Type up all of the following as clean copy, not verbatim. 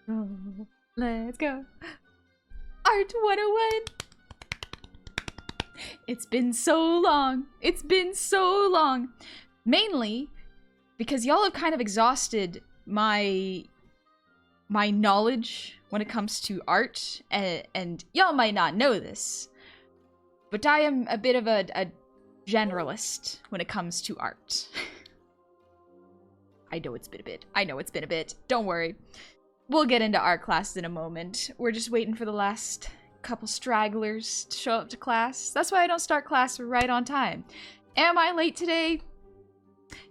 Oh, let's go. Art 101. It's been so long. It's been so long. Mainly because y'all have kind of exhausted my knowledge when it comes to art, and y'all might not know this, but I am a bit of a generalist when it comes to art. I know it's been a bit. I know it's been a bit. Don't worry. We'll get into art classes in a moment. We're just waiting for the last couple stragglers to show up to class. That's why I don't start class right on time. Am I late today?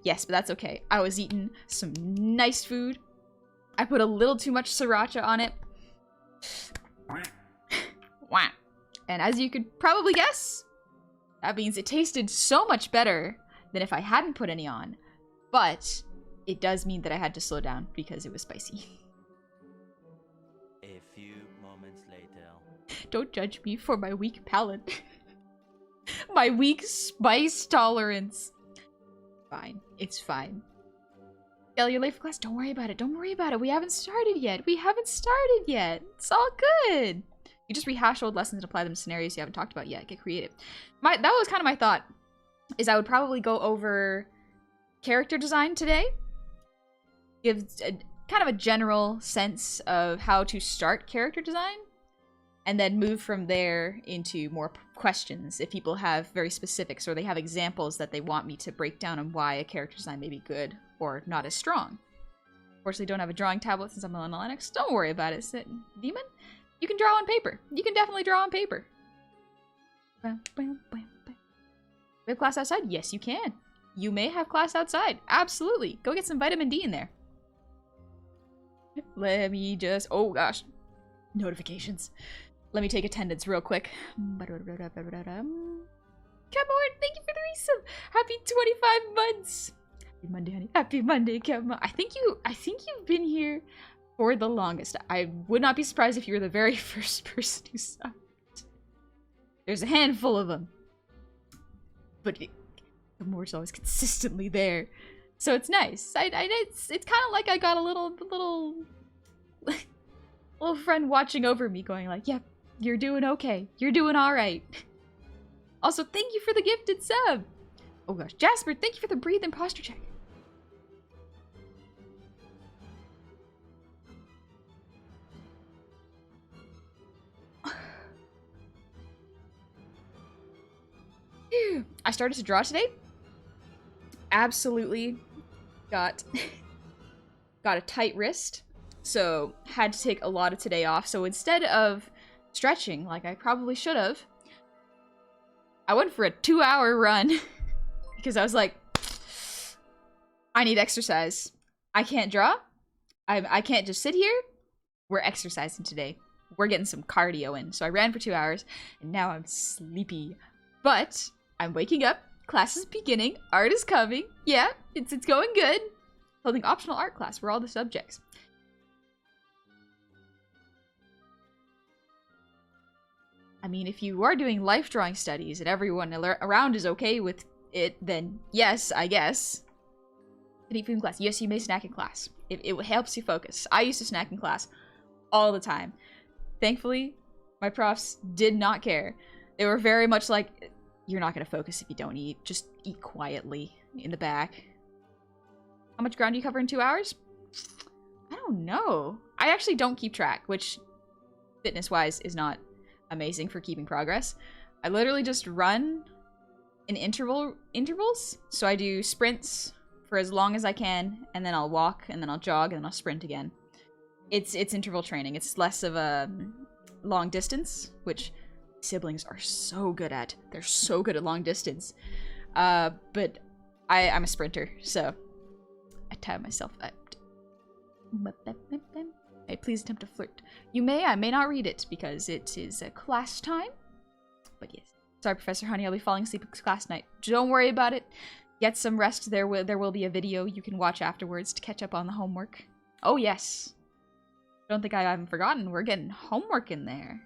Yes, but that's okay. I was eating some nice food. I put a little too much sriracha on it. Wah. And as you could probably guess, that means it tasted so much better than if I hadn't put any on. But it does mean that I had to slow down because it was spicy. A few moments later. Don't judge me for my weak palate. My weak spice tolerance. Fine. It's fine. Gail, you're late for class. Don't worry about it. Don't worry about it. We haven't started yet. We haven't started yet. It's all good. You just rehash old lessons and apply them to scenarios you haven't talked about yet. Get creative. That was kind of my thought. Is I would probably go over character design today. Give kind of a general sense of how to start character design. And then move from there into more questions if people have very specifics or they have examples that they want me to break down on why a character design may be good or not as strong. Unfortunately, don't have a drawing tablet since I'm on Linux. Don't worry about it, Demon. You can draw on paper. You can definitely draw on paper. We have class outside? Yes, you can. You may have class outside. Absolutely. Go get some vitamin D in there. Let me just... Oh, gosh. Notifications. Let me take attendance real quick. Catmore, thank you for the resub. Happy 25 months. Happy Monday, honey. Happy Monday, Catmore. I think you've been here for the longest. I would not be surprised if you were the very first person who subbed. There's a handful of them. But Catmore's always consistently there. So it's nice. It's kind of like I got a little friend watching over me going like, yep, you're doing okay. You're doing all right. Also, thank you for the gifted sub. Oh gosh, Jasper, thank you for the breathe and posture check. I started to draw today. Absolutely got a tight wrist. So, had to take a lot of today off. So instead of stretching, like I probably should have, I went for a 2-hour run. Because I was like, I need exercise. I can't draw. I can't just sit here. We're exercising today. We're getting some cardio in. So I ran for 2 hours, and now I'm sleepy. But I'm waking up. Class is beginning. Art is coming. Yeah, it's going good. Holding optional art class for all the subjects. I mean, if you are doing life drawing studies and everyone around is okay with it, then yes, I guess. Can eat food in class. Yes, you may snack in class. It helps you focus. I used to snack in class all the time. Thankfully, my profs did not care. They were very much like, you're not going to focus if you don't eat. Just eat quietly in the back. How much ground do you cover in 2 hours? I don't know. I actually don't keep track, which fitness-wise is not amazing for keeping progress. I literally just run in intervals. So I do sprints for as long as I can, and then I'll walk, and then I'll jog, and then I'll sprint again. It's interval training. It's less of a long distance, which siblings are so good at. They're so good at long distance. But I'm a sprinter, so I tie myself up. Hey, please attempt to flirt. You may, I may not read it because it is a class time. But yes. Sorry, Professor Honey, I'll be falling asleep at class tonight. Don't worry about it. Get some rest. There will be a video you can watch afterwards to catch up on the homework. Oh, yes. Don't think I haven't forgotten. We're getting homework in there.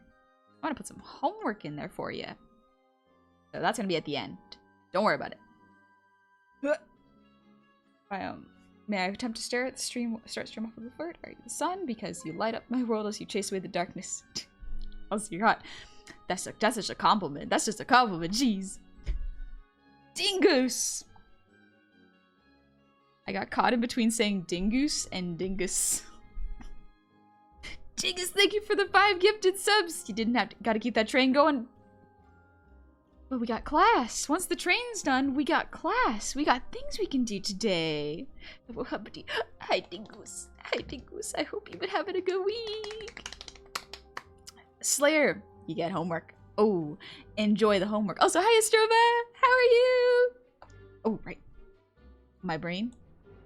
I want to put some homework in there for you. So that's going to be at the end. Don't worry about it. May I attempt to stare at the start stream off of the flirt? Are you the sun? Because you light up my world as you chase away the darkness. Also, you're hot. That's such a compliment. That's just a compliment. Jeez. Dingoose! I got caught in between saying dingoose and dingus. Dingus, thank you for the 5 gifted subs! You didn't have to, gotta keep that train going. But we got class. Once the train's done, we got class. We got things we can do today. Hi, Dingoose. Hi, Dingoose. I hope you've been having a good week. Slayer, you get homework. Oh, enjoy the homework. Also, hi, Astroma. How are you? Oh, right. My brain.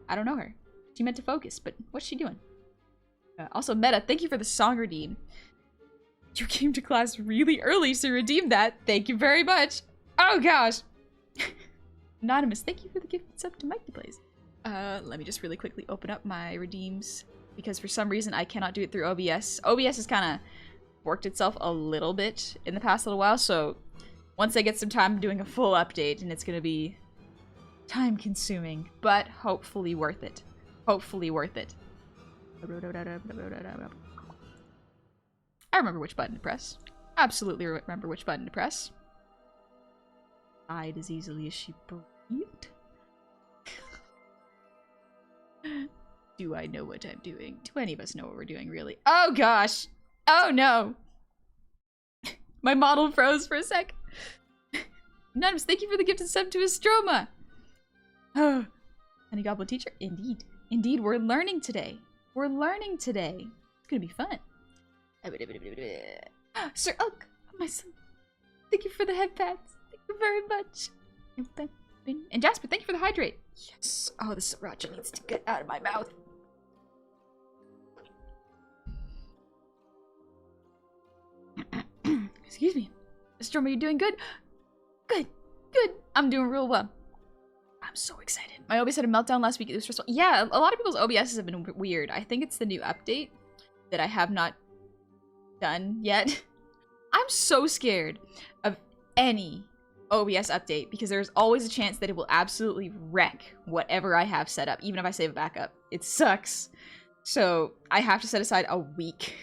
I don't know her. She meant to focus, but what's she doing? Also, Meta, thank you for the song redeem. You came to class really early, so redeem that. Thank you very much. Oh, gosh. Anonymous, thank you for the gift sub to Mike Plays. Let me just really quickly open up my redeems, because for some reason I cannot do it through OBS. OBS has kind of worked itself a little bit in the past little while, so once I get some time, I'm doing a full update, and it's going to be time-consuming, but hopefully worth it. Hopefully worth it. I remember which button to press. Absolutely remember which button to press. Died as easily as she breathed. Do I know what I'm doing? Do any of us know what we're doing, really? Oh, gosh! Oh, no! My model froze for a sec. Anonymous, thank you for the gifted sub to Astroma! Oh, Honey Goblin teacher? Indeed. Indeed, we're learning today. We're learning today. It's gonna be fun. Sir Oak, my son. Thank you for the head pats. Thank you very much. And Jasper, thank you for the hydrate. Yes. Oh, the sriracha needs to get out of my mouth. Excuse me. Storm, are you doing good? Good. Good. I'm doing real well. I'm so excited. My OBS had a meltdown last week. It was stressful. Yeah, a lot of people's OBSs have been weird. I think it's the new update that I have not done yet. I'm so scared of any OBS update because there's always a chance that it will absolutely wreck whatever I have set up, even if I save a backup. It sucks. So I have to set aside a week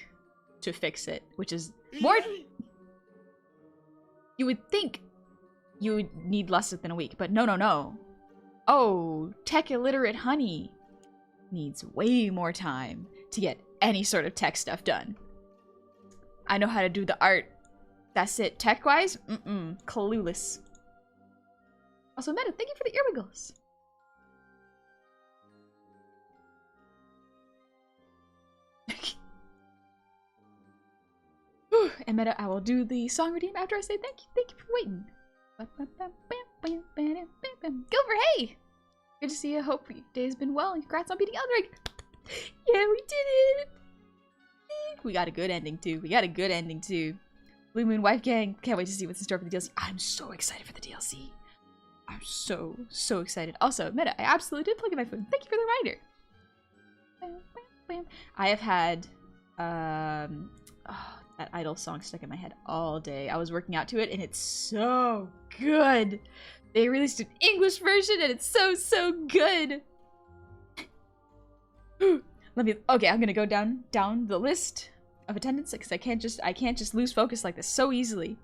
to fix it, which is more... You would think you would need less than a week, but no, no, no. Oh, tech illiterate honey needs way more time to get any sort of tech stuff done. I know how to do the art. That's it. Tech-wise? Clueless. Also, Meta, thank you for the earwiggles. And Meta, I will do the song redeem after I say thank you. Thank you for waiting. Gilbert, hey! Good to see you. Hope your day's been well, and congrats on beating Eldrig. Yeah, we did it! We got a good ending, too. We got a good ending, too. Blue Moon Wife Gang. Can't wait to see what's in store for the DLC. I'm so excited for the DLC. I'm so, so excited. Also, Meta, I absolutely did plug in my phone. Thank you for the reminder. I have had, that Idol song stuck in my head all day. I was working out to it, and it's so good. They released an English version, and it's so, so good. Okay, I'm gonna go down the list of attendance because I can't just lose focus like this so easily.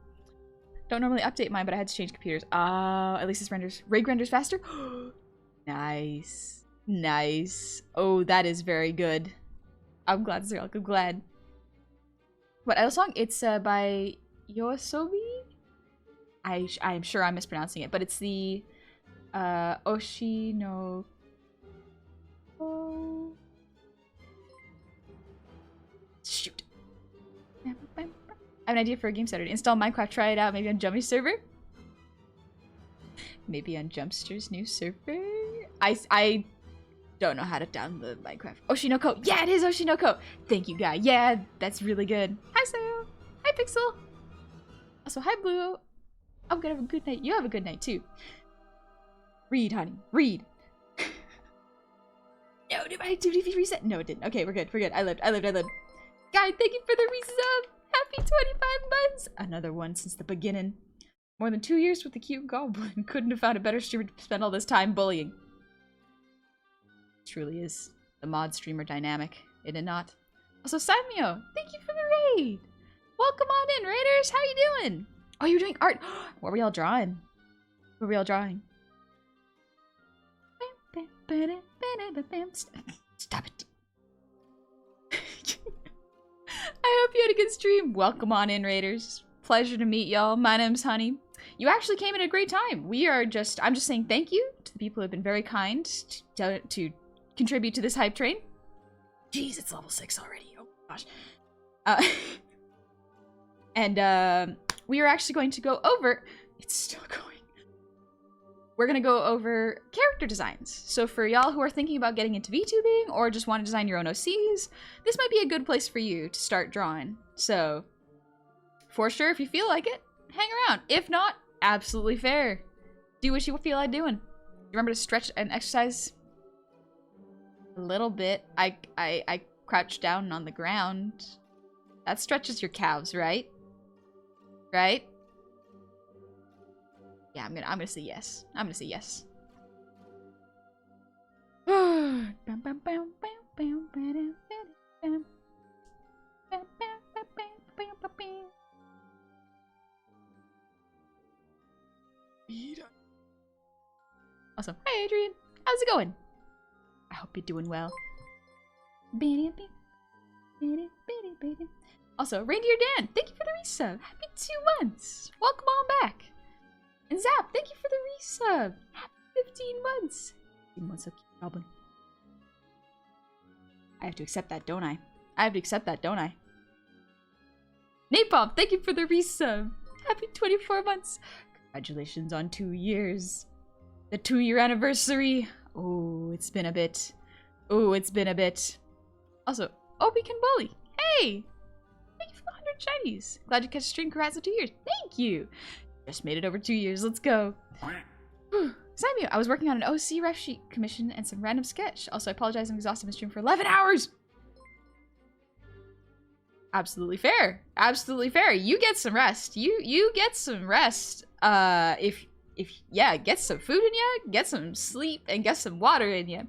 Don't normally update mine, but I had to change computers. At least this rig renders faster. Nice, nice. Oh, that is very good. I'm glad, Zerl. I'm glad. What idol song? It's by Yoasobi. I'm sure I'm mispronouncing it, but it's the Oshi no. Shoot. I have an idea for a game Saturday. Install Minecraft, try it out, maybe on Jummy's server? Maybe on Jumpster's new server? I don't know how to download Minecraft. Oshinoko! Yeah, it is Oshinoko! Thank you, guy. Yeah, that's really good. Hi, Sayo! Hi, Pixel! Also, hi, Blue! I'm gonna have a good night. You have a good night, too. Read, honey. Read! No, did my activity reset? No, it didn't. Okay, we're good. We're good. I lived. Guy, thank you for the resub! Happy 25 months! Another one since the beginning. More than 2 years with the cute goblin. Couldn't have found a better streamer to spend all this time bullying. Truly is the mod streamer dynamic, is it not? Also, Saimio, thank you for the raid! Welcome on in, raiders! How you doing? Oh, you're doing art! What were y'all drawing? What were y'all drawing? Stop it. I hope you had a good stream. Welcome on in, raiders. Pleasure to meet y'all. My name's Honey. You actually came at a great time. I'm just saying thank you to the people who have been very kind to contribute to this hype train. Jeez, it's level 6 already. Oh gosh. We are actually going to go over... It's still going. We're going to go over character designs. So for y'all who are thinking about getting into VTubing or just want to design your own OCs, this might be a good place for you to start drawing. So, for sure, if you feel like it, hang around. If not, absolutely fair. Do what you feel like doing. Remember to stretch and exercise a little bit. I crouched down on the ground. That stretches your calves, right? Right? Yeah, I'm gonna say yes. I'm gonna say yes. Awesome. Hi, Adrian. How's it going? I hope you're doing well. Also, Reindeer Dan, thank you for the resub. Happy 2 months. Welcome on back. And Zap, thank you for the resub. Happy 15 months. 15 months of Goblin. I have to accept that, don't I? I have to accept that, don't I? Napalm, thank you for the resub. Happy 24 months. Congratulations on 2 years. The 2-year anniversary. Oh, it's been a bit. Oh, it's been a bit. Also, Obi can bully. Hey! Thank you for the 100 shinies. Glad you catch a stream. Congrats on 2 years. Thank you. Just made it over 2 years. Let's go. Samuel, I was working on an OC ref sheet commission and some random sketch. Also, I apologize. I'm exhausted. I've been streaming for 11 hours. Absolutely fair. Absolutely fair. You get some rest. You get some rest. Yeah, get some food in you, get some sleep, and get some water in you.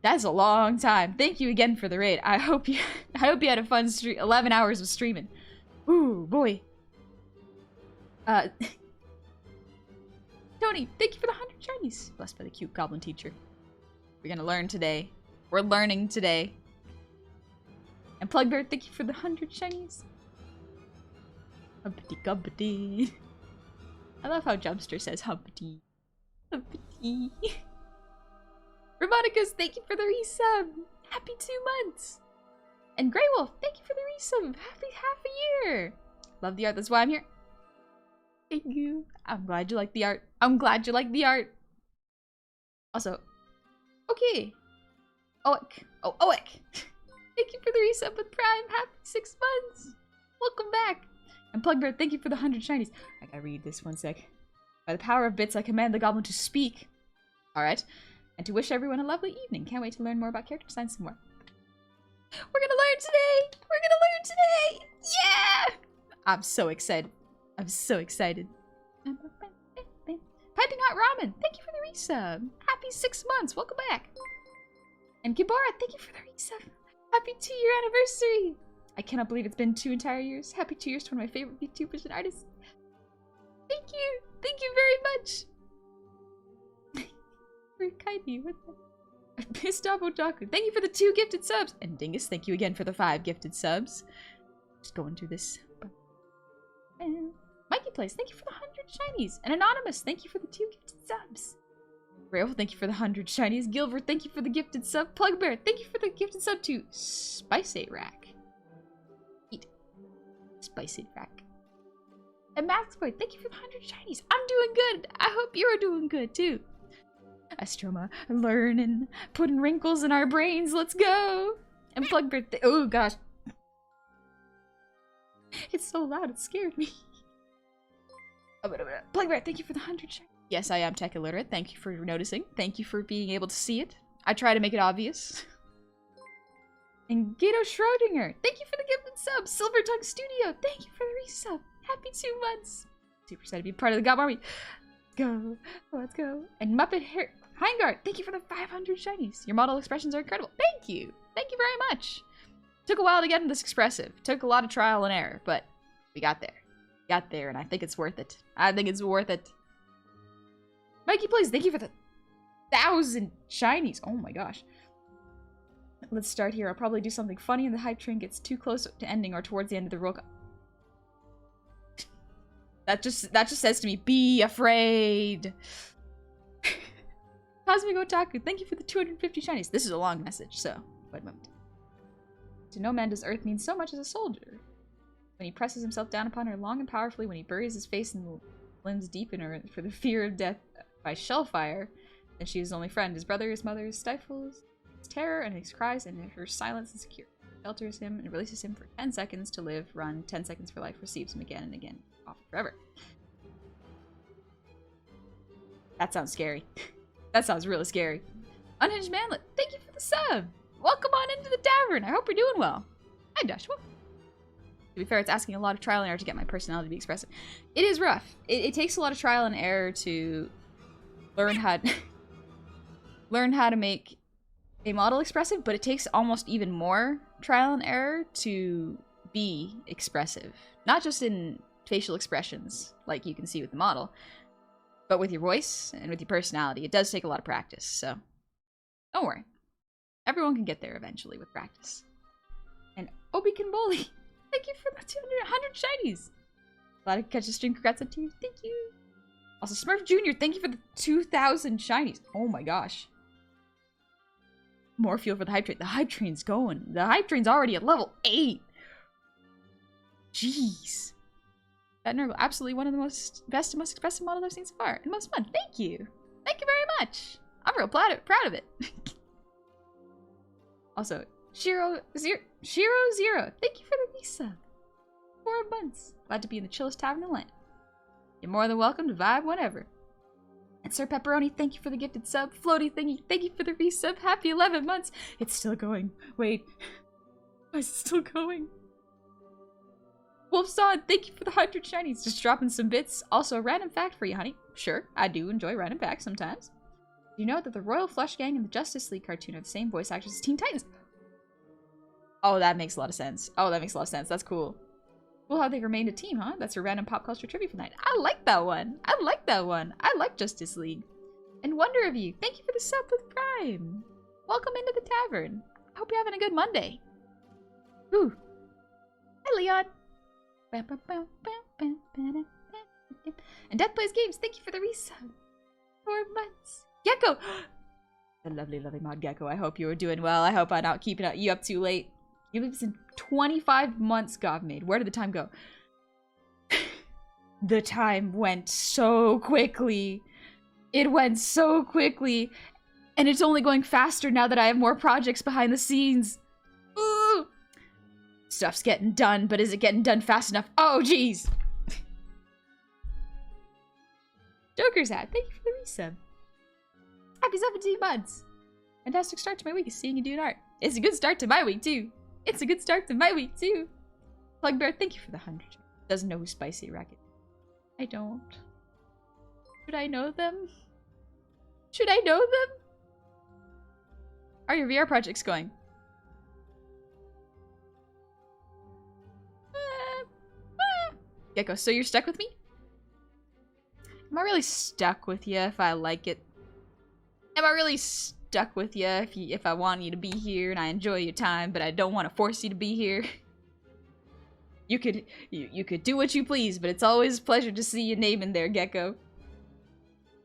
That's a long time. Thank you again for the raid. I hope you had a fun 11 hours of streaming. Ooh, boy. Tony, thank you for the 100 shinies. Blessed by the cute goblin teacher. We're gonna learn today. We're learning today. And Plugbear, thank you for the 100 shinies. Humpty gumpty. I love how Jumpster says Humpty. Humpty. Robonicus, thank you for the resub. Happy 2 months. And Grey Wolf, thank you for the resub. Happy half a year. Love the art, that's why I'm here. Thank you. I'm glad you like the art. I'm glad you like the art. Also, okay. Oek. Oh, Oek. Thank you for the resub with Prime. Happy 6 months. Welcome back. And Plugbird, thank you for the 100 shinies. I gotta read this 1 sec. By the power of bits, I command the goblin to speak. Alright. And to wish everyone a lovely evening. Can't wait to learn more about character design some more. We're gonna learn today! We're gonna learn today! Yeah! I'm so excited. I'm so excited. Piping Hot Ramen, thank you for the resub. Happy 6 months, welcome back. And Kibara, thank you for the resub. Happy 2-year anniversary. I cannot believe it's been 2 entire years. Happy 2 years to one of my favorite VTubers and artists. Thank you. Thank you very much. Very kind of you. What the? Pistabo Jaku, thank you for the 2 gifted subs. And Dingus, thank you again for the 5 gifted subs. Just going through this. And Mikey Plays, thank you for the 100 shinies. And Anonymous, thank you for the 2 gifted subs. Rail, thank you for the 100 shinies. Gilbert, thank you for the gifted sub. Plugbear, thank you for the gifted sub to Spice Rack. Eat. Spice Rack. And Maxboy, thank you for the 100 shinies. I'm doing good. I hope you're doing good too. Astroma, learning, putting wrinkles in our brains. Let's go. And Plugbear, oh gosh. It's so loud, it scared me. Plugbear, thank you for the 100 shinies. Yes, I am tech illiterate. Thank you for noticing. Thank you for being able to see it. I try to make it obvious. And Gato Schrodinger, thank you for the gifted sub. Silver Tongue Studio, thank you for the resub. Happy 2 months. Super excited to be part of the Gob Army. Go. Let's go. And Muppet Hair. Heingart, thank you for the 500 shinies. Your model expressions are incredible. Thank you. Thank you very much. Took a while to get into this expressive. Took a lot of trial and error, but we got there. Got there, and I think it's worth it. I think it's worth it. Mikey, please, thank you for the 1,000 shinies. Oh my gosh. Let's start here. I'll probably do something funny and the hype train gets too close to ending or towards the end of the World Cup. That just says to me, be afraid. Cosmic Otaku, thank you for the 250 shinies. This is a long message, so wait a moment. To no man does Earth mean so much as a soldier. When he presses himself down upon her long and powerfully, when he buries his face in the limbs deep in her for the fear of death by shellfire, then she is his only friend. His brother, his mother, stifles his terror and his cries, and her silence is secure. Shelters him and releases him for 10 seconds to live, run, 10 seconds for life, receives him again and again, off forever. That sounds scary. That sounds really scary. Unhinged Manlet, thank you for the sub! Welcome on into the tavern! I hope you're doing well. Hi, Joshua. To be fair, it's asking a lot of trial and error to get my personality to be expressive. It is rough. It takes a lot of trial and error to learn how to make a model expressive, but it takes almost even more trial and error to be expressive. Not just in facial expressions, like you can see with the model, but with your voice and with your personality. It does take a lot of practice, so don't worry. Everyone can get there eventually with practice. And Obi Kanboli, thank you for the 100 shinies. Glad I could catch the stream. Congrats on you. Thank you. Also, Smurf Jr., thank you for the 2,000 shinies. Oh my gosh. More fuel for the hype train. The hype train's going. The hype train's already at level 8. Jeez. That Nurgle, absolutely one of the best and most expressive models I've seen so far. And most fun. Thank you. Thank you very much. I'm real proud of it. Also, Shiro Zero, thank you for the visa. 4 months. Glad to be in the chillest tavern in the land. You're more than welcome to vibe whenever. And Sir Pepperoni, thank you for the gifted sub. Floaty thingy, thank you for the resub. Happy 11 months. It's still going. Wait. Why is it still going? Wolfson, thank you for the 100 shinies. Just dropping some bits. Also, a random fact for you, honey. Sure, I do enjoy random facts sometimes. Do you know that the Royal Flush Gang and the Justice League cartoon are the same voice actors as Teen Titans? Oh, that makes a lot of sense. Oh, that makes a lot of sense. That's cool. Cool how they remained a team, huh? That's a random pop culture trivia for the night. I like that one. I like that one. I like Justice League. And Wonder of You, thank you for the sub with Prime. Welcome into the tavern. I hope you're having a good Monday. Ooh. Hi, Leon. And Death Plays Games, thank you for the resub. 4 months. Gecko! The lovely, lovely mod Gecko. I hope you are doing well. I hope I'm not keeping you up too late. You live in 25 months, Govmade. Where did the time go? The time went so quickly. It went so quickly. And it's only going faster now that I have more projects behind the scenes. Ooh! Stuff's getting done, but is it getting done fast enough? Oh, jeez! Joker's hat, thank you for the resub. Happy 17 months! Fantastic start to my week is seeing you doing art. It's a good start to my week, too. It's a good start to my week, too. Plug Bear, thank you for the 100. Doesn't know who Spicy Racket. I don't. Should I know them? Should I know them? How are your VR projects going? Gecko, so you're stuck with me? Am I really stuck with you if I like it? Am I really stuck with you if I want you to be here and I enjoy your time, but I don't want to force you to be here? You could do what you please, but it's always a pleasure to see your name in there, Gecko.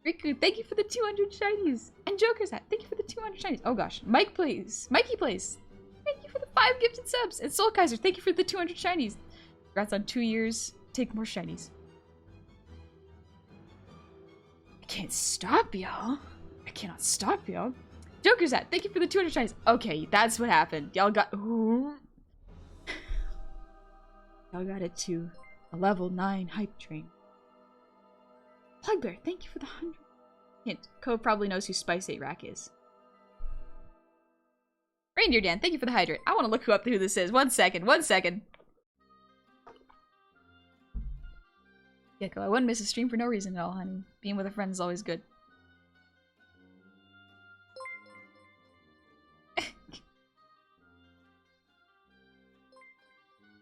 Riku, thank you for the 200 shinies. And Joker's hat, thank you for the 200 shinies. Oh gosh, Mike plays. Mikey plays. Thank you for the 5 gifted subs. And Soul Kaiser, thank you for the 200 shinies. Congrats on 2 years. Take more shinies. I can't stop, y'all. I cannot stop, y'all. Joker's hat, thank you for the 200 shinies. Okay, that's what happened. Y'all got... Ooh. Y'all got it to a level 9 hype train. Plugbear, thank you for the 100. Hint, Code probably knows who Spice 8 Rack is. Reindeer Dan, thank you for the hydrate. I want to look up who this is. 1 second, 1 second. Gecko, I wouldn't miss a stream for no reason at all, honey. Being with a friend is always good.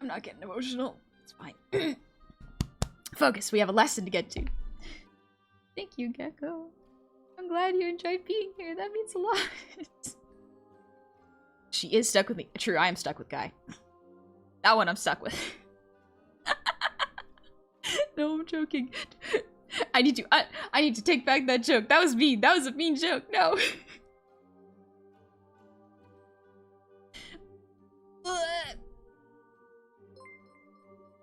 not getting emotional. It's fine. Focus, we have a lesson to get to. Thank you, Gecko. I'm glad you enjoyed being here. That means a lot. She is stuck with me. True, I am stuck with Guy. That one I'm stuck with. No, I'm joking. I need to take back that joke. That was mean. That was a mean joke. No.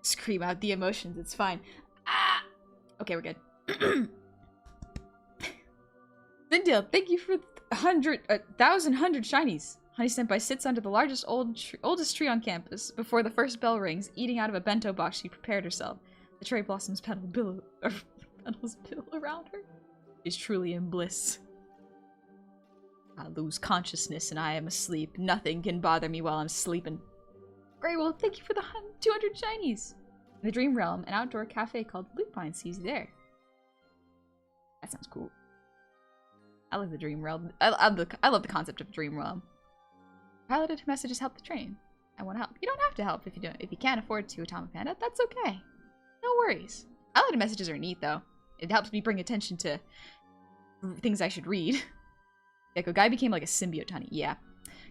Scream out the emotions. It's fine. Ah. Okay, we're good. Zindale, thank you for 1,100 shinies. Honey Senpai sits under the oldest tree on campus before the first bell rings, eating out of a bento box she prepared herself. The cherry blossoms petals billow around her. She's truly in bliss. I lose consciousness and I am asleep. Nothing can bother me while I'm sleeping. Great, well, thank you for the 200 shinies. In the Dream Realm, an outdoor cafe called Lupine sees you there. That sounds cool. I love the Dream Realm. I love the concept of Dream Realm. Piloted messages help the train. I want to help. You don't have to help if you can't afford to, Atomic Panda. That's okay. No worries. Piloted messages are neat though. It helps me bring attention to things I should read. Gecko, Guy became like a symbiote, honey. Yeah.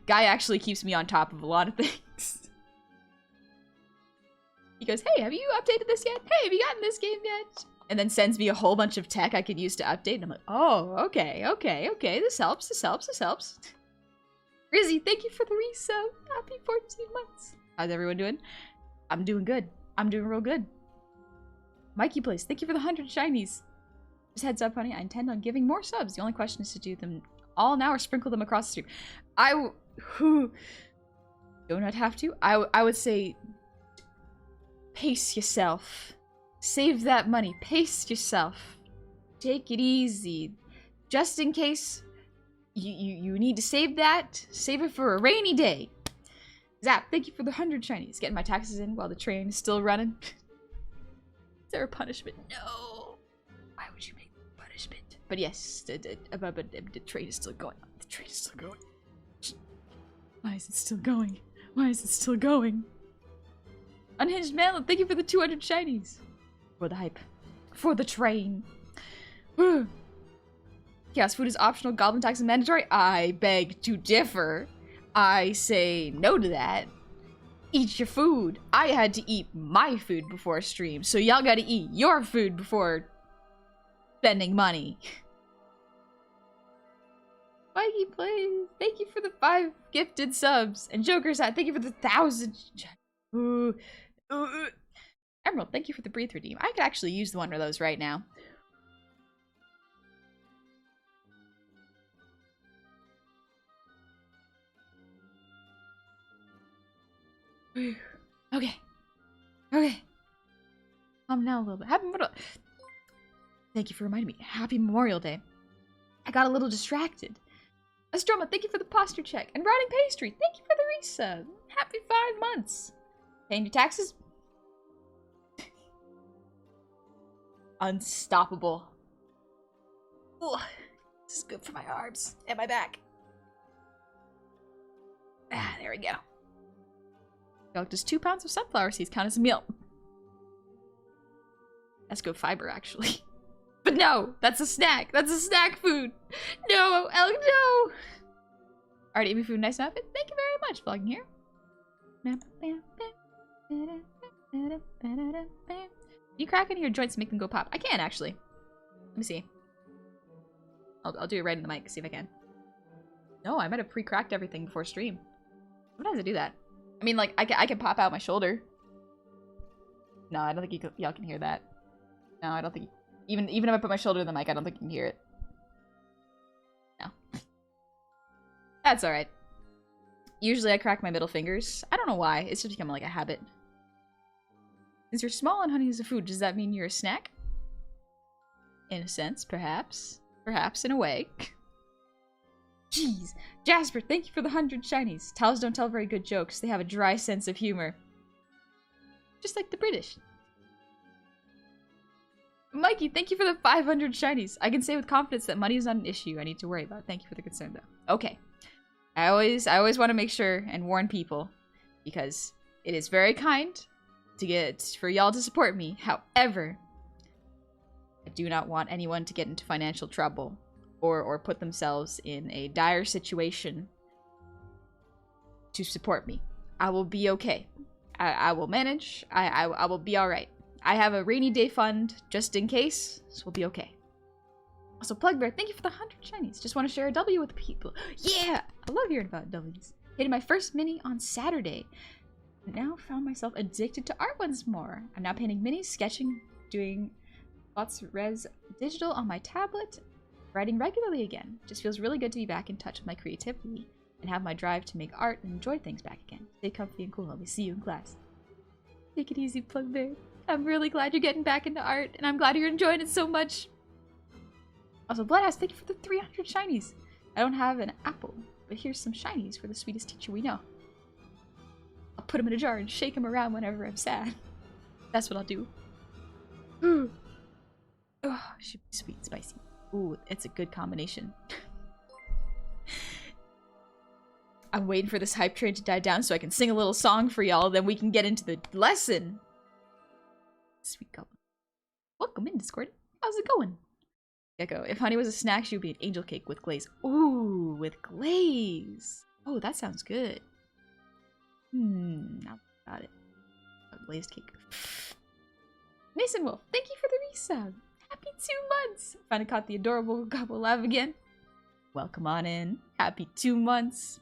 Guy actually keeps me on top of a lot of things. He goes, hey, have you updated this yet? Hey, have you gotten this game yet? And then sends me a whole bunch of tech I could use to update. And I'm like, oh, okay. This helps. Rizzy, thank you for the resub. Happy 14 months. How's everyone doing? I'm doing good. I'm doing real good. Mikey Place, thank you for the 100 shinies. Just heads up, honey, I intend on giving more subs. The only question is to do them all now or sprinkle them across the stream. Do not have to. I would say pace yourself. Save that money. Pace yourself. Take it easy. Just in case you need to save that. Save it for a rainy day. Zap, thank you for the 100 shinies. Getting my taxes in while the train is still running. Is there a punishment? No. Why would you make punishment? But yes, the train is still going. The train is still going. Why is it still going? Why is it still going? Unhinged Malin, thank you for the 200 shinies. For the hype. For the train. Chaos food is optional, goblin tax is mandatory. I beg to differ. I say no to that. Eat your food. I had to eat my food before stream, so y'all gotta eat your food before spending money. Mikey plays. Thank you for the 5 gifted subs. And Joker's hat, thank you for the 1,000. Emerald, thank you for the breathe redeem. I could actually use one of those right now. Okay. Calm down a little bit. Thank you for reminding me. Happy Memorial Day. I got a little distracted. Astroma, thank you for the posture check. And Routing Pastry, thank you for the resub. Happy 5 months. Paying your taxes? Unstoppable. Ooh, this is good for my arms and my back. Ah, there we go. Does 2 pounds of sunflower seeds count as a meal? That's good fiber, actually. But no, that's a snack. That's a snack food. No, Elk, no. Alright, eat me food, nice outfit. Thank you very much, vlogging here. Can you crack any of your joints to make them go pop? I can, actually. Let me see. I'll do it right in the mic, see if I can. No, I might have pre-cracked everything before stream. Sometimes I do that. I mean, like, I can pop out my shoulder. No, I don't think y'all can hear that. No, I don't think... Even if I put my shoulder in the mic, I don't think you can hear it. No. That's alright. Usually I crack my middle fingers. I don't know why. It's just become like a habit. Since you're small and honey is a food, does that mean you're a snack? In a sense, perhaps. Perhaps in a way. Jeez. Jasper, thank you for the 100 shinies. Towels don't tell very good jokes. They have a dry sense of humor. Just like the British. Mikey, thank you for the 500 shinies. I can say with confidence that money is not an issue I need to worry about. Thank you for the concern, though. Okay. I always want to make sure and warn people. Because It is very kind for y'all to support me. However, I do not want anyone to get into financial trouble or put themselves in a dire situation to support me. I will be okay. I will manage. I will be alright. I have a rainy day fund just in case, so we'll be okay. Also, Plugbear, thank you for the 100 shinies. Just want to share a W with people. Yeah! I love hearing about W's. Hitting my first mini on Saturday. Now found myself addicted to art once more. I'm now painting minis, sketching, doing lots of res digital on my tablet, writing regularly again. Just feels really good to be back in touch with my creativity and have my drive to make art and enjoy things back again. Stay comfy and cool. I'll see you in class. Take it easy, Plugbear. I'm really glad you're getting back into art, and I'm glad you're enjoying it so much. Also, Bloodass, thank you for the 300 shinies. I don't have an apple, but here's some shinies for the sweetest teacher we know. I'll put them in a jar and shake them around whenever I'm sad. That's what I'll do. Ooh. Oh, should be sweet and spicy. Ooh, it's a good combination. I'm waiting for this hype train to die down so I can sing a little song for y'all, then we can get into the lesson. Sweet Goblin. Welcome in, Discord. How's it going? Gecko, if honey was a snack, she would be an angel cake with glaze. Ooh, with glaze. Oh, that sounds good. Now got it. A glazed cake. Mason Wolf, thank you for the resub. Happy 2 months. Finally caught the adorable Goblin live again. Welcome on in. Happy 2 months.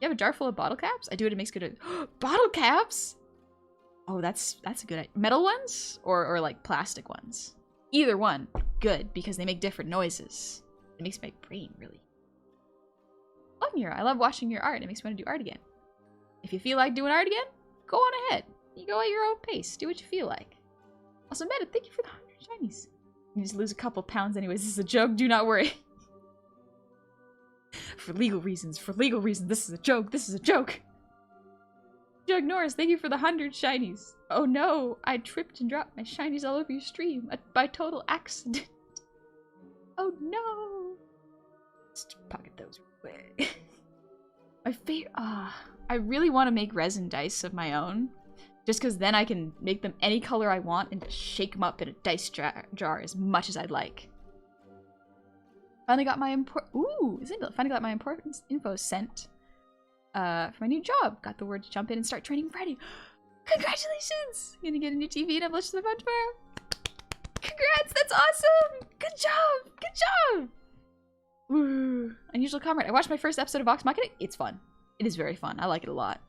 You have a jar full of bottle caps? I do it, it makes good. Bottle caps? Oh, that's a good idea. Metal ones or like plastic ones? Either one, good, because they make different noises. It makes my brain really. I love watching your art. It makes me want to do art again. If you feel like doing art again, go on ahead. You go at your own pace. Do what you feel like. Also, Meta, thank you for the 100 shinies. You just lose a couple pounds anyways. This is a joke. Do not worry. For legal reasons. This is a joke. This is a joke. Jug Norris, thank you for the 100 shinies. Oh no, I tripped and dropped my shinies all over your stream by total accident. Oh no. Let's pocket those away. My favorite. I really want to make resin dice of my own. Just because then I can make them any color I want and just shake them up in a dice jar as much as I'd like. Finally got my finally got my important info sent. For my new job. Got the word to jump in and start training Friday. Congratulations! I'm gonna get a new TV and publish the fun tomorrow. Congrats! That's awesome! Good job! Good job! Woo. Unusual comrade. I watched my first episode of Vox Machina. It's fun. It is very fun. I like it a lot.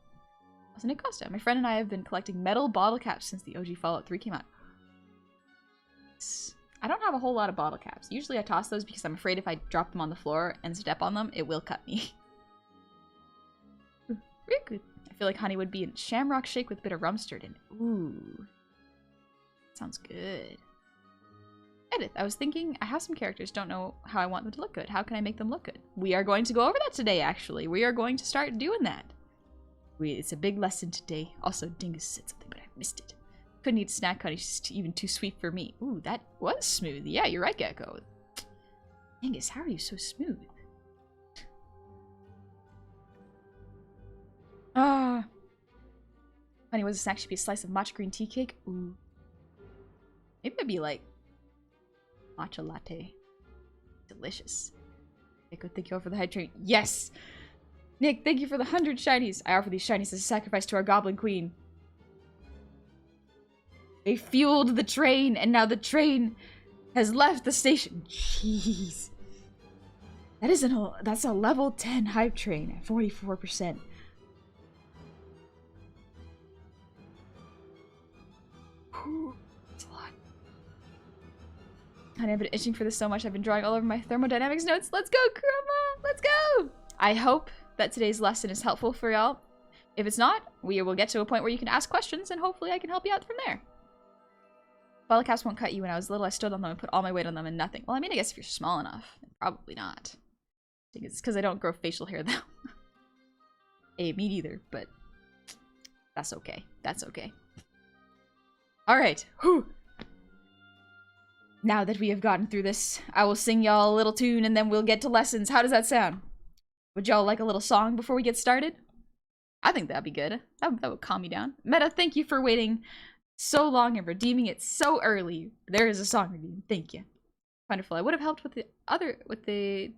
Also, Nick Costa. My friend and I have been collecting metal bottle caps since the OG Fallout 3 came out. I don't have a whole lot of bottle caps. Usually I toss those because I'm afraid if I drop them on the floor and step on them, it will cut me. Very good. I feel like honey would be in shamrock shake with a bit of rum stirred in it. Ooh. Sounds good. Edith, I was thinking, I have some characters, don't know how I want them to look good. How can I make them look good? We are going to go over that today, actually. We are going to start doing that. It's a big lesson today. Also, Dingus said something, but I missed it. Couldn't eat snack honey, she's even too sweet for me. Ooh, that was smooth. Yeah, you're right, Gecko. Dingus, how are you so smooth? Honey was a snack, should be a slice of matcha green tea cake. Ooh. Maybe it'd be like matcha latte. Delicious. Nico, thank you all for the hype train. Yes! Nick, thank you for the 100 shinies. I offer these shinies as a sacrifice to our Goblin Queen. They fueled the train, and now the train has left the station. Jeez. That's a level 10 hype train at 44%. That's a lot. Honey, I've been itching for this so much. I've been drawing all over my thermodynamics notes. Let's go, Kurama! Let's go! I hope that today's lesson is helpful for y'all. If it's not, we will get to a point where you can ask questions, and hopefully I can help you out from there. Bottle caps won't cut you. When I was little, I stood on them and put all my weight on them and nothing. Well, I mean, I guess if you're small enough, probably not. I think it's because I don't grow facial hair, though. Hey, me neither, but that's okay. That's okay. Alright, whew. Now that we have gotten through this, I will sing y'all a little tune and then we'll get to lessons. How does that sound? Would y'all like a little song before we get started? I think that'd be good. That would calm me down. Meta, thank you for waiting so long and redeeming it so early. There is a song redeemed. Thank you. Wonderful. I would have helped with the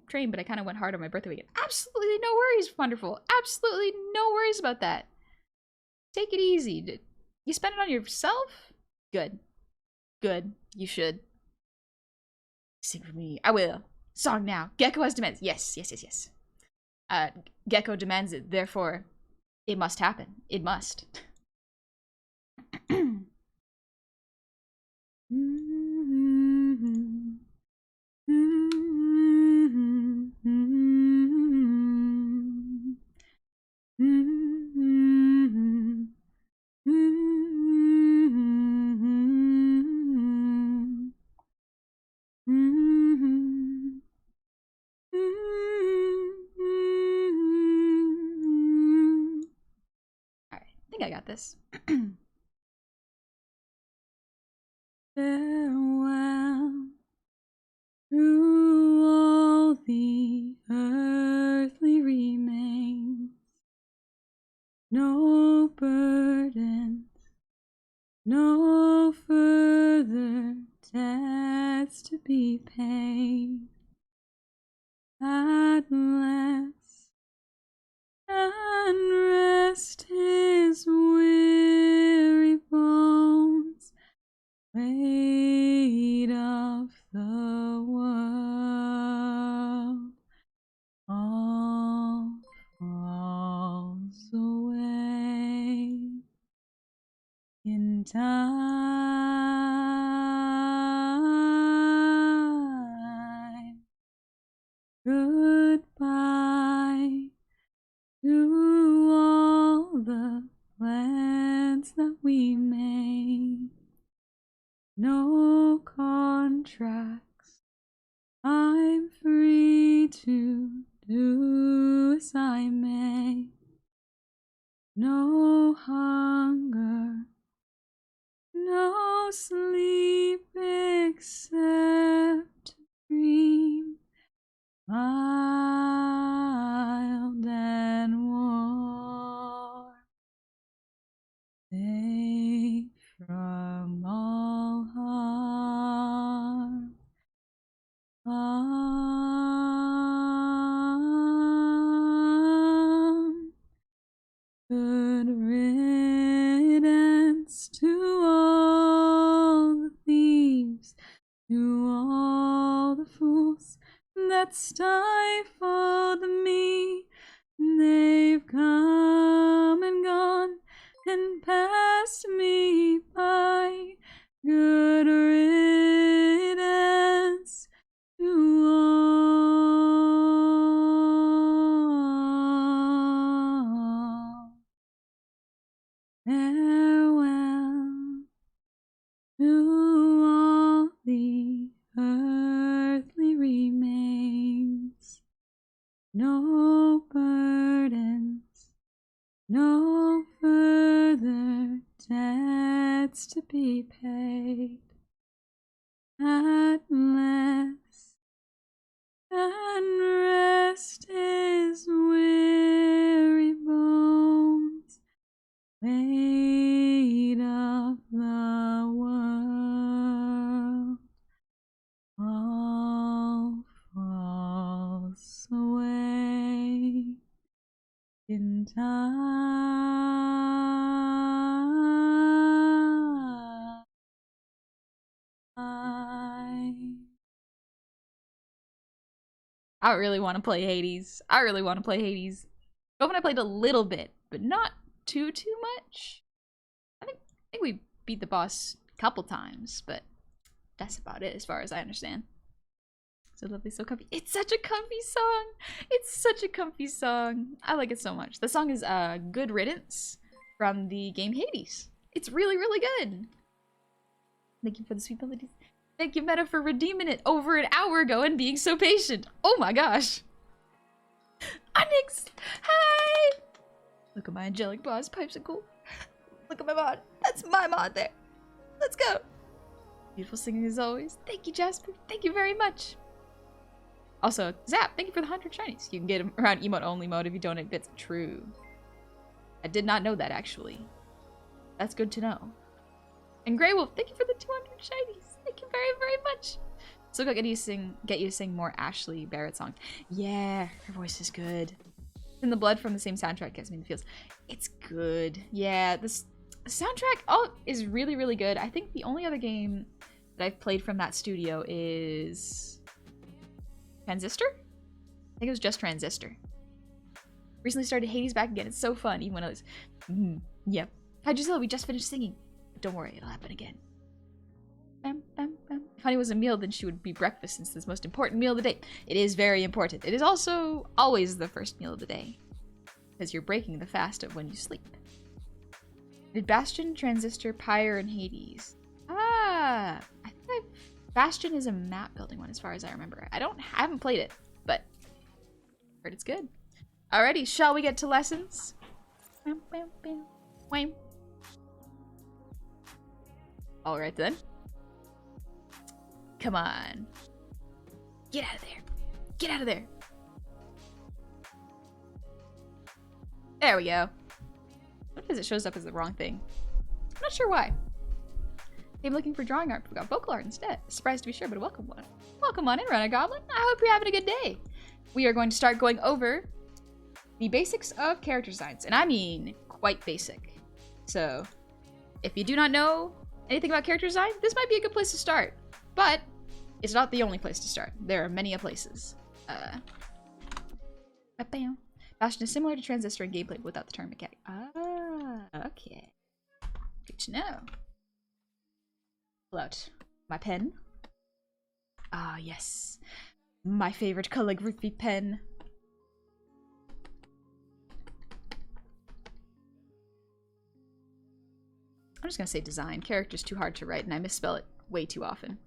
train, but I kind of went hard on my birthday weekend. Absolutely no worries, Wonderful. Absolutely no worries about that. Take it easy. You spend it on yourself? Good. Good. You should. Sing for me. I will. Song now. Gecko has demands. Yes, yes, yes, yes. Gecko demands it. Therefore, it must happen. It must. I got this. Farewell to all the earthly remains, no burdens, no further debts to be paid. At last, and rest his weary bones, weight of the world all falls away in time. Goodbye to all the plans that we made. No contracts, I'm free to do as I may. No hunger, no sleep except to dream, mild and warm, safe from all harm. Good riddance to all the thieves, to all the fools that stifled me. They've come and gone and passed me by. Good riddance to all. Farewell to all the earthly remains, no burdens, no further debts to be paid. At last, and rest his weary bones, weight of the world all falls away in time. I really want to play Hades. I really want to play Hades. Goblin I played a little bit, but not too much. I think we beat the boss a couple times, but that's about it as far as I understand. So lovely, so comfy. It's such a comfy song. It's such a comfy song. I like it so much. The song is Good Riddance from the game Hades. It's really, really good. Thank you for the sweet melodies. Thank you, Meta, for redeeming it over an hour ago and being so patient. Oh my gosh. Onyx! Hi! Look at my angelic boss. Pipes are cool. Look at my mod. That's my mod there. Let's go. Beautiful singing as always. Thank you, Jasper. Thank you very much. Also, Zap, thank you for the 100 shinies. You can get them around emote only mode if you donate bits. True. I did not know that, actually. That's good to know. And Grey Wolf, thank you for the 200 shinies. Thank you very, very much. So go get you to sing more Ashley Barrett songs. Yeah, her voice is good. In the blood from the same soundtrack gets me in the feels. It's good. Yeah, this soundtrack is really, really good. I think the only other game that I've played from that studio is Transistor? I think it was just Transistor. Recently started Hades back again. It's so fun, even when I was... Yep. Hi, Gisela, we just finished singing. But don't worry, it'll happen again. Bam, bam, bam. If honey was a meal, then she would be breakfast, since it's the most important meal of the day. It is very important. It is also always the first meal of the day, because you're breaking the fast of when you sleep. Did Bastion, Transistor, Pyre, and Hades? I think Bastion is a map building one, as far as I remember. I haven't played it, but heard it's good. Alrighty, shall we get to lessons? Bam, bam, bam. Wham. Alright then. Come on. Get out of there. Get out of there. There we go. Sometimes it shows up as the wrong thing. I'm not sure why. I'm looking for drawing art, but we got vocal art instead. Surprised to be sure, but a welcome one. Welcome on in, Runner Goblin. I hope you're having a good day. We are going to start going over the basics of character designs, and I mean quite basic. So, if you do not know anything about character design, this might be a good place to start. But it's not the only place to start. There are many places. Bastion is similar to Transistor in gameplay without the term mechanic. Okay. Good to know. Pull out my pen. Yes. My favorite calligraphy pen. I'm just gonna say design. Character's too hard to write and I misspell it way too often.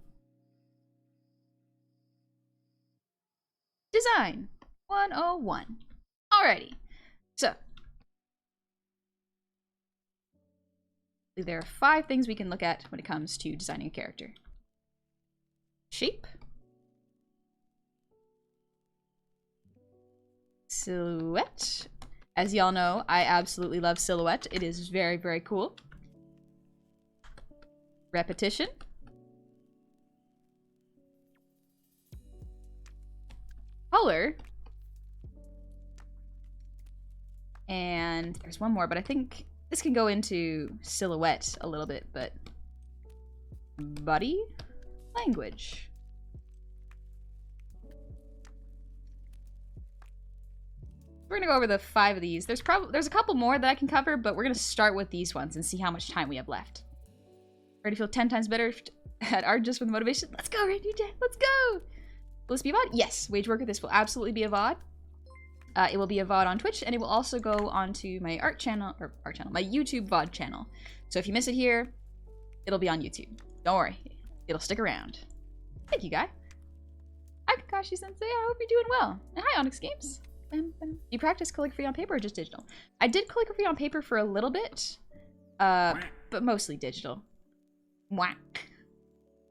Design 101. Alrighty. So, there are 5 things we can look at when it comes to designing a character. Shape. Silhouette. As y'all know, I absolutely love Sillouette. It is very, very cool. Repetition. Color. And there's one more, but I think this can go into Silhouette a little bit, but body language. We're gonna go over the 5 of these. There's a couple more that I can cover, but we're gonna start with these ones and see how much time we have left. Ready to feel 10 times better at art just for the motivation? Let's go, Randy J. Let's go! Will this be a VOD? Yes, Wage Worker, this will absolutely be a VOD. It will be a VOD on Twitch, and it will also go onto my my YouTube VOD channel. So if you miss it here, it'll be on YouTube. Don't worry, it'll stick around. Thank you, guy. Hi, Kakashi-sensei, I hope you're doing well. And hi, Onyx Games. You practice calligraphy on paper or just digital? I did calligraphy on paper for a little bit, but mostly digital. Mwah.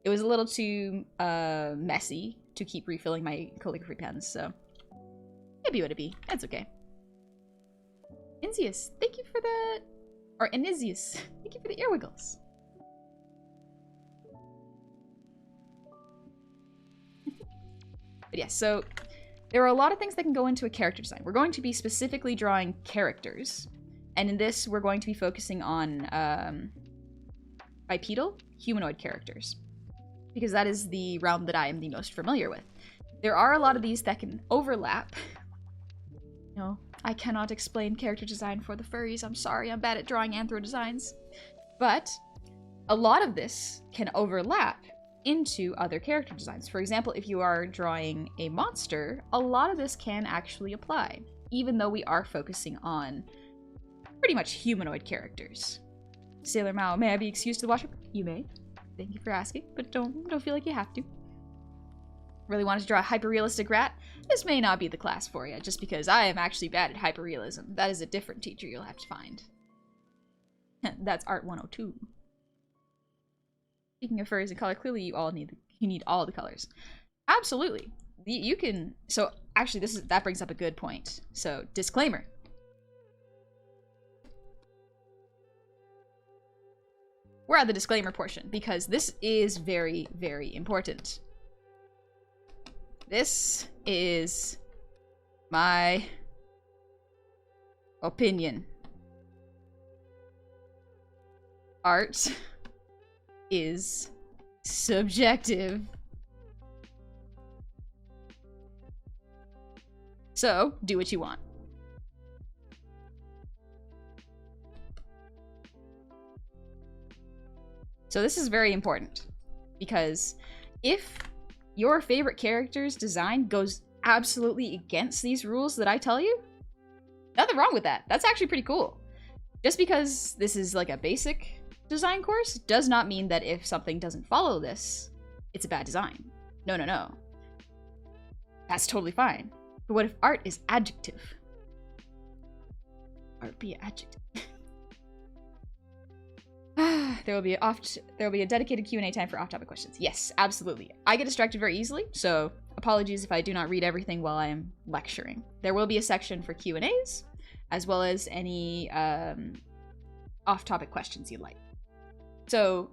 It was a little too messy to keep refilling my calligraphy pens, so it'd be what it be. That's okay. Inzius, thank you for the... Or Inizius, thank you for the ear wiggles. But yeah, so there are a lot of things that can go into a character design. We're going to be specifically drawing characters, and in this we're going to be focusing on bipedal humanoid characters, because that is the realm that I am the most familiar with. There are a lot of these that can overlap. No, I cannot explain character design for the furries. I'm sorry, I'm bad at drawing anthro designs. But a lot of this can overlap into other character designs. For example, if you are drawing a monster, a lot of this can actually apply, even though we are focusing on pretty much humanoid characters. Sailor Mao, may I be excused to the washroom? You may. Thank you for asking, but don't feel like you have to. Really wanted to draw a hyper-realistic rat? This may not be the class for you, just because I am actually bad at hyper-realism. That is a different teacher you'll have to find. That's Art 102. Speaking of furries and color, clearly you need all the colors. Absolutely. You can... So, actually, that brings up a good point. So, disclaimer. we're at the disclaimer portion because this is very, very important. This is my opinion. Art is subjective. So, do what you want. So this is very important because if your favorite character's design goes absolutely against these rules that I tell you, nothing wrong with that. That's actually pretty cool. Just because this is like a basic design course does not mean that if something doesn't follow this, it's a bad design. No, no, no. That's totally fine. But what if art is adjective? Art be adjective. There will be a dedicated Q&A time for off-topic questions. Yes, absolutely. I get distracted very easily, so apologies if I do not read everything while I am lecturing. There will be a section for Q&As, as well as any off-topic questions you'd like. So,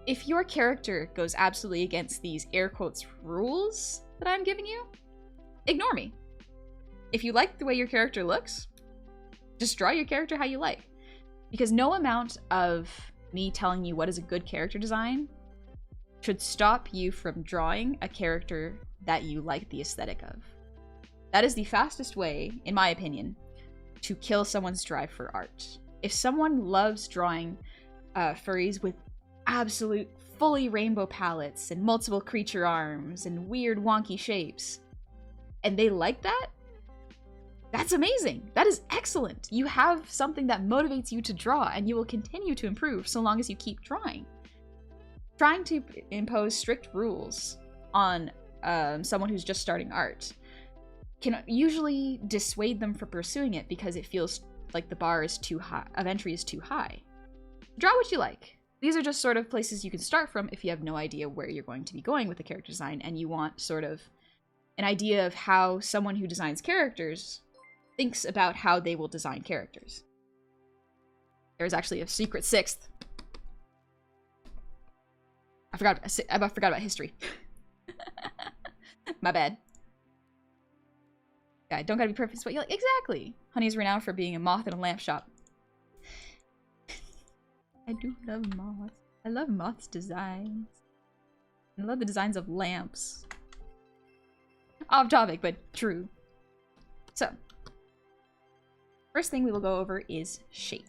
if your character goes absolutely against these air quotes rules that I'm giving you, ignore me. If you like the way your character looks, just draw your character how you like. Because no amount of me telling you what is a good character design should stop you from drawing a character that you like the aesthetic of. That is the fastest way, in my opinion, to kill someone's drive for art. If someone loves drawing furries with absolute fully rainbow palettes and multiple creature arms and weird wonky shapes, and they like that, that's amazing. That is excellent. You have something that motivates you to draw, and you will continue to improve so long as you keep drawing. Trying to impose strict rules on someone who's just starting art can usually dissuade them from pursuing it because it feels like the bar is too high, of entry is too high. Draw what you like. These are just sort of places you can start from if you have no idea where you're going to be going with the character design and you want sort of an idea of how someone who designs characters thinks about how they will design characters. There's actually a secret sixth. I forgot about history. My bad. Yeah, don't gotta be perfect, but you like exactly. Honey is renowned for being a moth in a lamp shop. I do love moths. I love moths' designs. I love the designs of lamps. Off topic, but true. So, first thing we will go over is shape.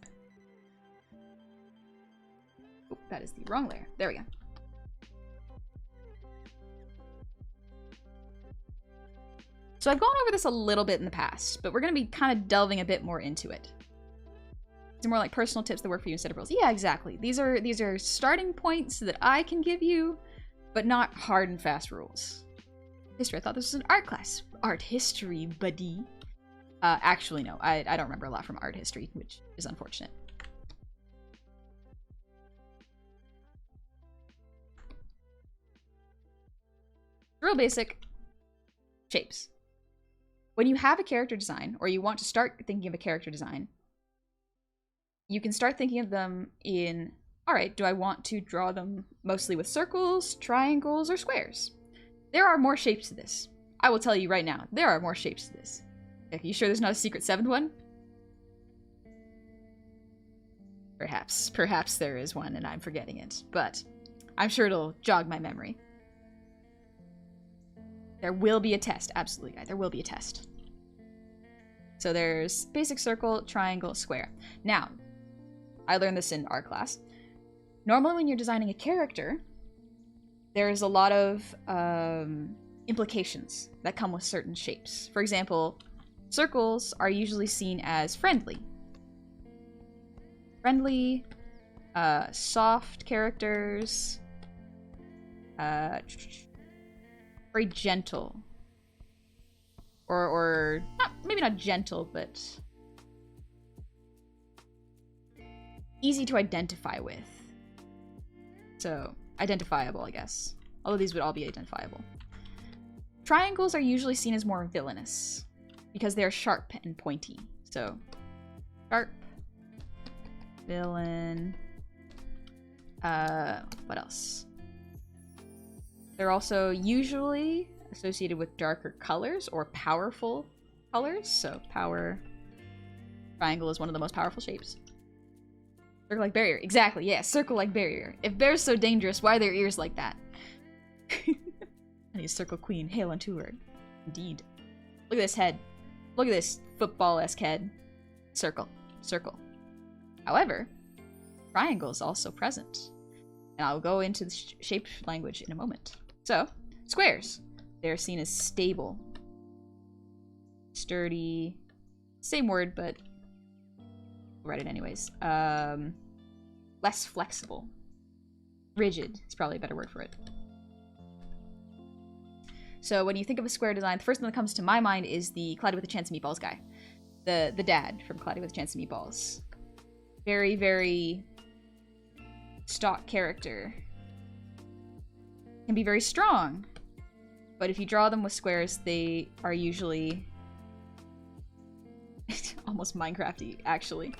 Oh, that is the wrong layer. There we go. So I've gone over this a little bit in the past, but we're going to be kind of delving a bit more into it. These are more like personal tips that work for you instead of rules. Yeah, exactly. These are starting points that I can give you, but not hard and fast rules. History. I thought this was an art class. Art history, buddy. Actually, no. I don't remember a lot from art history, which is unfortunate. Real basic. Shapes. When you have a character design, or you want to start thinking of a character design, you can start thinking of them in, alright, do I want to draw them mostly with circles, triangles, or squares? There are more shapes to this. I will tell you right now, there are more shapes to this. Are you sure there's not a secret seventh one? Perhaps there is one and I'm forgetting it, but I'm sure it'll jog my memory. There will be a test, absolutely, guys. There will be a test. So there's basic circle, triangle, square. Now, I learned this in art class. Normally when you're designing a character, there's a lot of implications that come with certain shapes. For example, circles are usually seen as friendly. Friendly, soft characters, very gentle. Or not, maybe not gentle, but easy to identify with. So, identifiable, I guess. Although these would all be identifiable. Triangles are usually seen as more villainous because they're sharp and pointy. So, sharp, villain, What else? They're also usually associated with darker colors or powerful colors. So power triangle is one of the most powerful shapes. Circle-like barrier. Exactly, yeah, circle-like barrier. If bear's so dangerous, why are their ears like that? I need a circle queen. Hail unto her. Indeed. Look at this head. Look at this football-esque head. Circle. Circle. However, triangle is also present. And I'll go into the shape language in a moment. So, squares. They're seen as stable. Sturdy. Same word, but I'll write it anyways. Less flexible. Rigid is probably a better word for it. So when you think of a square design, the first thing that comes to my mind is the Cloudy with a Chance of Meatballs guy. The dad from Cloudy with a Chance of Meatballs. Very, very stock character. Can be very strong. But if you draw them with squares, they are usually almost Minecraft-y, actually.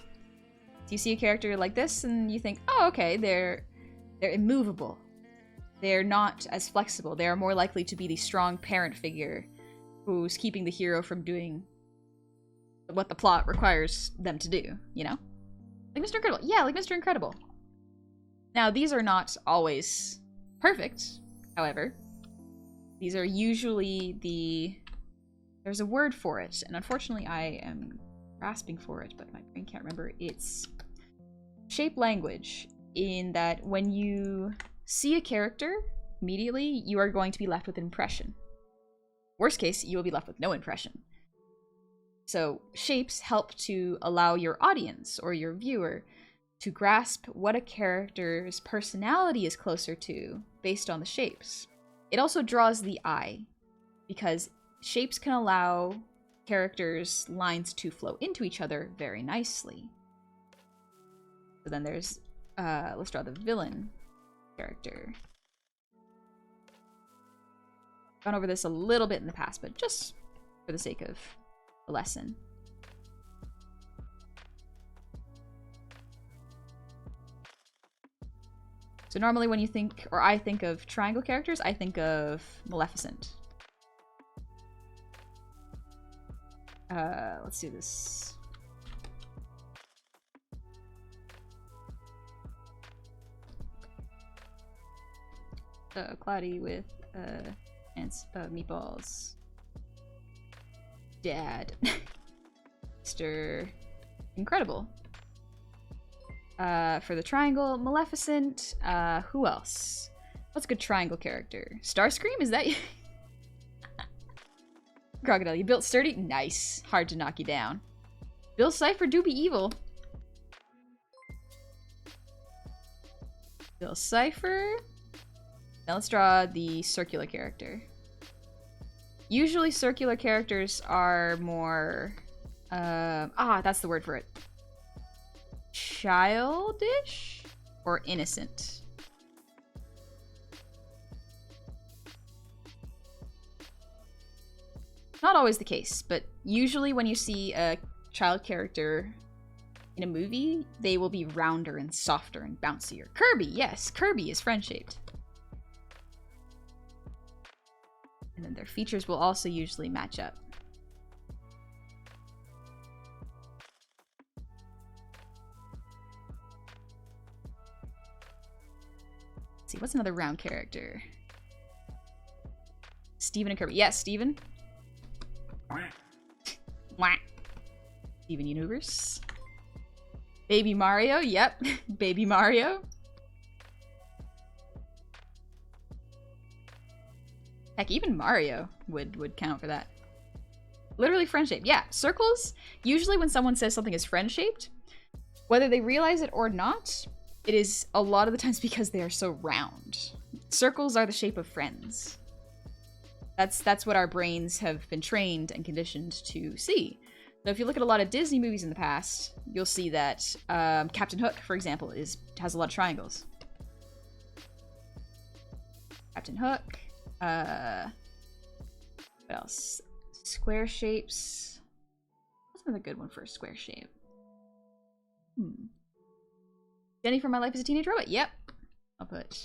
So you see a character like this and you think, oh, okay, they're immovable. They're not as flexible. They are more likely to be the strong parent figure who's keeping the hero from doing what the plot requires them to do, you know? Like Mr. Incredible. Yeah, like Mr. Incredible. Now, these are not always perfect, however. These are usually the... There's a word for it, and unfortunately I am grasping for it, but my brain can't remember. It's shape language, in that when you see a character, immediately you are going to be left with an impression. Worst case, you will be left with no impression. So shapes help to allow your audience or your viewer to grasp what a character's personality is closer to based on the shapes. It also draws the eye, because shapes can allow characters' lines to flow into each other very nicely. So then there's, let's draw the villain character. Gone over this a little bit in the past, but just for the sake of the lesson. So normally when you think, or I think of triangle characters, I think of Maleficent. Let's do this. Cloudy with meatballs. Dad. Mr. Incredible. For the triangle, Maleficent. Who else? What's a good triangle character? Starscream? Is that you? Crocodile, you built sturdy? Nice. Hard to knock you down. Bill Cipher do be evil. Bill Cipher. Now let's draw the circular character. Usually circular characters are more... that's the word for it. Childish? Or innocent? Not always the case, but usually when you see a child character in a movie, they will be rounder and softer and bouncier. Kirby, yes, Kirby is friend-shaped. And then their features will also usually match up. Let's see, what's another round character? Steven and Kirby. Yes, Steven. Steven Universe. Baby Mario. Yep. Baby Mario. Heck, even Mario would count for that. Literally friend-shaped. Yeah, circles, usually when someone says something is friend-shaped, whether they realize it or not, it is a lot of the times because they are so round. Circles are the shape of friends. That's what our brains have been trained and conditioned to see. So if you look at a lot of Disney movies in the past, you'll see that Captain Hook, for example, has a lot of triangles. Captain Hook. What else? Square shapes. What's another good one for a square shape? Jenny from My Life as a Teenage Robot. Yep. I'll put...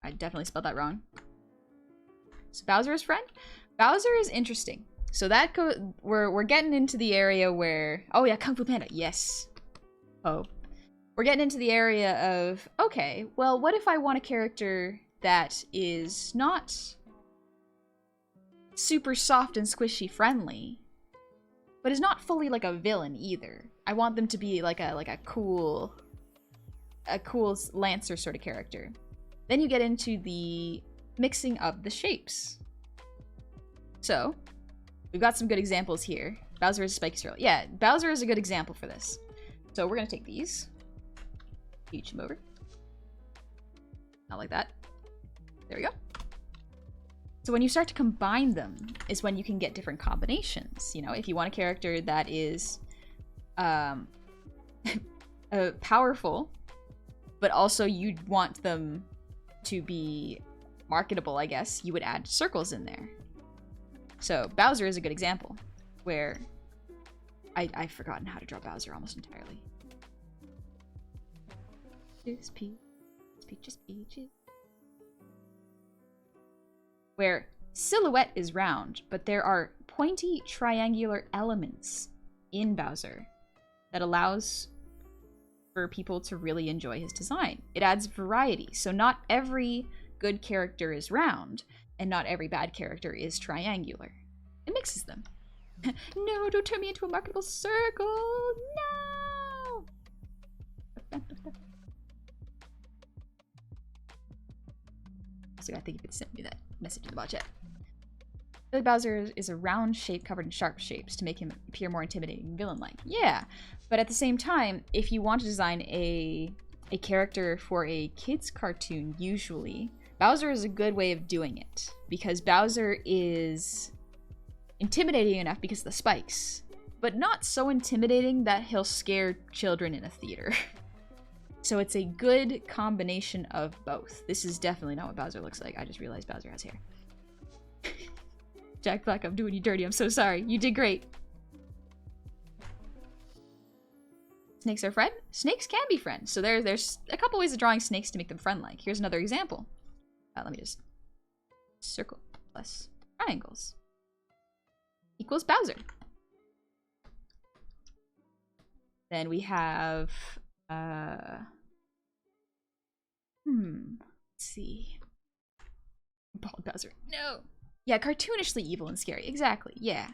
I definitely spelled that wrong. So Bowser's friend? Bowser is interesting. So that we're getting into the area where... Oh yeah, Kung Fu Panda. Yes. Oh. We're getting into the area of, okay, well, what if I want a character that is not super soft and squishy friendly, but is not fully like a villain either. I want them to be like a cool Lancer sort of character. Then you get into the mixing of the shapes. So, we've got some good examples here. Bowser is a spiky swirl. Yeah, Bowser is a good example for this. So we're gonna take these. Each them over. Not like that. There we go. So when you start to combine them is when you can get different combinations. You know, if you want a character that is powerful, but also you'd want them to be marketable, I guess, you would add circles in there. So Bowser is a good example where I've forgotten how to draw Bowser almost entirely. Peaches, peaches, peaches. Where Sillouette is round, but there are pointy triangular elements in Bowser that allows for people to really enjoy his design. It adds variety, so not every good character is round, and not every bad character is triangular. It mixes them. No, don't turn me into a marketable circle! No! So I think you could send me that message in the bot chat. Billy Bowser is a round shape covered in sharp shapes to make him appear more intimidating and villain-like. Yeah, but at the same time, if you want to design a character for a kid's cartoon, usually, Bowser is a good way of doing it. Because Bowser is intimidating enough because of the spikes, but not so intimidating that he'll scare children in a theater. So it's a good combination of both. This is definitely not what Bowser looks like. I just realized Bowser has hair. Jack Black, I'm doing you dirty. I'm so sorry. You did great. Snakes are friend? Snakes can be friends. So there's a couple ways of drawing snakes to make them friend-like. Here's another example. Let me just... Circle plus triangles equals Bowser. Then we have... Let's see. Bald Bowser. No! Yeah, cartoonishly evil and scary. Exactly, yeah.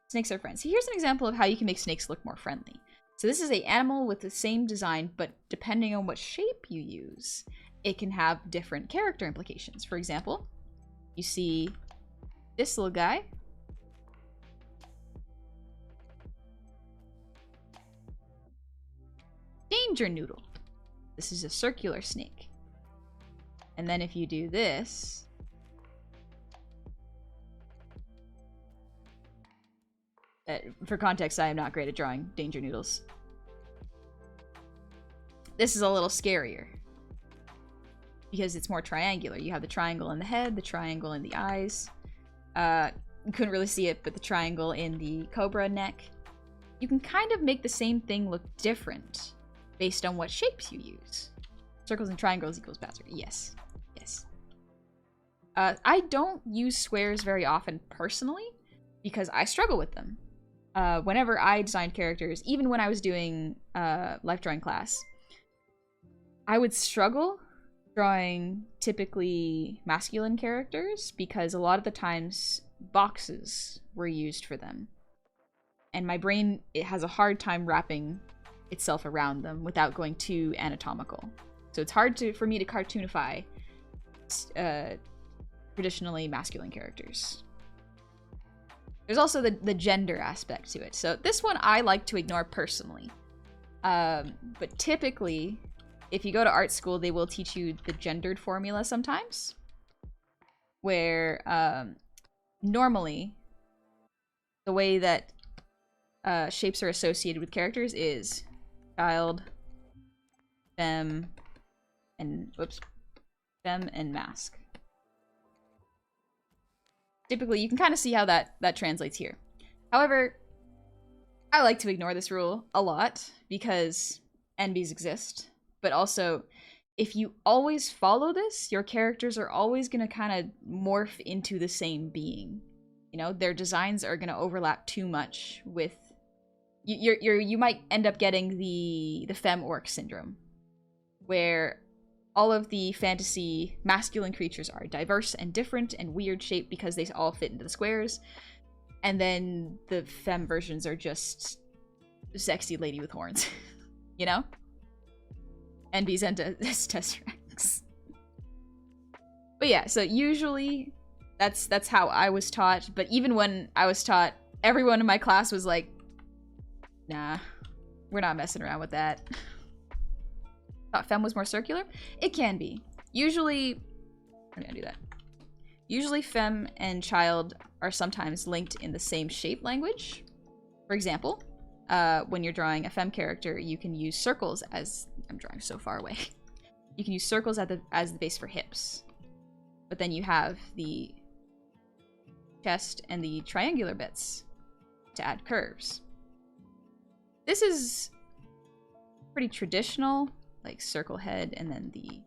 Snakes are friends. So here's an example of how you can make snakes look more friendly. So this is an animal with the same design, but depending on what shape you use, it can have different character implications. For example, you see this little guy. Danger Noodle. This is a circular snake. And then if you do this, for context, I am not great at drawing Danger Noodles. This is a little scarier because it's more triangular. You have the triangle in the head, the triangle in the eyes. You couldn't really see it, but the triangle in the cobra neck. You can kind of make the same thing look different based on what shapes you use. Circles and triangles equals Bowser. Yes. Yes. I don't use squares very often personally because I struggle with them. Whenever I designed characters, even when I was doing life drawing class, I would struggle drawing typically masculine characters because a lot of the times boxes were used for them. And my brain, it has a hard time wrapping itself around them without going too anatomical. So it's hard for me to cartoonify traditionally masculine characters. There's also the gender aspect to it. So this one I like to ignore personally. But typically, if you go to art school, they will teach you the gendered formula sometimes. Where normally, the way that shapes are associated with characters is child, femme, and femme and mask. Typically, you can kind of see how that translates here. However, I like to ignore this rule a lot because NBs exist, but also if you always follow this, your characters are always going to kind of morph into the same being. You know, their designs are going to overlap too much with you might end up getting the femme orc syndrome, where all of the fantasy masculine creatures are diverse and different and weird shaped because they all fit into the squares, and then the femme versions are just sexy lady with horns. You know? NBs and Tesseract. But yeah, so usually that's how I was taught, but even when I was taught, everyone in my class was like, nah, we're not messing around with that. Thought femme was more circular? It can be. Usually, I'm gonna do that. Usually femme and child are sometimes linked in the same shape language. For example, when you're drawing a femme character, you can use circles as... I'm drawing so far away. You can use circles as the base for hips. But then you have the chest and the triangular bits to add curves. This is pretty traditional, like circle head and then the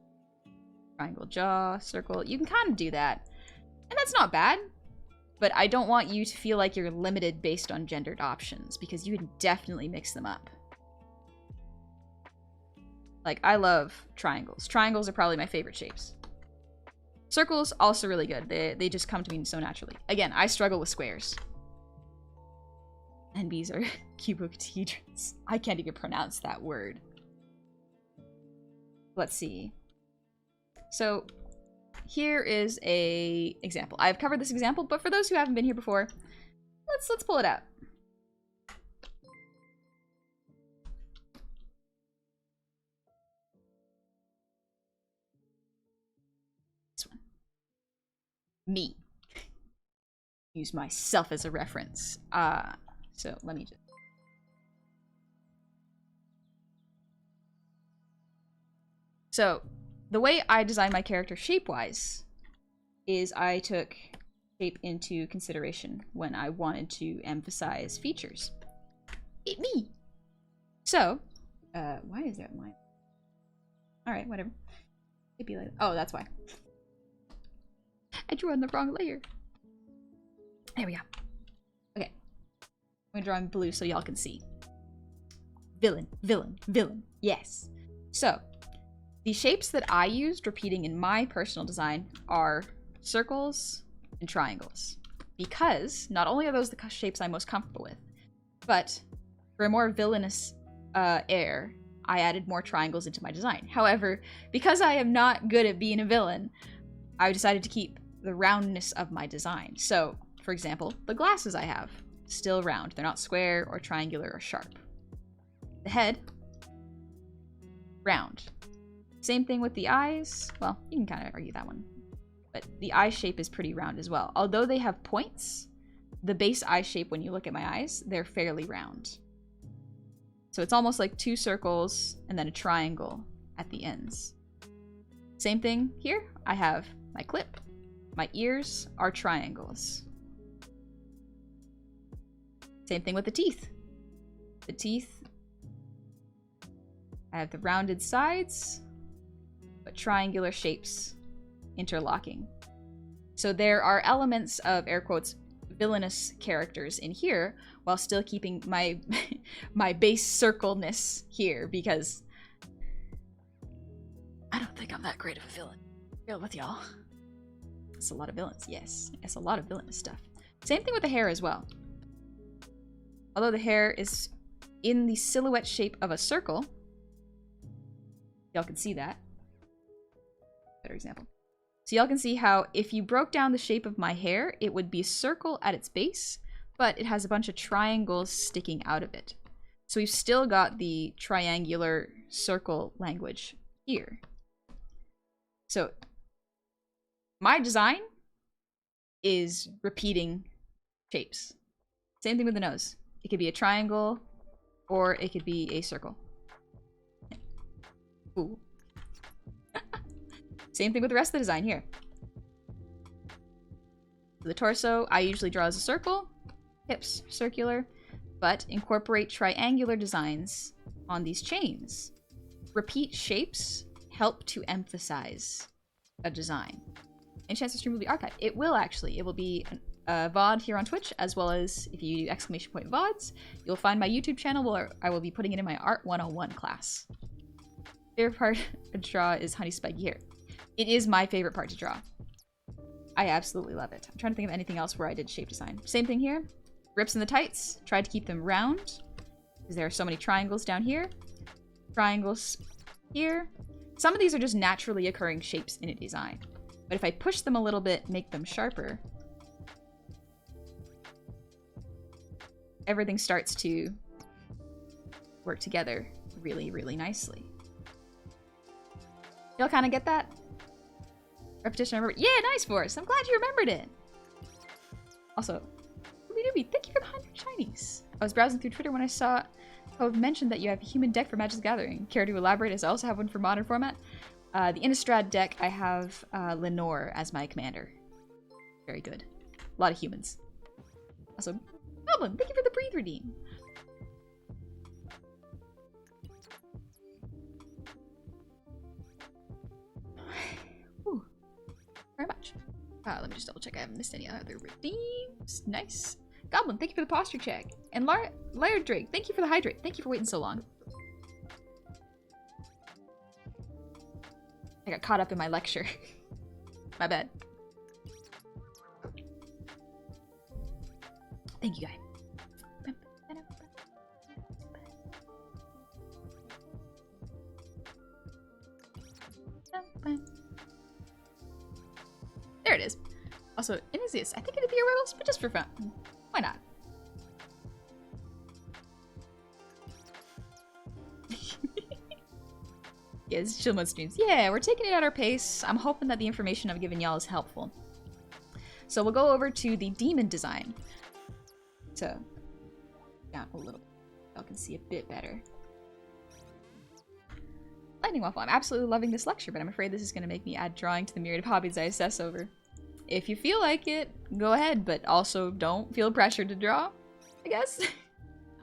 triangle jaw, circle. You can kind of do that. And that's not bad. But I don't want you to feel like you're limited based on gendered options, because you can definitely mix them up. Like, I love triangles. Triangles are probably my favorite shapes. Circles, also really good. They just come to me so naturally. Again, I struggle with squares. NBs are cuboctahedrons. I can't even pronounce that word. Let's see. So, here is a example. I've covered this example, but for those who haven't been here before, let's pull it out. This one. Me. Use myself as a reference. So let me just... So, the way I designed my character shape-wise is I took shape into consideration when I wanted to emphasize features. It me! So, why is there a line? Alright, whatever. It'd be like... Oh, that's why. I drew on the wrong layer. There we go. Okay. I'm gonna draw in blue so y'all can see. Villain, villain, villain. Yes. So, the shapes that I used repeating in my personal design are circles and triangles. Because not only are those the shapes I'm most comfortable with, but for a more villainous air, I added more triangles into my design. However, because I am not good at being a villain, I decided to keep the roundness of my design. So, for example, the glasses I have, still round. They're not square or triangular or sharp. The head, round. Same thing with the eyes. Well, you can kind of argue that one. But the eye shape is pretty round as well. Although they have points, the base eye shape, when you look at my eyes, they're fairly round. So it's almost like two circles and then a triangle at the ends. Same thing here. I have my clip. My ears are triangles. Same thing with the teeth. The teeth, I have the rounded sides, but triangular shapes interlocking. So there are elements of, air quotes, villainous characters in here, while still keeping my my base circleness here, because I don't think I'm that great of a villain. Real with y'all. It's a lot of villains, yes. It's a lot of villainous stuff. Same thing with the hair as well. Although the hair is in the silhouette shape of a circle, y'all can see that. Better example. So y'all can see how if you broke down the shape of my hair, it would be a circle at its base, but it has a bunch of triangles sticking out of it. So we've still got the triangular circle language here. So my design is repeating shapes. Same thing with the nose. It could be a triangle or it could be a circle. Ooh. Same thing with the rest of the design here. The torso, I usually draw as a circle, hips circular, but incorporate triangular designs on these chains repeat shapes help to emphasize a design. Any chance the stream will be archived? It will actually. It will be a VOD here on Twitch, as well as if you do exclamation point VODs, you'll find my YouTube channel where I will be putting it in my Art 101 class. Favorite part to draw is Honey Spiky here. It is my favorite part to draw. I absolutely love it. I'm trying to think of anything else where I did shape design. Same thing here. Rips and the tights. Tried to keep them round because there are so many triangles down here. Triangles here. Some of these are just naturally occurring shapes in a design. But if I push them a little bit, make them sharper, everything starts to work together really, really nicely. Y'all kind of get that? Repetition, I remember. Yeah, nice, Forrest. I'm glad you remembered it. Also, Doobie, thank you for the 100 shinies. I was browsing through Twitter when I saw Cove mentioned that you have a human deck for Magic's Gathering. Care to elaborate, as I also have one for modern format? The Innistrad deck, I have Lenore as my commander. Very good. A lot of humans. Also, Goblin, thank you for the Breathe Redeem. Ooh, very much. Let me just double check I haven't missed any other redeems. Nice. Goblin, thank you for the posture check. And Laird Drake, thank you for the hydrate. Thank you for waiting so long. I got caught up in my lecture. My bad. Thank you, guys. There it is. Also, Inisius. I think it'd be a riddles, but just for fun. Why not? Yes, chill mode streams. Yeah, we're taking it at our pace. I'm hoping that the information I've given y'all is helpful. So we'll go over to the demon design. So, down a little bit. Y'all can see a bit better. Lightning Waffle. I'm absolutely loving this lecture, but I'm afraid this is going to make me add drawing to the myriad of hobbies I obsess over. If you feel like it, go ahead, but also don't feel pressured to draw, I guess.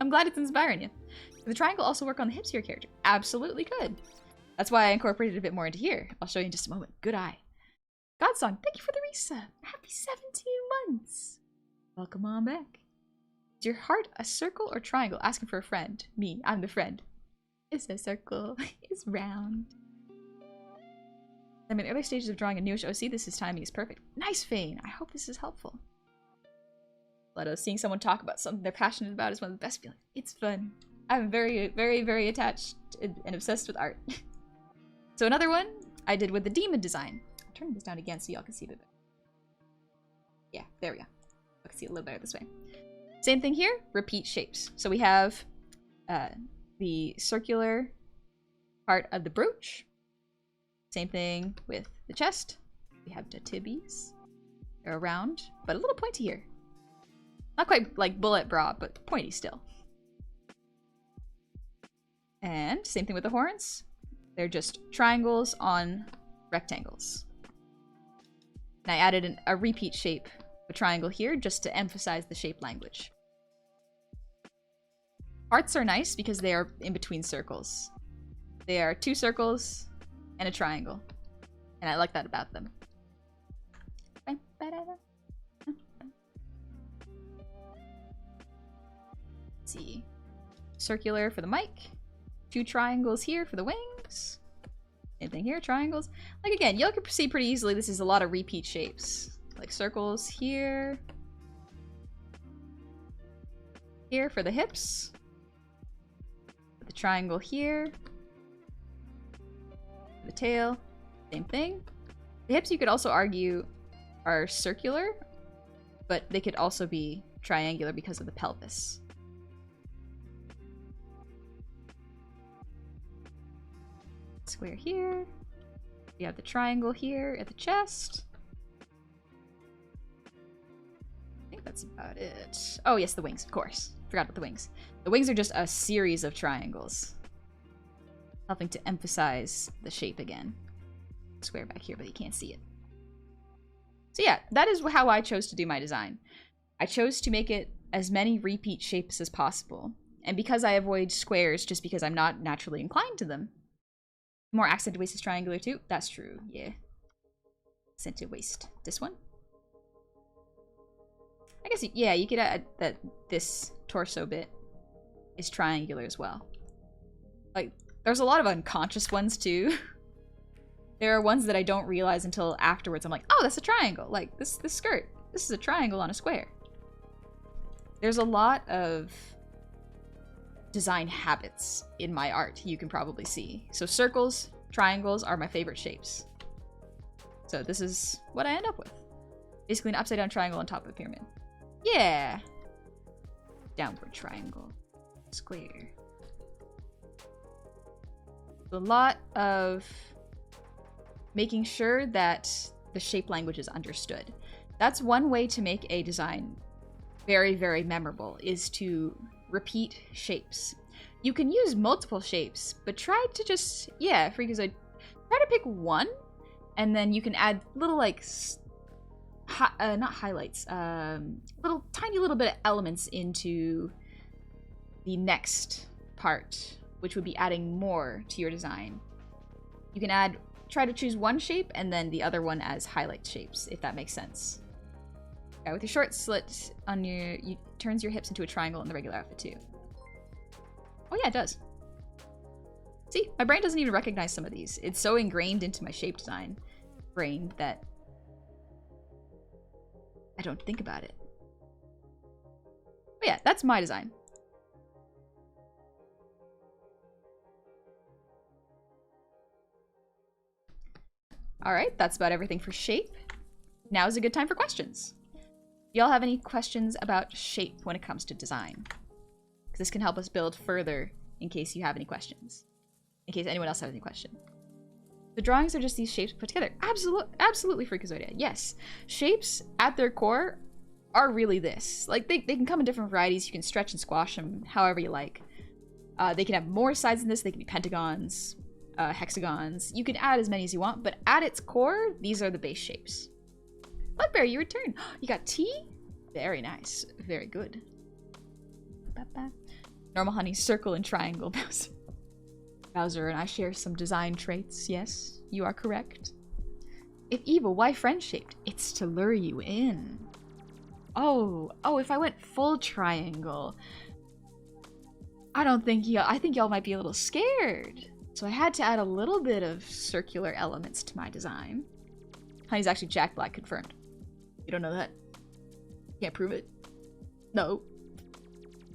I'm glad it's inspiring you. Could the triangle also work on the hips of your character? Absolutely could. That's why I incorporated a bit more into here. I'll show you in just a moment. Good eye. Godsong, thank you for the resub. Happy 17 months. Welcome on back. Is your heart a circle or triangle? Asking for a friend. Me, I'm the friend. It's a circle. It's round. I'm in the early stages of drawing a newish OC. This is timing is perfect. Nice, Fane. I hope this is helpful. Seeing someone talk about something they're passionate about is one of the best feelings. It's fun. I'm very, very, very attached and obsessed with art. So another one I did with the demon design. I'll turn this down again so y'all can see a bit better. Yeah, there we go. I can see it a little better this way. Same thing here. Repeat shapes. So we have the circular part of the brooch. Same thing with the chest. We have the tibbies. They're round, but a little pointy here. Not quite like bullet bra, but pointy still. And same thing with the horns. They're just triangles on rectangles. And I added a repeat shape, a triangle here, just to emphasize the shape language. Hearts are nice because they are in between circles. They are 2 circles and a triangle. And I like that about them. Let's see. Circular for the mic. 2 triangles here for the wings. Same thing here, triangles. Like again, you can see pretty easily this is a lot of repeat shapes. Like circles here. Here for the hips. The triangle here. The tail. Same thing. The hips you could also argue are circular, but they could also be triangular because of the pelvis. Square here. We have the triangle here at the chest. I think that's about it. Oh yes, the wings, of course. Forgot about the wings. The wings are just a series of triangles, helping to emphasize the shape again. Square back here, but you can't see it. So yeah, that is how I chose to do my design. I chose to make it as many repeat shapes as possible. And because I avoid squares just because I'm not naturally inclined to them, More accented waist is triangular too. That's true, yeah. Accented waist. This one? I guess, yeah, you could add that this torso bit is triangular as well. Like, there's a lot of unconscious ones too. There are ones that I don't realize until afterwards. I'm like, oh, that's a triangle. Like, this skirt. This is a triangle on a square. There's a lot of design habits in my art, you can probably see. So circles, triangles are my favorite shapes. So this is what I end up with. Basically an upside down triangle on top of a pyramid. Yeah! Downward triangle. Square. A lot of making sure that the shape language is understood. That's one way to make a design very, very memorable, is to repeat shapes. You can use multiple shapes, but try to just, yeah, freakazoid, try to pick one, and then you can add little, like, not highlights, little, tiny little bit of elements into the next part, which would be adding more to your design. You can try to choose one shape and then the other one as highlight shapes, if that makes sense. Yeah, with your short slit on you turns your hips into a triangle in the regular outfit too. Oh yeah, it does. See, my brain doesn't even recognize some of these. It's so ingrained into my shape design brain that I don't think about it. But yeah, that's my design. Alright, that's about everything for shape. Now is a good time for questions. Y'all have any questions about shape when it comes to design? Because this can help us build further in case you have any questions. In case anyone else has any question. The drawings are just these shapes put together. Absolutely freakazoid. Yes. Shapes at their core are really this. Like, they can come in different varieties. You can stretch and squash them however you like. They can have more sides than this. They can be pentagons, hexagons. You can add as many as you want, but at its core, these are the base shapes. Blackberry, you return. You got tea? Very nice. Very good. Normal honey, circle and triangle. Bowser. Bowser and I share some design traits. Yes, you are correct. If evil, why friend-shaped? It's to lure you in. Oh, if I went full triangle, I think y'all might be a little scared. So I had to add a little bit of circular elements to my design. Honey's actually Jack Black confirmed. You don't know that? Can't prove it? No.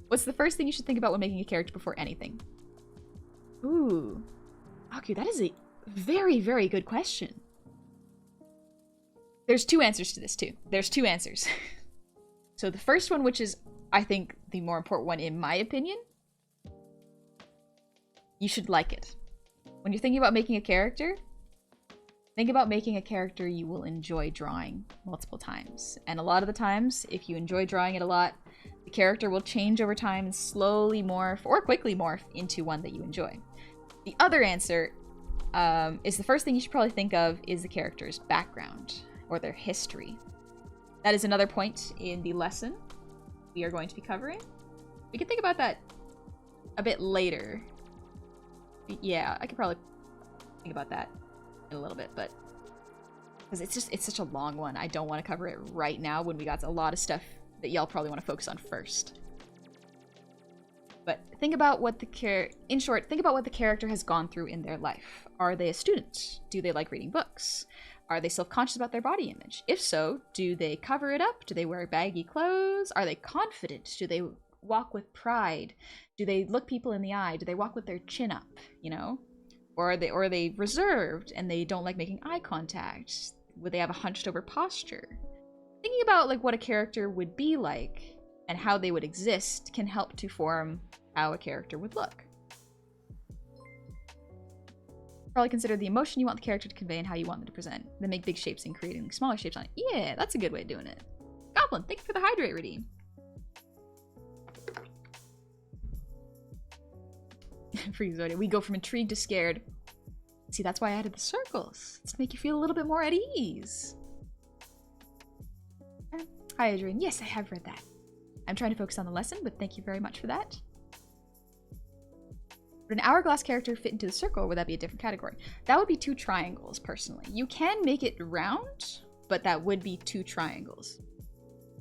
What's the first thing you should think about when making a character before anything? Ooh. Aku, that is a very, very good question. There's two answers to this, too. There's two answers. So the first one, which is, I think, the more important one in my opinion, you should like it. When you're thinking about making a character, think about making a character you will enjoy drawing multiple times. And a lot of the times, if you enjoy drawing it a lot, the character will change over time and slowly morph, or quickly morph, into one that you enjoy. The other answer is the first thing you should probably think of is the character's background, or their history. That is another point in the lesson we are going to be covering. We can think about that a bit later. Yeah, I could probably think about that in a little bit, but because it's such a long one, I don't want to cover it right now when we got a lot of stuff that y'all probably want to focus on first. But think about what in short, think about what the character has gone through in their life. Are they a student? Do they like reading books? Are they self-conscious about their body image? If so, do they cover it up? Do they wear baggy clothes? Are they confident? Do they walk with pride? Do they look people in the eye? Do they walk with their chin up, you know? Or are they reserved and they don't like making eye contact? Would they have a hunched over posture? Thinking about like what a character would be like and how they would exist can help to form how a character would look. Probably consider the emotion you want the character to convey and how you want them to present. Then make big shapes and creating smaller shapes on it. Yeah, that's a good way of doing it. Goblin, thank you for the hydrate redeem. Freakazoid, we go from intrigued to scared. See, that's why I added the circles. It's to make you feel a little bit more at ease. Hi, Adrian. Yes, I have read that. I'm trying to focus on the lesson, but thank you very much for that. Would an hourglass character fit into the circle, or would that be a different category? That would be 2 triangles, personally. You can make it round, but that would be 2 triangles.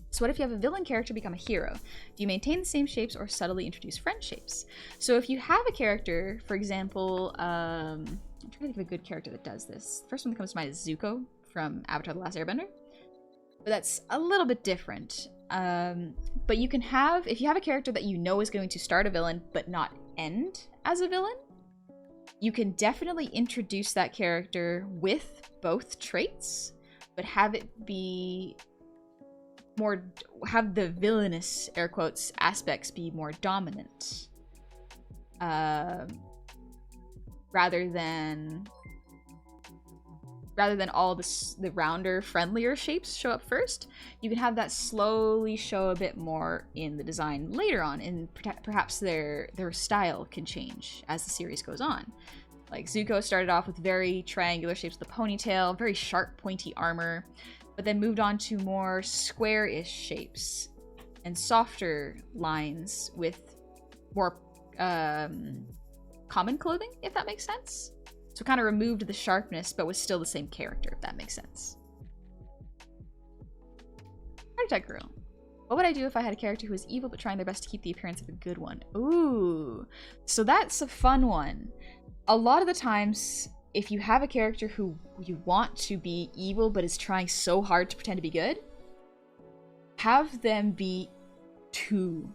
So what if you have a villain character become a hero? Do you maintain the same shapes or subtly introduce friend shapes? So if you have a character, for example, I'm trying to think of a good character that does this. The first one that comes to mind is Zuko from Avatar: The Last Airbender. But that's a little bit different. But you can have, if you have a character that you know is going to start a villain but not end as a villain, you can definitely introduce that character with both traits, but have it be more, have the villainous, air quotes, aspects be more dominant. Rather than all the rounder, friendlier shapes show up first, you can have that slowly show a bit more in the design later on, and perhaps their style can change as the series goes on. Like Zuko started off with very triangular shapes with a ponytail, very sharp, pointy armor, but then moved on to more square-ish shapes and softer lines with more common clothing, if that makes sense. So kind of removed the sharpness, but was still the same character, if that makes sense. Architect Girl. What would I do if I had a character who was evil but trying their best to keep the appearance of a good one? Ooh. So that's a fun one. A lot of the times, if you have a character who you want to be evil but is trying so hard to pretend to be good, have them be too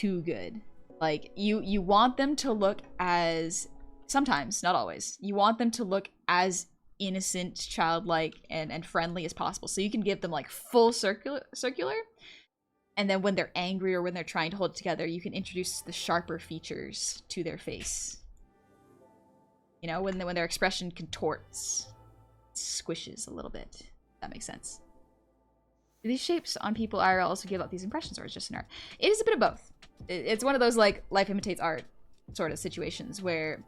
good. Like, you want them to look as... Sometimes, not always. You want them to look as innocent, childlike, and friendly as possible. So you can give them like full circular, and then when they're angry or when they're trying to hold it together, you can introduce the sharper features to their face. You know, when their expression contorts, squishes a little bit. If that makes sense. Do these shapes on people IRL also give out these impressions, or is it just an art? It is a bit of both. It's one of those like life imitates art sort of situations where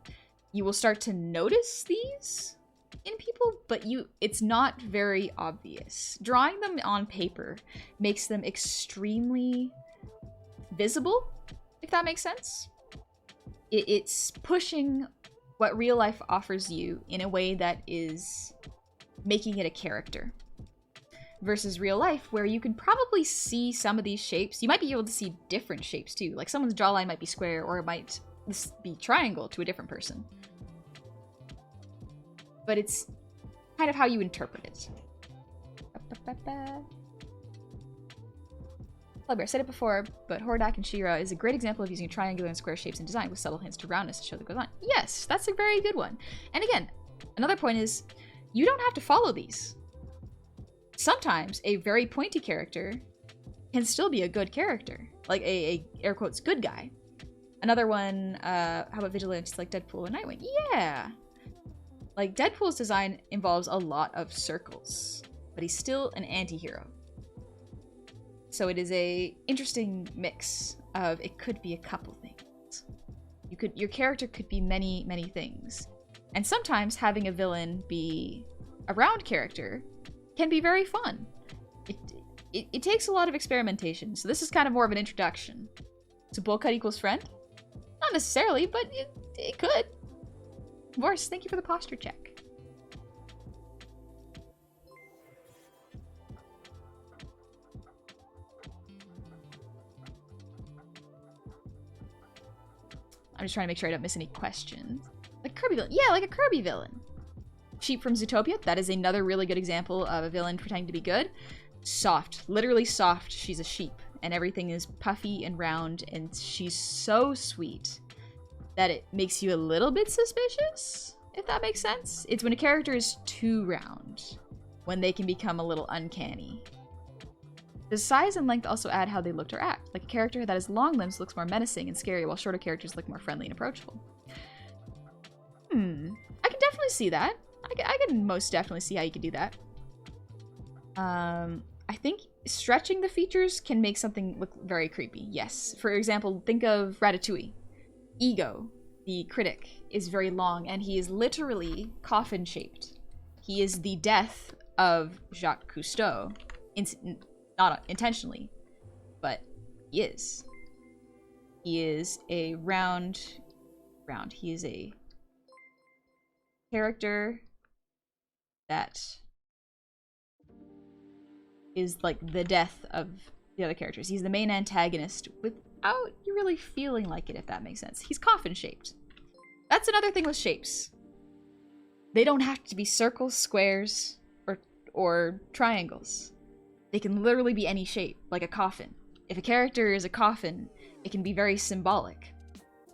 you will start to notice these in people, but it's not very obvious. Drawing them on paper makes them extremely visible, if that makes sense. It's pushing what real life offers you in a way that is making it a character. Versus real life, where you can probably see some of these shapes. You might be able to see different shapes too. Like someone's jawline might be square, or it might be triangle to a different person. But it's kind of how you interpret it. I said it before, but Hordak and She-Ra is a great example of using triangular and square shapes in design with subtle hints to roundness to show that goes on. Yes, that's a very good one. And again, another point is, you don't have to follow these. Sometimes a very pointy character can still be a good character. Like a air quotes, good guy. Another one, how about Vigilance, like Deadpool and Nightwing? Yeah! Like, Deadpool's design involves a lot of circles, but he's still an anti-hero. So it is a interesting mix of, it could be a couple things. Your character could be many, many things. And sometimes having a villain be a round character can be very fun. It takes a lot of experimentation, so this is kind of more of an introduction. So bowl cut equals friend? Not necessarily, but it could. Morse, thank you for the posture check. I'm just trying to make sure I don't miss any questions. Like Kirby villain. Yeah, like a Kirby villain. Sheep from Zootopia. That is another really good example of a villain pretending to be good. Soft. Literally soft. She's a sheep. And everything is puffy and round. And she's so sweet that it makes you a little bit suspicious, if that makes sense. It's when a character is too round, when they can become a little uncanny. Does size and length also add how they look or act? Like a character that has long limbs looks more menacing and scary, while shorter characters look more friendly and approachable. I can definitely see that. I can most definitely see how you could do that. I think stretching the features can make something look very creepy, yes. For example, think of Ratatouille. Ego, the critic, is very long, and he is literally coffin-shaped. He is the death of Jacques Cousteau. Not intentionally, but he is. He is a round around. He is a character that is like the death of the other characters. He's the main antagonist without you really feeling like it, if that makes sense. He's coffin shaped. That's another thing with shapes. They don't have to be circles, squares, or triangles. They can literally be any shape, like a coffin. If a character is a coffin, it can be very symbolic.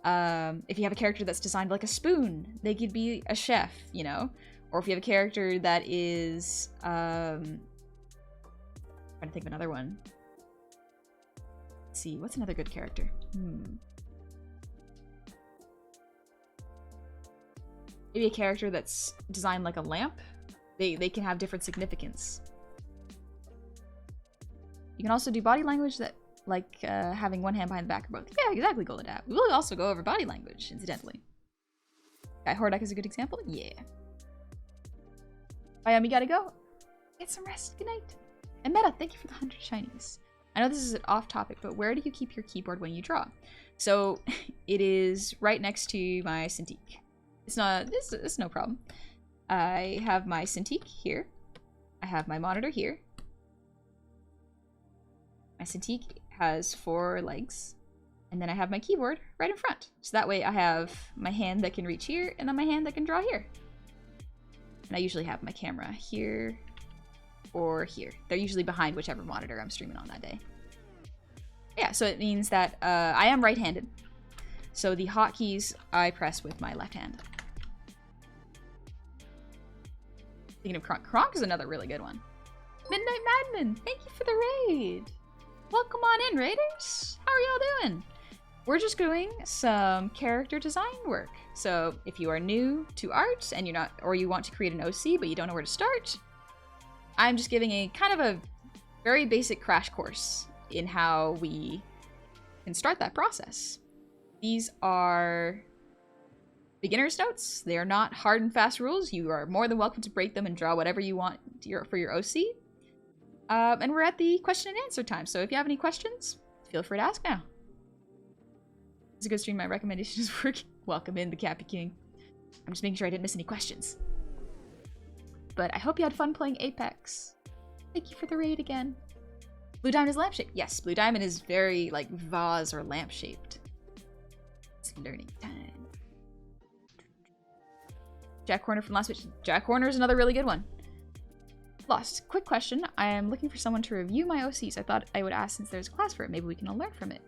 If you have a character that's designed like a spoon, they could be a chef, you know? Or if you have a character that is, trying to think of another one. Let's see, what's another good character? Maybe a character that's designed like a lamp. They can have different significance. You can also do body language that, like, having one hand behind the back or both. Yeah, exactly, Golden Dad. We will also go over body language, incidentally. Guy Hordak is a good example. Yeah. Bayami, gotta go. Get some rest. Good night. And Meta, thank you for the 100 shinies. I know this is an off topic, but where do you keep your keyboard when you draw? So, it is right next to my Cintiq. It's no problem. I have my Cintiq here. I have my monitor here. My Cintiq has 4 legs. And then I have my keyboard right in front. So that way I have my hand that can reach here, and then my hand that can draw here. And I usually have my camera here or here. They're usually behind whichever monitor I'm streaming on that day. Yeah, so it means that I am right-handed. So the hotkeys I press with my left hand. Speaking of Kronk, Kronk is another really good one. Midnight Madman, thank you for the raid. Welcome on in, raiders. How are y'all doing? We're just doing some character design work. So if you are new to art and you want to create an OC but you don't know where to start, I'm just giving a kind of a very basic crash course in how we can start that process. These are beginner's notes. They are not hard and fast rules. You are more than welcome to break them and draw whatever you want for your OC. And we're at the question and answer time, so if you have any questions, feel free to ask now. It's a good stream. My recommendation is working. Welcome in, the Cappy King. I'm just making sure I didn't miss any questions. But I hope you had fun playing Apex. Thank you for the raid again. Blue Diamond is lamp-shaped. Yes, Blue Diamond is very, like, vase or lamp-shaped. It's learning time. Jack Horner from last week. Jack Horner is another really good one. Lost. Quick question. I am looking for someone to review my OCs. I thought I would ask since there's a class for it. Maybe we can all learn from it.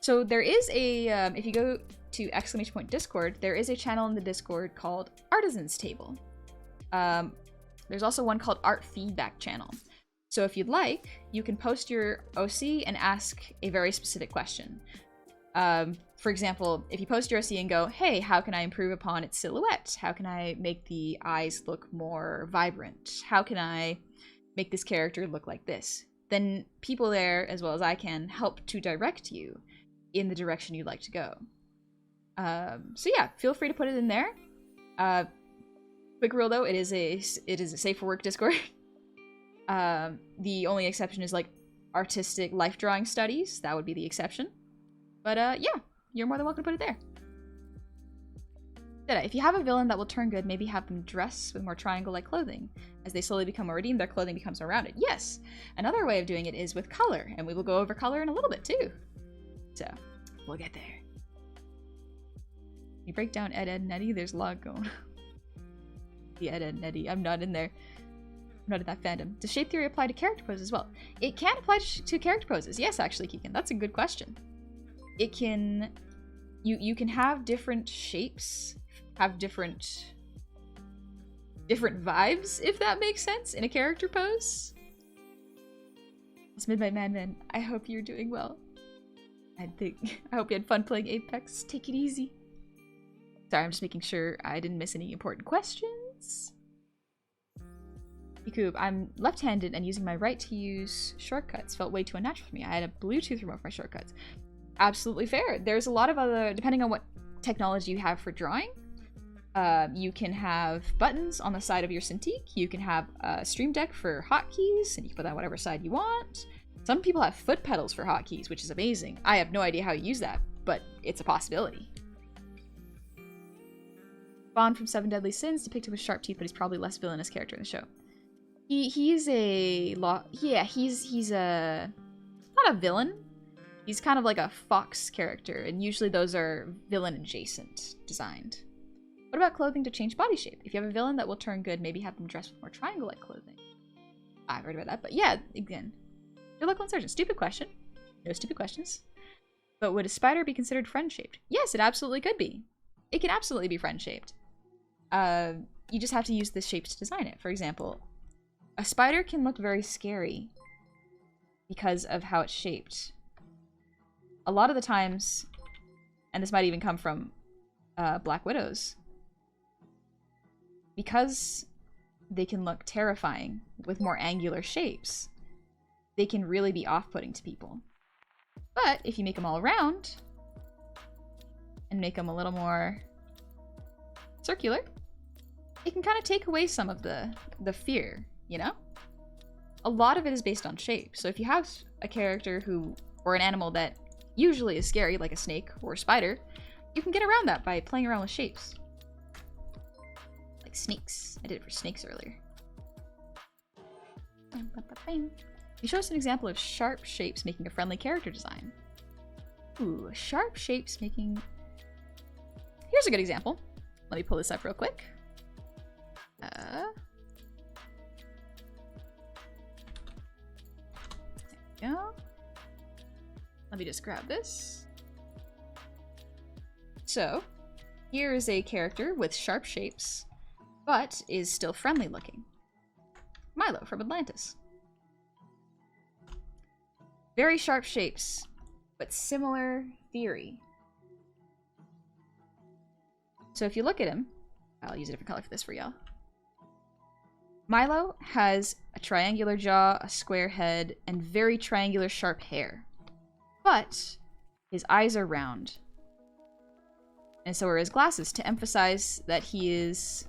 So there is a, if you go to !Discord, there is a channel in the Discord called Artisans Table. There's also one called Art Feedback Channel. So if you'd like, you can post your OC and ask a very specific question. For example, if you post your OC and go, hey, how can I improve upon its silhouette? How can I make the eyes look more vibrant? How can I make this character look like this? Then people there, as well as I can, help to direct you in the direction you'd like to go. So yeah, feel free to put it in there. Quick rule though, it is a safe for work Discord. The only exception is like artistic life drawing studies. That would be the exception. But yeah, you're more than welcome to put it there. If you have a villain that will turn good, maybe have them dress with more triangle-like clothing. As they slowly become more redeemed, their clothing becomes more rounded. Yes! Another way of doing it is with color, and we will go over color in a little bit too. So, we'll get there. You break down Ed, Ed, and Eddie, there's a lot going on. The Ed, Ed, and Eddie, I'm not in there. I'm not in that fandom. Does shape theory apply to character poses as well? It can apply to character poses. Yes, actually, Keegan, that's a good question. It can... You can have different shapes, have different vibes, if that makes sense, in a character pose. It's Midnight Madman. I hope you're doing well. I hope you had fun playing Apex. Take it easy. Sorry, I'm just making sure I didn't miss any important questions. Yakub, I'm left-handed and using my right to use shortcuts felt way too unnatural for me. I had a Bluetooth remote for my shortcuts. Absolutely fair. There's a lot of other, depending on what technology you have for drawing, you can have buttons on the side of your Cintiq. You can have a Stream Deck for hotkeys, and you can put that on whatever side you want. Some people have foot pedals for hotkeys, which is amazing. I have no idea how you use that, but it's a possibility. Bond from Seven Deadly Sins, depicted with sharp teeth, but he's probably less villainous character in the show. He's a he's a not a villain. He's kind of like a fox character, and usually those are villain adjacent designed. What about clothing to change body shape? If you have a villain that will turn good, maybe have them dress with more triangle-like clothing. I've heard about that, but yeah, again, your local insurgent. Stupid question. No stupid questions. But would a spider be considered friend-shaped? Yes, it absolutely could be. It can absolutely be friend-shaped. You just have to use the shapes to design it. For example, a spider can look very scary because of how it's shaped. A lot of the times, and this might even come from Black Widows, because they can look terrifying with more angular shapes, they can really be off-putting to people. But if you make them all round and make them a little more circular, it can kind of take away some of the fear, you know? A lot of it is based on shape. So if you have a character who, or an animal that usually is scary, like a snake or a spider, you can get around that by playing around with shapes. Like snakes. I did it for snakes earlier. You show us an example of sharp shapes making a friendly character design. Ooh, sharp shapes making... Here's a good example. Let me pull this up real quick. There we go. Let me just grab this. So, here is a character with sharp shapes, but is still friendly looking. Milo from Atlantis. Very sharp shapes, but similar theory. So if you look at him, I'll use a different color for this for y'all. Milo has a triangular jaw, a square head, and very triangular sharp hair. But his eyes are round. And so are his glasses, to emphasize that he is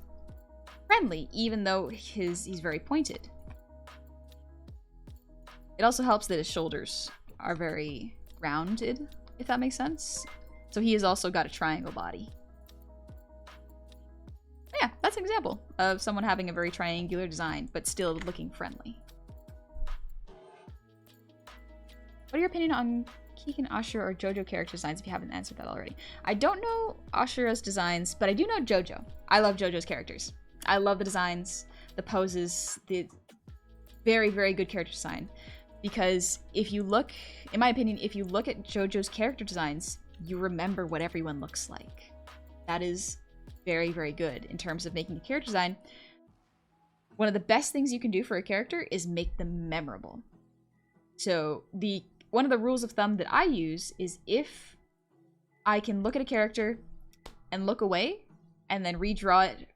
friendly, even though he's very pointed. It also helps that his shoulders are very rounded, if that makes sense. So he has also got a triangle body. Yeah, that's an example of someone having a very triangular design, but still looking friendly. What are your opinion on Keegan, Ashura, or JoJo character designs if you haven't answered that already? I don't know Ashura's designs, but I do know JoJo. I love JoJo's characters. I love the designs, the poses, the very, very good character design. Because if you look, in my opinion, if you look at JoJo's character designs, you remember what everyone looks like. That is very, very good in terms of making a character design. One of the best things you can do for a character is make them memorable. So one of the rules of thumb that I use is if I can look at a character and look away and then redraw it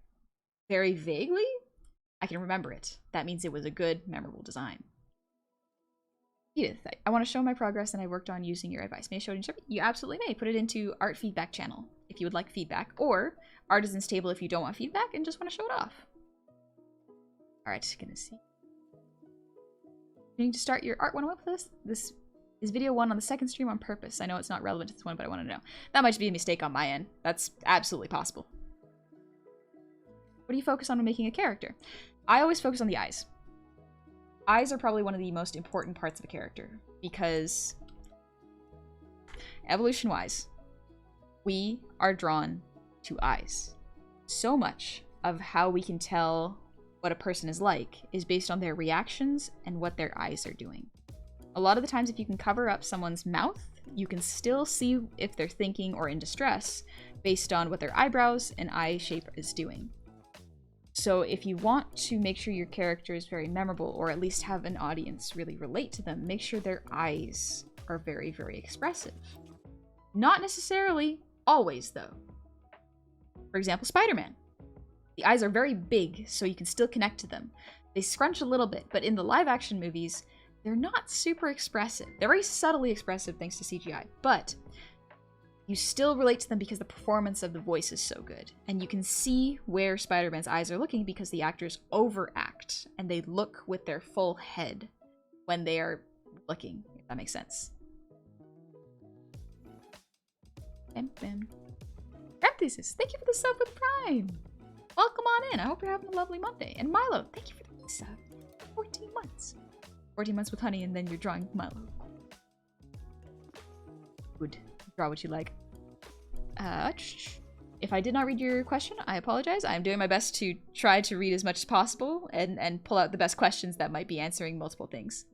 very vaguely, I can remember it. That means it was a good, memorable design. Edith, I want to show my progress and I worked on using your advice. May I show it in You absolutely may. Put it into Art Feedback channel if you would like feedback, or Artisan's Table if you don't want feedback and just want to show it off. Alright, gonna see. You need to start your art 101 for this? This is video 1 on the second stream on purpose. I know it's not relevant to this one, but I want to know. That might just be a mistake on my end. That's absolutely possible. What do you focus on when making a character? I always focus on the eyes. Eyes are probably one of the most important parts of a character because evolution-wise, we are drawn to eyes. So much of how we can tell what a person is like is based on their reactions and what their eyes are doing. A lot of the times, if you can cover up someone's mouth, you can still see if they're thinking or in distress based on what their eyebrows and eye shape is doing. So if you want to make sure your character is very memorable, or at least have an audience really relate to them, make sure their eyes are very, very expressive. Not necessarily always, though. For example, Spider-Man. The eyes are very big, so you can still connect to them. They scrunch a little bit, but in the live-action movies, they're not super expressive. They're very subtly expressive thanks to CGI, but you still relate to them because the performance of the voice is so good. And you can see where Spider-Man's eyes are looking because the actors overact and they look with their full head when they are looking, if that makes sense. Bam, bam. Parenthesis, thank you for the sub with Prime. Welcome on in. I hope you're having a lovely Monday. And Milo, thank you for the sub. 14 months. 14 months with honey, and then you're drawing Milo. Good. Draw what you like. If I did not read your question, I apologize. I'm doing my best to try to read as much as possible and pull out the best questions that might be answering multiple things.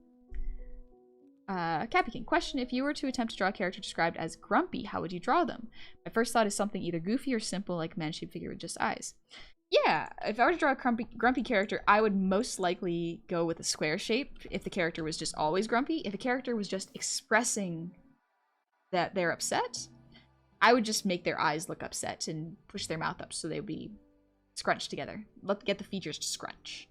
Cappy King, question: if you were to attempt to draw a character described as grumpy, how would you draw them? My first thought is something either goofy or simple, like a man-shaped figure with just eyes. Yeah, if I were to draw a grumpy character, I would most likely go with a square shape if the character was just always grumpy. If a character was just expressing that they're upset, I would just make their eyes look upset and push their mouth up so they would be scrunched together. Get the features to scrunch.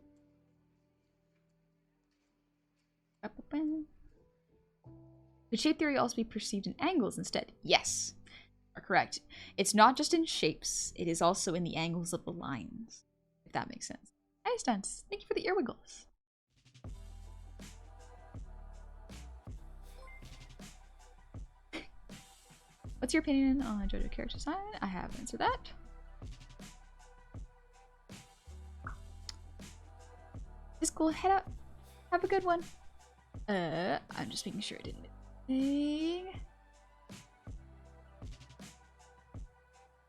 Could shape theory also be perceived in angles instead? Yes, are correct. It's not just in shapes, it is also in the angles of the lines, if that makes sense. Nice dance. Thank you for the ear wiggles. What's your opinion on JoJo character design? I have answered that. This cool. Head out. Have a good one. I'm just making sure I didn't.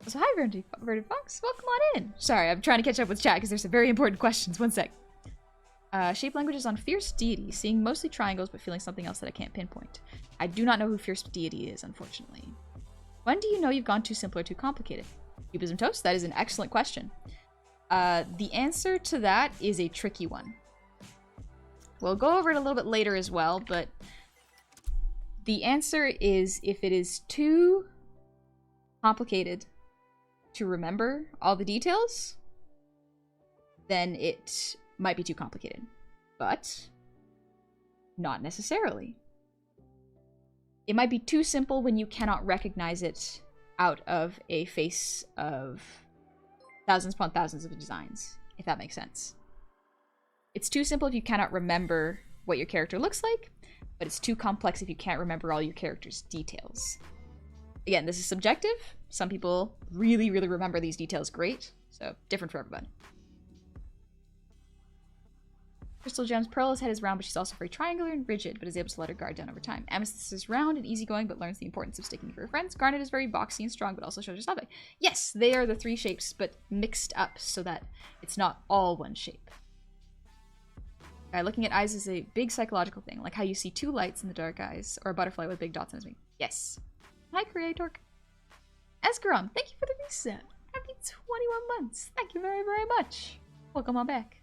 So hi, Verdant Fox. Welcome on in. Sorry, I'm trying to catch up with chat because there's some very important questions. One sec. Shape languages on Fierce Deity. Seeing mostly triangles, but feeling something else that I can't pinpoint. I do not know who Fierce Deity is, unfortunately. When do you know you've gone too simple or too complicated? Cubism Toast? That is an excellent question. The answer to that is a tricky one. We'll go over it a little bit later as well, but the answer is if it is too complicated to remember all the details, then it might be too complicated. But not necessarily. It might be too simple when you cannot recognize it out of a face of thousands upon thousands of designs, if that makes sense. It's too simple if you cannot remember what your character looks like, but it's too complex if you can't remember all your character's details. Again, this is subjective. Some people really, really remember these details great, so different for everybody. Crystal Gem's Pearl's head is round, but she's also very triangular and rigid, but is able to let her guard down over time. Amethyst is round and easygoing, but learns the importance of sticking for her friends. Garnet is very boxy and strong, but also shows herself. Yes, they are the three shapes, but mixed up so that it's not all one shape. Looking at eyes is a big psychological thing, like how you see two lights in the dark eyes, or a butterfly with big dots on his wing. Yes. Hi, Creator. Escaron, thank you for the reset. Happy 21 months. Thank you very, very much. Welcome on back.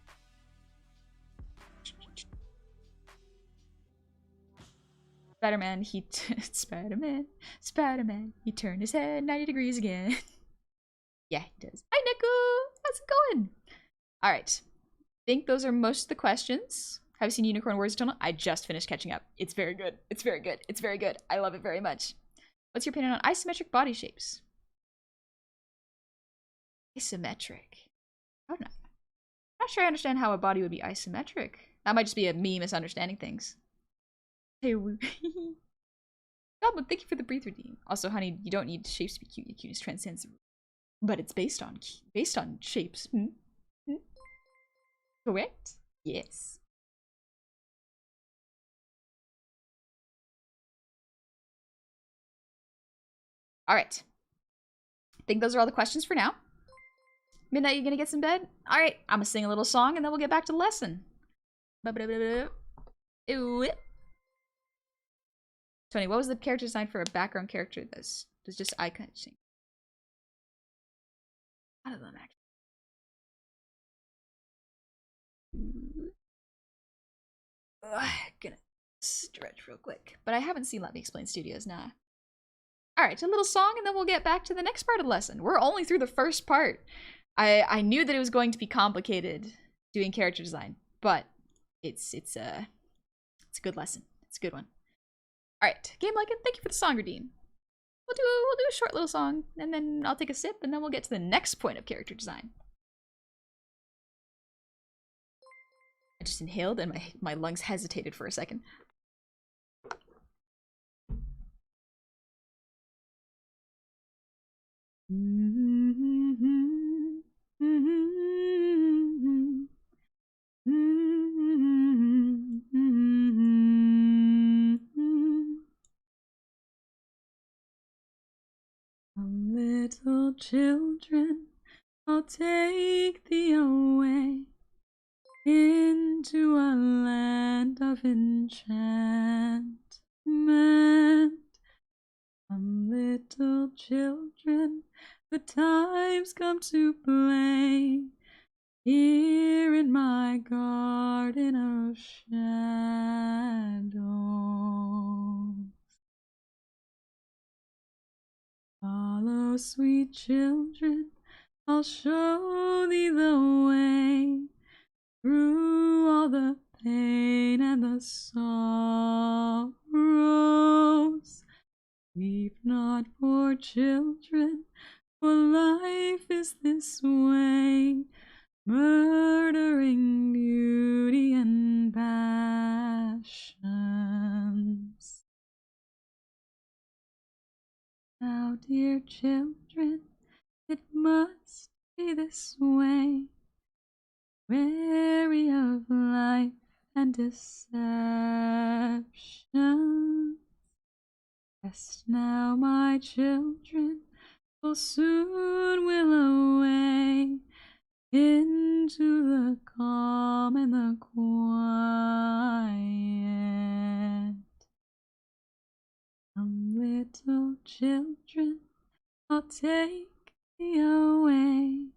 Spider-Man, Spider-Man, he turned his head 90 degrees again. Yeah, he does. Hi, Nico! How's it going? Alright. I think those are most of the questions. Have you seen Unicorn Warriors Eternal? I just finished catching up. It's very good. It's very good. It's very good. I love it very much. What's your opinion on isometric body shapes? Isometric. I'm not sure I understand how a body would be isometric. That might just be me misunderstanding things. Hey, woo. Goblin, thank you for the breathe redeem. Also, honey, you don't need shapes to be cute. Your cuteness transcends, but it's based on shapes. Correct? Yes. All right. I think those are all the questions for now. Midnight, you gonna get some bed? All right, I'm gonna sing a little song and then we'll get back to the lesson. Tony, what was the character design for a background character that's just eye catching? Out of them, actually. Gonna stretch real quick. But I haven't seen Let Me Explain Studios, nah. Alright, a little song and then we'll get back to the next part of the lesson. We're only through the first part. I knew that it was going to be complicated doing character design, but it's a good lesson. It's a good one. Alright, Game Lycan, thank you for the song redeem. We'll do a short little song, and then I'll take a sip, and then we'll get to the next point of character design. I just inhaled and my lungs hesitated for a second. children, I'll take thee away into a land of enchantment. Come, little children, the time's come to play here in my garden of shadows. Follow, sweet children, I'll show thee the way through all the pain and the sorrows. Weep not, poor children, for life is this way, murdering beauty and passions. Now, dear children, it must be this way, weary of life and deception. Rest now, my children, for soon we'll away into the calm and the quiet. Come, little children, I'll take thee away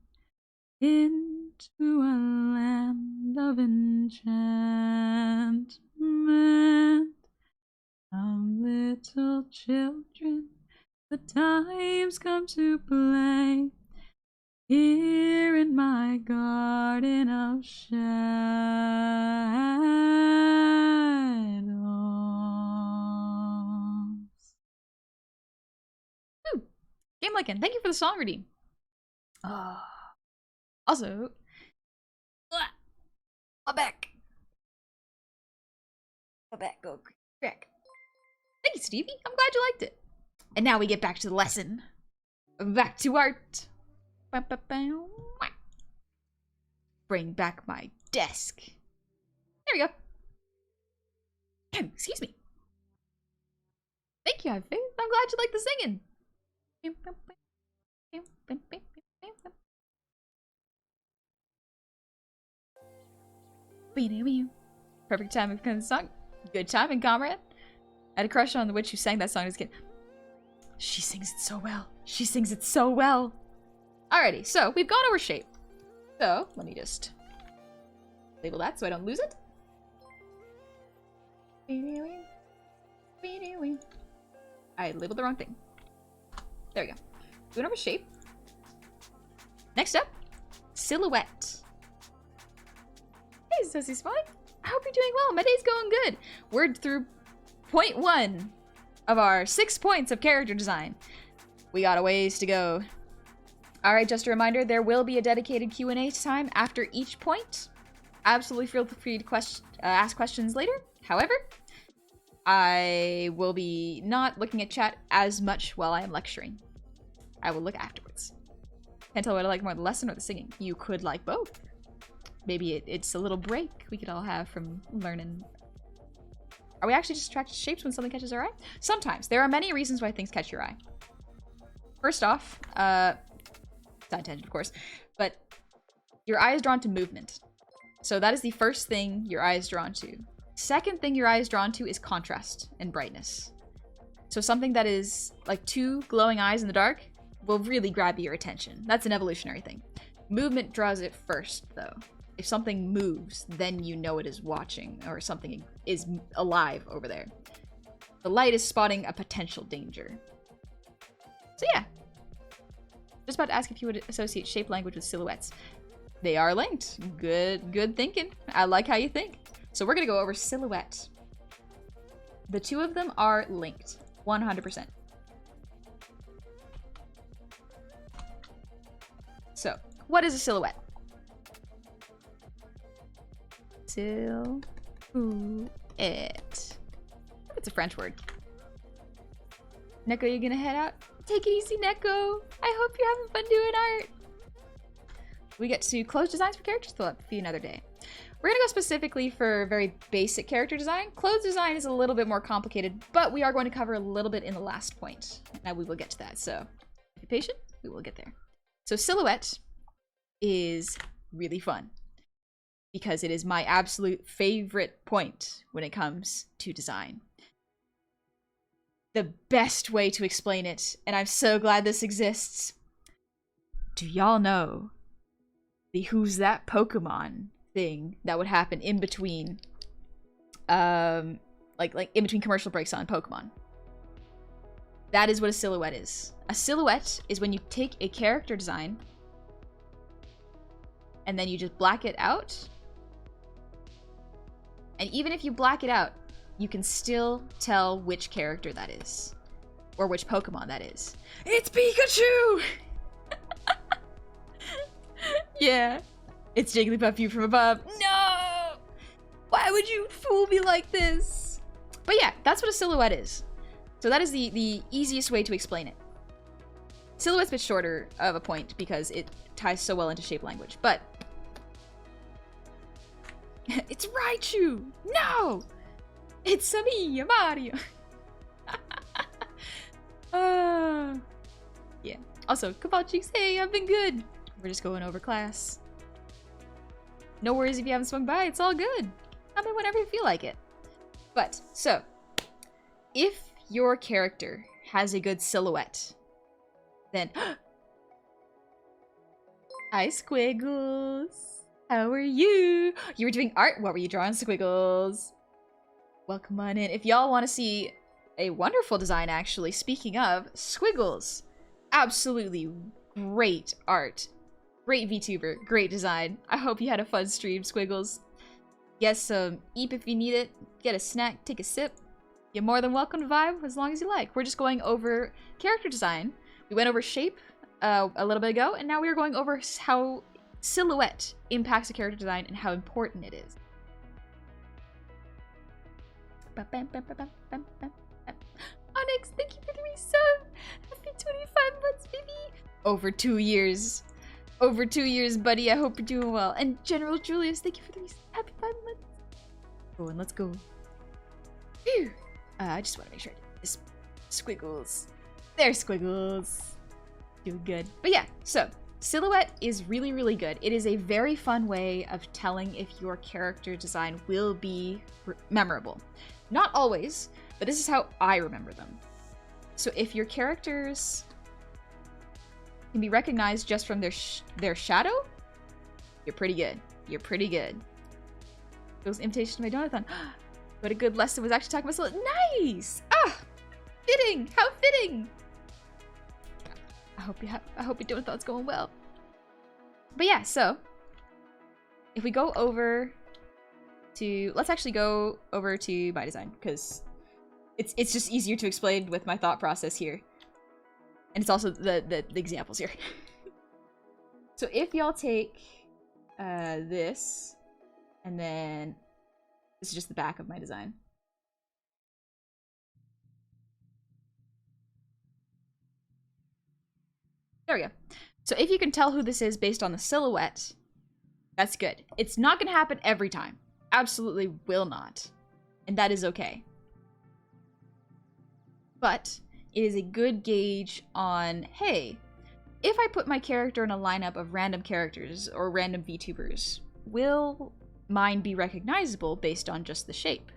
into a land of enchantment. Come, little children, the time's come to play here in my garden of shadows. Woo! Game Lycan, thank you for the song redeem. Also, my back. My back go crack. Thank you, Stevie. I'm glad you liked it. And now we get back to the lesson. Back to art. Bring back my desk. There we go. Excuse me. Thank you, I've faith. I'm glad you like the singing. Perfect timing for the song. Good timing, comrade. I had a crush on the witch who sang that song as a kid. She sings it so well. She sings it so well. Alrighty, so we've gone over shape. So let me just label that so I don't lose it. I labeled the wrong thing. There we go. Going over shape. Next up, silhouette. Hey, Sussy Spot. I hope you're doing well. My day's going good. We're through point 1 of our 6 points of character design. We got a ways to go. Alright, just a reminder, there will be a dedicated Q&A time after each point. Absolutely feel free to ask questions later. However, I will be not looking at chat as much while I am lecturing. I will look afterwards. Can't tell what I like more, the lesson or the singing. You could like both. Maybe it's a little break we could all have from learning. Are we actually just attracted to shapes when something catches our eye? Sometimes. There are many reasons why things catch your eye. First off, side tangent of course, but your eye is drawn to movement. So that is the first thing your eye is drawn to. Second thing your eye is drawn to is contrast and brightness. So something that is like 2 glowing eyes in the dark will really grab your attention. That's an evolutionary thing. Movement draws it first though. If something moves, then you know it is watching or something is alive over there. The light is spotting a potential danger. So yeah. Just about to ask if you would associate shape language with silhouettes. They are linked. Good thinking. I like how you think. So we're gonna go over silhouette. The two of them are linked, 100%. So, what is a silhouette? Silhouette. It's a French word. Neko, you gonna head out? Take it easy, Neko. I hope you're having fun doing art. We get to close designs for characters. Fill up for another day. We're gonna go specifically for very basic character design. Clothes design is a little bit more complicated, but we are going to cover a little bit in the last point. Now we will get to that, so if you patient. We will get there. So Sillouette is really fun because it is my absolute favorite point when it comes to design. The best way to explain it, and I'm so glad this exists. Do y'all know the who's that Pokemon thing that would happen in between like in between commercial breaks on Pokemon? That is what a silhouette is. A silhouette is when you take a character design and then you just black it out. And even if you black it out, you can still tell which character that is. Or which Pokemon that is. It's Pikachu! Yeah. It's Jigglypuff view from above. No! Why would you fool me like this? But yeah, that's what a silhouette is. So that is the easiest way to explain it. Silhouette's a bit shorter of a point because it ties so well into shape language, but... It's Raichu! No! It's me, Mario! Yeah. Also, come on, cheeks. Hey, I've been good. We're just going over class. No worries if you haven't swung by. It's all good. Come in whenever you feel like it. But, so, if your character has a good silhouette, then... Hi, Squiggles. How are you? You were doing art? What were you drawing, Squiggles? Welcome on in. If y'all want to see a wonderful design, actually, speaking of, Squiggles. Absolutely great art. Great VTuber. Great design. I hope you had a fun stream, Squiggles. Yes, eep if you need it. Get a snack, take a sip. You're more than welcome to vibe as long as you like. We're just going over character design. We went over shape a little bit ago, and now we are going over how silhouette impacts a character design and how important it is. Onyx, thank you for the resub. Happy 25 months, baby. Over 2 years. Over 2 years, buddy. I hope you're doing well. And General Julius, thank you for the resub. Happy 5 months. Go and let's go. Phew. I just want to make sure I did this. Squiggles. There, Squiggles. Doing good. But yeah, so silhouette is really, really good. It is a very fun way of telling if your character design will be memorable. Not always, but this is how I remember them. So if your characters can be recognized just from their shadow, you're pretty good. You're pretty good. Those invitations to my donathon. What a good lesson was actually talking about silhouette. Nice! Ah! Fitting! How fitting! I hope your donathont's going well. But yeah, so if we go over to, let's actually go over to my design, because it's just easier to explain with my thought process here. And it's also the examples here. So if y'all take this, and then this is just the back of my design. There we go. So if you can tell who this is based on the silhouette, that's good. It's not going to happen every time. Absolutely will not. And that is okay. But it is a good gauge on, hey, if I put my character in a lineup of random characters or random VTubers, will mine be recognizable based on just the shape?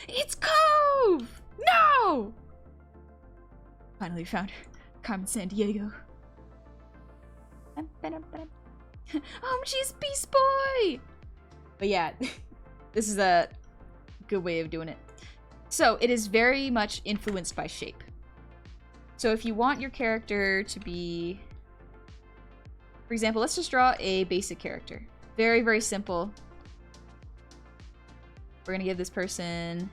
It's Cove! No! Finally found her. Carmen Sandiego. She's Beast Boy! But yeah, this is a good way of doing it. So it is very much influenced by shape. So if you want your character to be, for example, let's just draw a basic character. Very, very simple. We're gonna give this person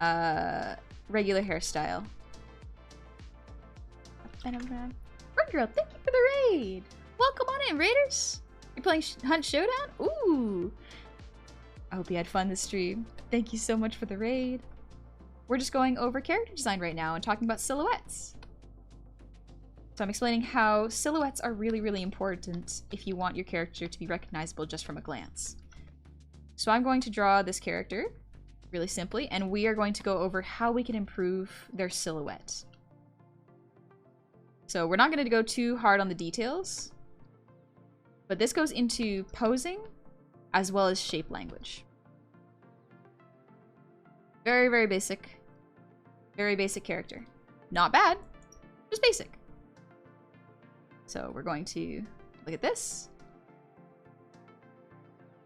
regular hairstyle. Bird Girl, thank you for the raid! Welcome on in, Raiders! You're playing Hunt Showdown? Ooh! I hope you had fun this stream. Thank you so much for the raid. We're just going over character design right now and talking about silhouettes. So I'm explaining how silhouettes are really, really important if you want your character to be recognizable just from a glance. So I'm going to draw this character really simply, and we are going to go over how we can improve their silhouette. So we're not going to go too hard on the details. But this goes into posing as well as shape language. Very, very basic. Very basic character. Not bad, just basic. So we're going to look at this.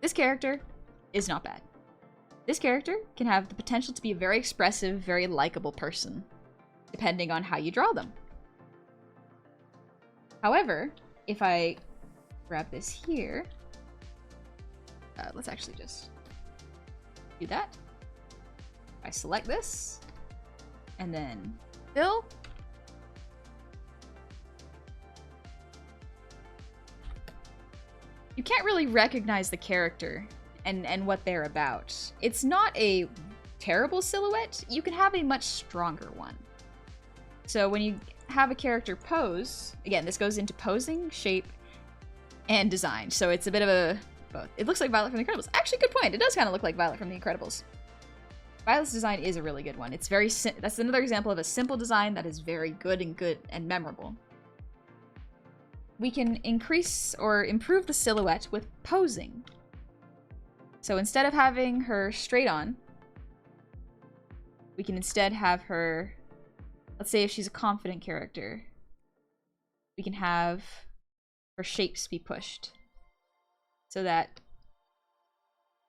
This character is not bad. This character can have the potential to be a very expressive, very likable person, depending on how you draw them. However, if I grab this here, let's actually just do that. I select this, and then fill. You can't really recognize the character and what they're about. It's not a terrible silhouette. You can have a much stronger one. So when you have a character pose, again, this goes into posing, shape, and design. So it's a bit of a both. It looks like Violet from The Incredibles. Actually, good point. It does kind of look like Violet from The Incredibles. Violet's design is a really good one. It's very that's another example of a simple design that is very good and memorable. We can increase or improve the silhouette with posing. So instead of having her straight on, we can instead have her, let's say if she's a confident character, we can have her shapes be pushed so that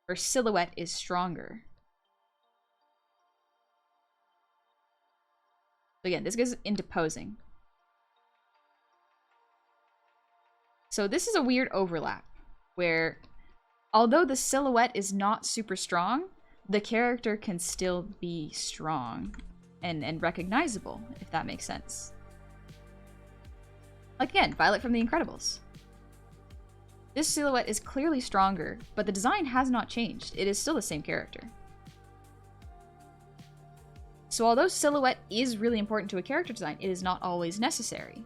her silhouette is stronger. So again, this goes into posing. So this is a weird overlap where although the silhouette is not super strong, the character can still be strong and recognizable, if that makes sense. Like again, Violet from The Incredibles. This silhouette is clearly stronger, but the design has not changed. It is still the same character. So although silhouette is really important to a character design, it is not always necessary.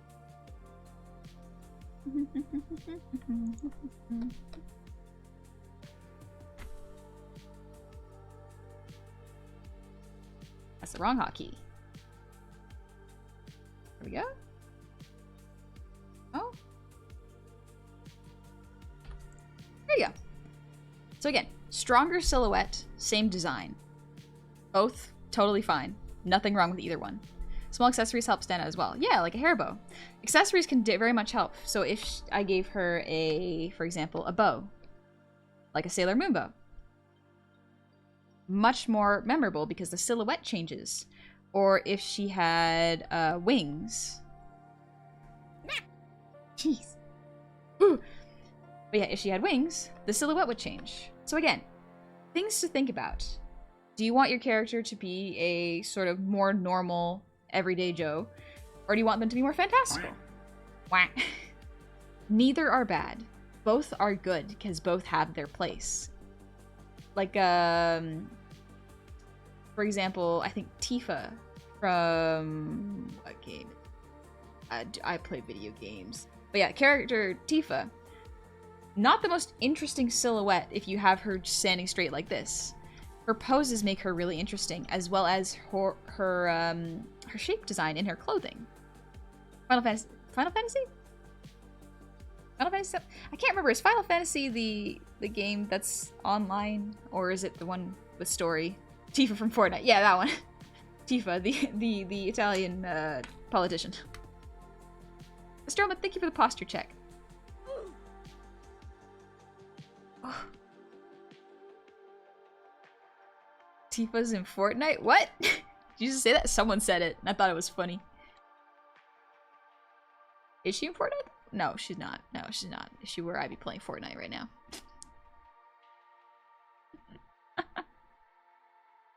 That's the wrong hotkey. There we go. Oh. There you go. So again, stronger silhouette, same design. Both totally fine. Nothing wrong with either one. Small accessories help stand out as well. Yeah, like a hair bow. Accessories can very much help. So if I gave her for example, a bow, like a Sailor Moon bow, much more memorable because the silhouette changes. Or if she had wings. Jeez. Ooh. But yeah, if she had wings, the silhouette would change. So again, things to think about. Do you want your character to be a sort of more normal, everyday Joe? Or do you want them to be more fantastical? Wah. Neither are bad. Both are good, because both have their place. Like, for example, I think Tifa from... what game? I play video games. But yeah, character Tifa. Not the most interesting silhouette if you have her standing straight like this. Her poses make her really interesting, as well as her shape design in her clothing. Final Fantasy? I can't remember. Is Final Fantasy the game that's online, or is it the one with story? Tifa from Fortnite. Yeah, that one. Tifa, the Italian politician. Stroma, thank you for the posture check. Oh. Tifa's in Fortnite? What? Did you just say that? Someone said it, and I thought it was funny. Is she in Fortnite? No, she's not. No, she's not. If she were, I'd be playing Fortnite right now.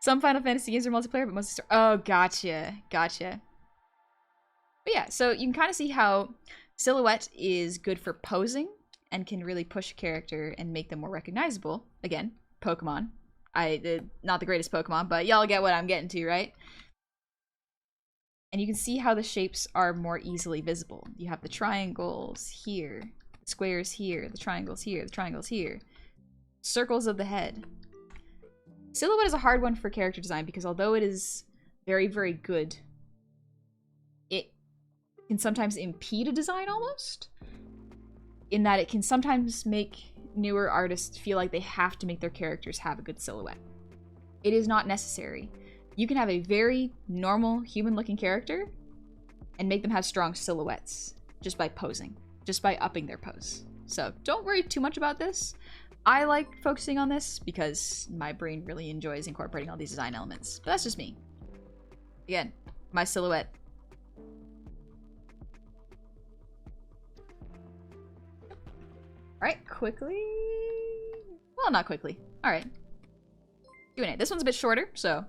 Some Final Fantasy games are multiplayer, but mostly oh, gotcha. Gotcha. But yeah, so you can kind of see how silhouette is good for posing and can really push a character and make them more recognizable. Again, Pokemon. Not the greatest Pokemon, but y'all get what I'm getting to, right? And you can see how the shapes are more easily visible. You have the triangles here, the squares here, the triangles here, the triangles here. Circles of the head. Silhouette is a hard one for character design because although it is very, very good, it can sometimes impede a design almost, in that it can sometimes make newer artists feel like they have to make their characters have a good silhouette. It is not necessary. You can have a very normal human-looking character and make them have strong silhouettes just by posing, just by upping their pose. So don't worry too much about this. I like focusing on this because my brain really enjoys incorporating all these design elements. But that's just me. Again, my silhouette. Alright, quickly. Well, not quickly. Alright. Q&A. This one's a bit shorter, so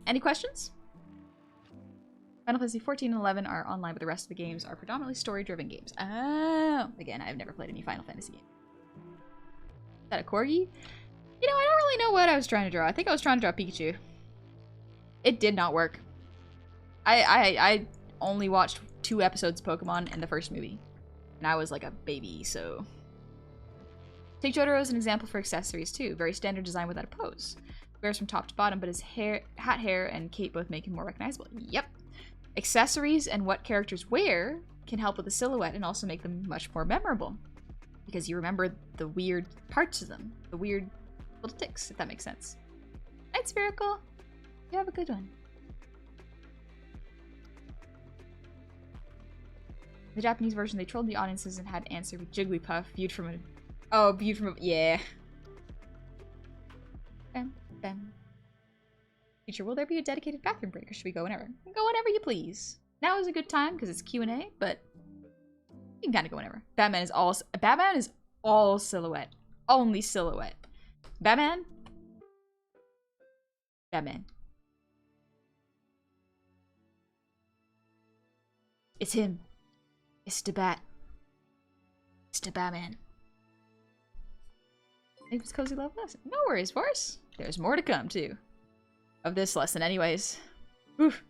any questions? Final Fantasy 14 and 11 are online, but the rest of the games are predominantly story-driven games. Oh! Again, I've never played any Final Fantasy game. Is that a corgi? You know, I don't really know what I was trying to draw. I think I was trying to draw Pikachu. It did not work. I only watched 2 episodes of Pokemon in the first movie. And I was like a baby, so... Take Jotaro as an example for accessories, too. Very standard design without a pose. Wears from top to bottom, but his hair, and cape both make him more recognizable. Yep. Accessories and what characters wear can help with the silhouette and also make them much more memorable. Because you remember the weird parts of them. The weird little ticks, if that makes sense. Night Spherical. You have a good one. The Japanese version, they trolled the audiences and had answer with Jigglypuff viewed from a... Oh, viewed from a... Yeah. Bam, bam. Teacher, will there be a dedicated bathroom break, or should we go whenever? Go whenever you please. Now is a good time because it's Q&A, but you can kind of go whenever. Batman is all silhouette. Only silhouette. Batman. It's him. It's the Bat. It's the Batman. It was cozy love lesson. No worries, Force. There's more to come too. Of this lesson anyways. Oof.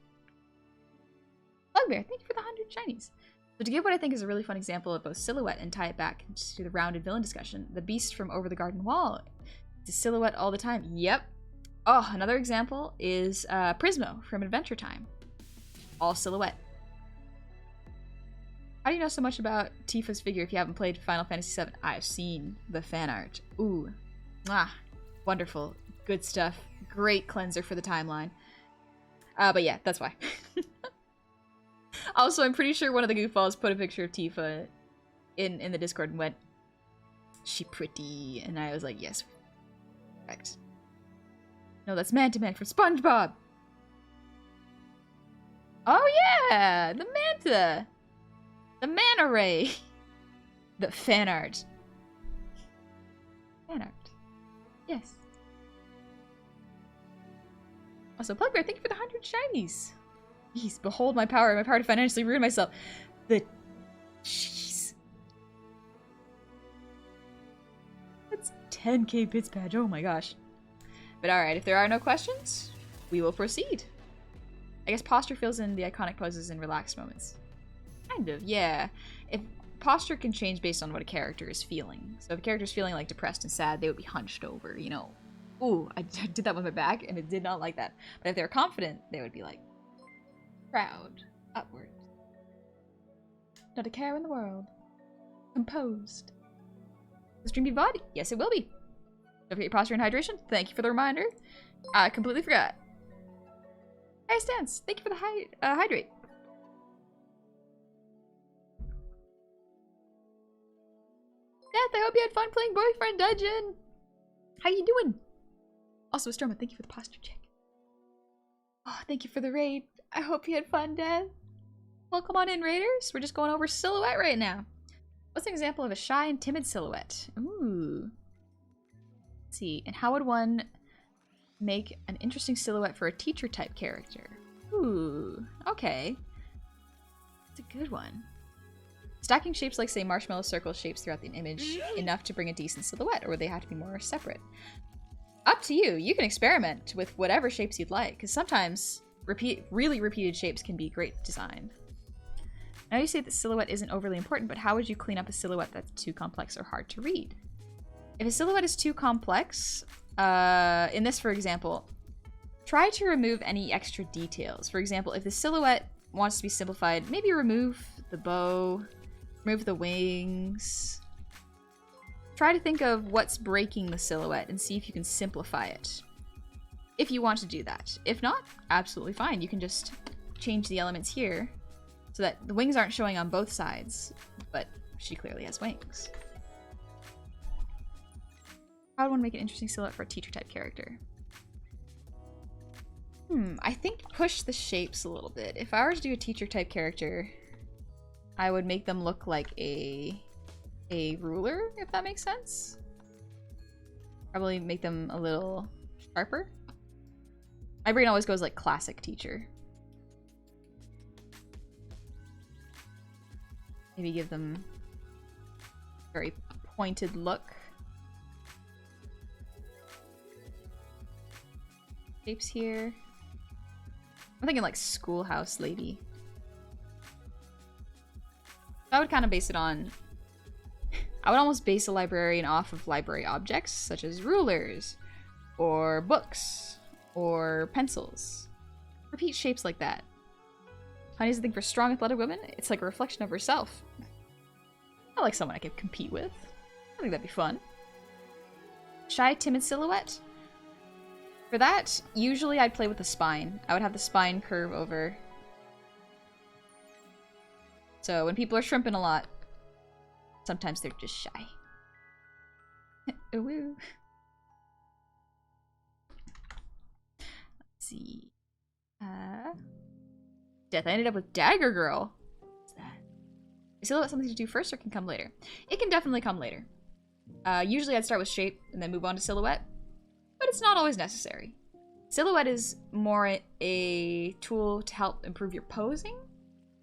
Bugbear, thank you for the 100 shinies. So to give what I think is a really fun example of both silhouette and tie it back to the rounded villain discussion, the beast from Over the Garden Wall. It's a silhouette all the time. Yep. Oh, another example is Prismo from Adventure Time. All silhouette. How do you know so much about Tifa's figure if you haven't played Final Fantasy VII? I've seen the fan art. Ooh. Ah. Wonderful. Good stuff. Great cleanser for the timeline. But yeah, that's why. Also, I'm pretty sure one of the goofballs put a picture of Tifa in the Discord and went, "She pretty," and I was like, yes. Correct. No, that's Manta-Man from SpongeBob! Oh yeah! The Manta! The Manta Ray! The fan art. Fan art. Yes. Also, Plugbear, thank you for the 100 shinies! Jeez, behold my power to financially ruin myself. Jeez. That's 10k bits badge, oh my gosh. But alright, if there are no questions, we will proceed. I guess posture fills in the iconic poses in relaxed moments. Kind of, yeah. If posture can change based on what a character is feeling. So if a character is feeling like depressed and sad, they would be hunched over, you know. Ooh, I did that with my back and it did not like that. But if they're confident, they would be like proud, upward. Not a care in the world. Composed. Will the stream be VOD? Yes, it will be. Don't forget your posture and hydration. Thank you for the reminder. I completely forgot. Hey, Stance. Thank you for the hydrate. Death, I hope you had fun playing Boyfriend Dungeon. How you doing? Also, Stroma, thank you for the posture check. Oh, thank you for the raid. I hope you had fun, Death. Welcome on in, Raiders. We're just going over silhouette right now. What's an example of a shy and timid silhouette? Ooh. Let's see. And how would one make an interesting silhouette for a teacher-type character? Ooh. Okay. That's a good one. Stacking shapes like, say, marshmallow circle shapes throughout the image enough to bring a decent silhouette, or would they have to be more separate? Up to you. You can experiment with whatever shapes you'd like, because sometimes really repeated shapes can be great design. Now you say that silhouette isn't overly important, but how would you clean up a silhouette that's too complex or hard to read? If a silhouette is too complex, in this, for example, try to remove any extra details. For example, if the silhouette wants to be simplified, maybe remove the bow, remove the wings. Try to think of what's breaking the silhouette and see if you can simplify it. If you want to do that. If not, absolutely fine. You can just change the elements here so that the wings aren't showing on both sides, but she clearly has wings. I would want to make an interesting silhouette for a teacher type character. I think push the shapes a little bit. If I were to do a teacher type character, I would make them look like a ruler, if that makes sense. Probably make them a little sharper. My brain always goes like classic teacher. Maybe give them a very pointed look. Shapes here. I'm thinking like schoolhouse lady. I would kind of base it on... I would almost base a librarian off of library objects, such as rulers, or books, or pencils. Repeat shapes like that. Honey's the thing for strong, athletic women. It's like a reflection of herself. I like someone I could compete with. I think that'd be fun. Shy, timid silhouette. For that, usually I'd play with the spine. I would have the spine curve over. So when people are shrimping a lot, sometimes they're just shy. Ooh. Let's see. Death. I ended up with Dagger Girl. What's that? Is silhouette something to do first or can come later? It can definitely come later. Usually I'd start with shape and then move on to silhouette. But it's not always necessary. Silhouette is more a tool to help improve your posing,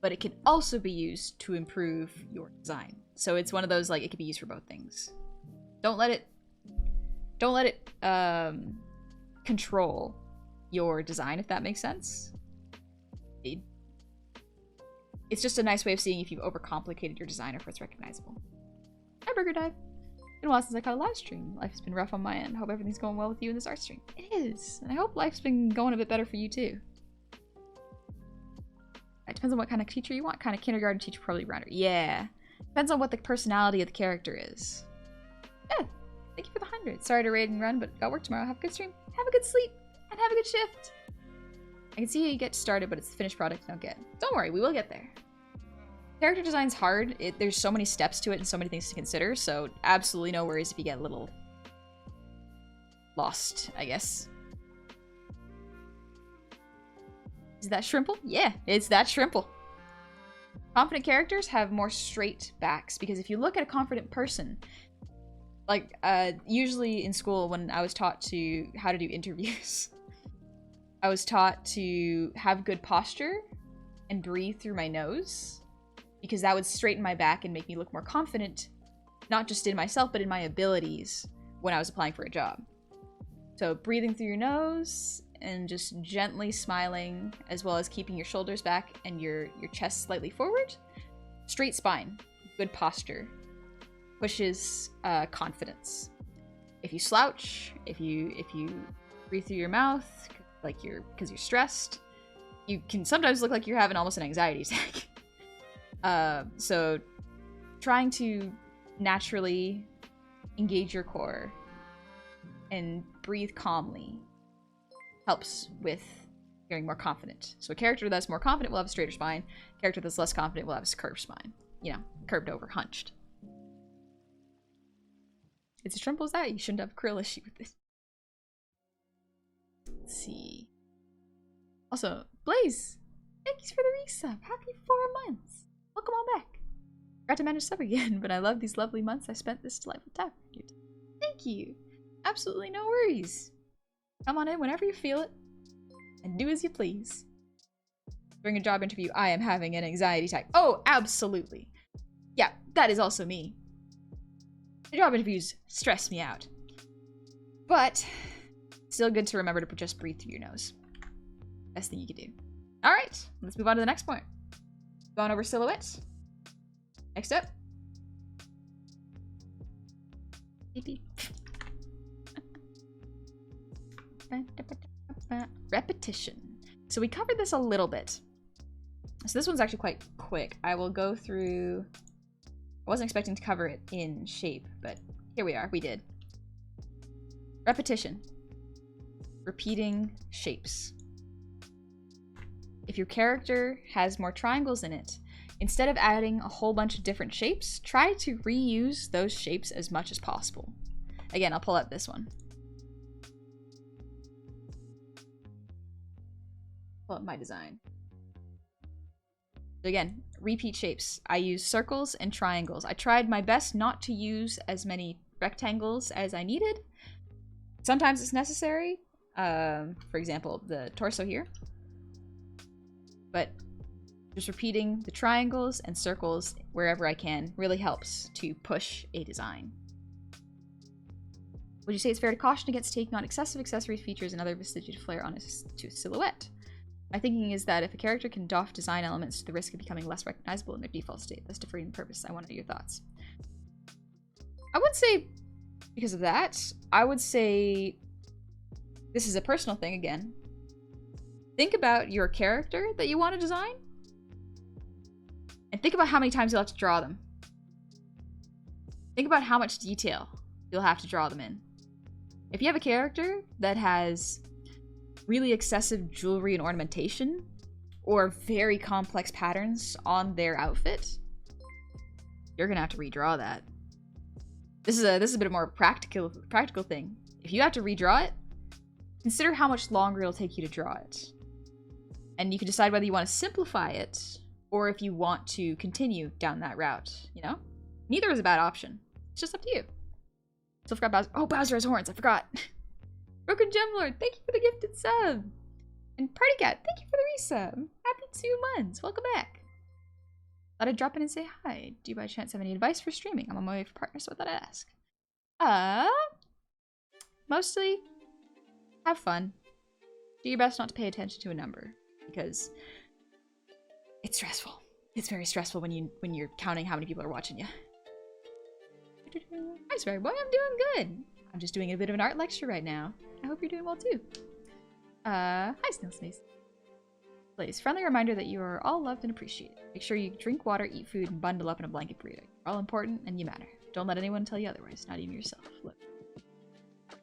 but it can also be used to improve your design. So it's one of those, like, it can be used for both things. Don't let it control your design, if that makes sense. It's just a nice way of seeing if you've overcomplicated your design or if it's recognizable. Hi, Burger Dive. It's been a while since I caught a live stream. Life's been rough on my end. Hope everything's going well with you in this art stream. It is. And I hope life's been going a bit better for you too. It depends on what kind of teacher you want. Kind of kindergarten teacher, probably rounder. Yeah. Depends on what the personality of the character is. Yeah. Thank you for the 100. Sorry to raid and run, but got work tomorrow. Have a good stream. Have a good sleep. And have a good shift. I can see how you get started, but it's the finished product you don't get. Don't worry, we will get there. Character design's hard. There's so many steps to it and so many things to consider, so absolutely no worries if you get a little lost, I guess. Is that Shrimple? Yeah, it's that Shrimple. Confident characters have more straight backs, because if you look at a confident person, like, usually in school when I was taught how to do interviews, I was taught to have good posture and breathe through my nose, because that would straighten my back and make me look more confident, not just in myself, but in my abilities when I was applying for a job. So breathing through your nose and just gently smiling, as well as keeping your shoulders back and your chest slightly forward. Straight spine, good posture, pushes confidence. If you slouch, if you breathe through your mouth, like because you're stressed, you can sometimes look like you're having almost an anxiety attack. So trying to naturally engage your core and breathe calmly helps with feeling more confident. So a character that's more confident will have a straighter spine. A character that's less confident will have a curved spine. You know, curved over, hunched. It's as simple as that. You shouldn't have a krill issue with this. Let's see. Also, Blaze, thank you for the resub. Happy 4 months. Welcome on back. Forgot to manage sub again, but I love these lovely months I spent this delightful time with you. Thank you. Absolutely no worries. Come on in whenever you feel it, and do as you please. During a job interview, I am having an anxiety attack. Oh, absolutely. Yeah, that is also me. The job interviews stress me out. But, still good to remember to just breathe through your nose. Best thing you can do. Alright, let's move on to the next point. Going over silhouette. Next up. Beep beep. Repetition. So we covered this a little bit. So this one's actually quite quick. I will go through... I wasn't expecting to cover it in shape, but here we are. We did. Repetition. Repeating shapes. If your character has more triangles in it, instead of adding a whole bunch of different shapes, try to reuse those shapes as much as possible. Again, I'll pull up this one. Pull up my design. So again, repeat shapes. I use circles and triangles. I tried my best not to use as many rectangles as I needed. Sometimes it's necessary. For example, the torso here. But just repeating the triangles and circles wherever I can really helps to push a design. Would you say it's fair to caution against taking on excessive accessories, features, and other vestigial flair on a silhouette? My thinking is that if a character can doff design elements to the risk of becoming less recognizable in their default state, thus defeating the purpose. I want to know your thoughts. I would say, because of that, I would say, this is a personal thing again. Think about your character that you want to design, and think about how many times you'll have to draw them. Think about how much detail you'll have to draw them in. If you have a character that has really excessive jewelry and ornamentation, or very complex patterns on their outfit, you're gonna have to redraw that. This is a bit more practical thing. If you have to redraw it, consider how much longer it'll take you to draw it. And you can decide whether you want to simplify it, or if you want to continue down that route, you know? Neither is a bad option. It's just up to you. Still forgot Bowser. Oh, Bowser has horns, I forgot. Broken Gemlord, thank you for the gifted sub. And Party Cat, thank you for the resub. Happy 2 months, welcome back. Thought I'd drop in and say hi. Do you by chance have any advice for streaming? I'm on my way for partners, so I thought I'd ask. Mostly, have fun. Do your best not to pay attention to a number, because it's stressful. It's very stressful when you're counting how many people are watching you. Hi, Sparrow Boy, I'm doing good. I'm just doing a bit of an art lecture right now. I hope you're doing well too. Hi, Snail Snace. Please, friendly reminder that you are all loved and appreciated. Make sure you drink water, eat food, and bundle up in a blanket burrito. You're all important and you matter. Don't let anyone tell you otherwise, not even yourself. Look.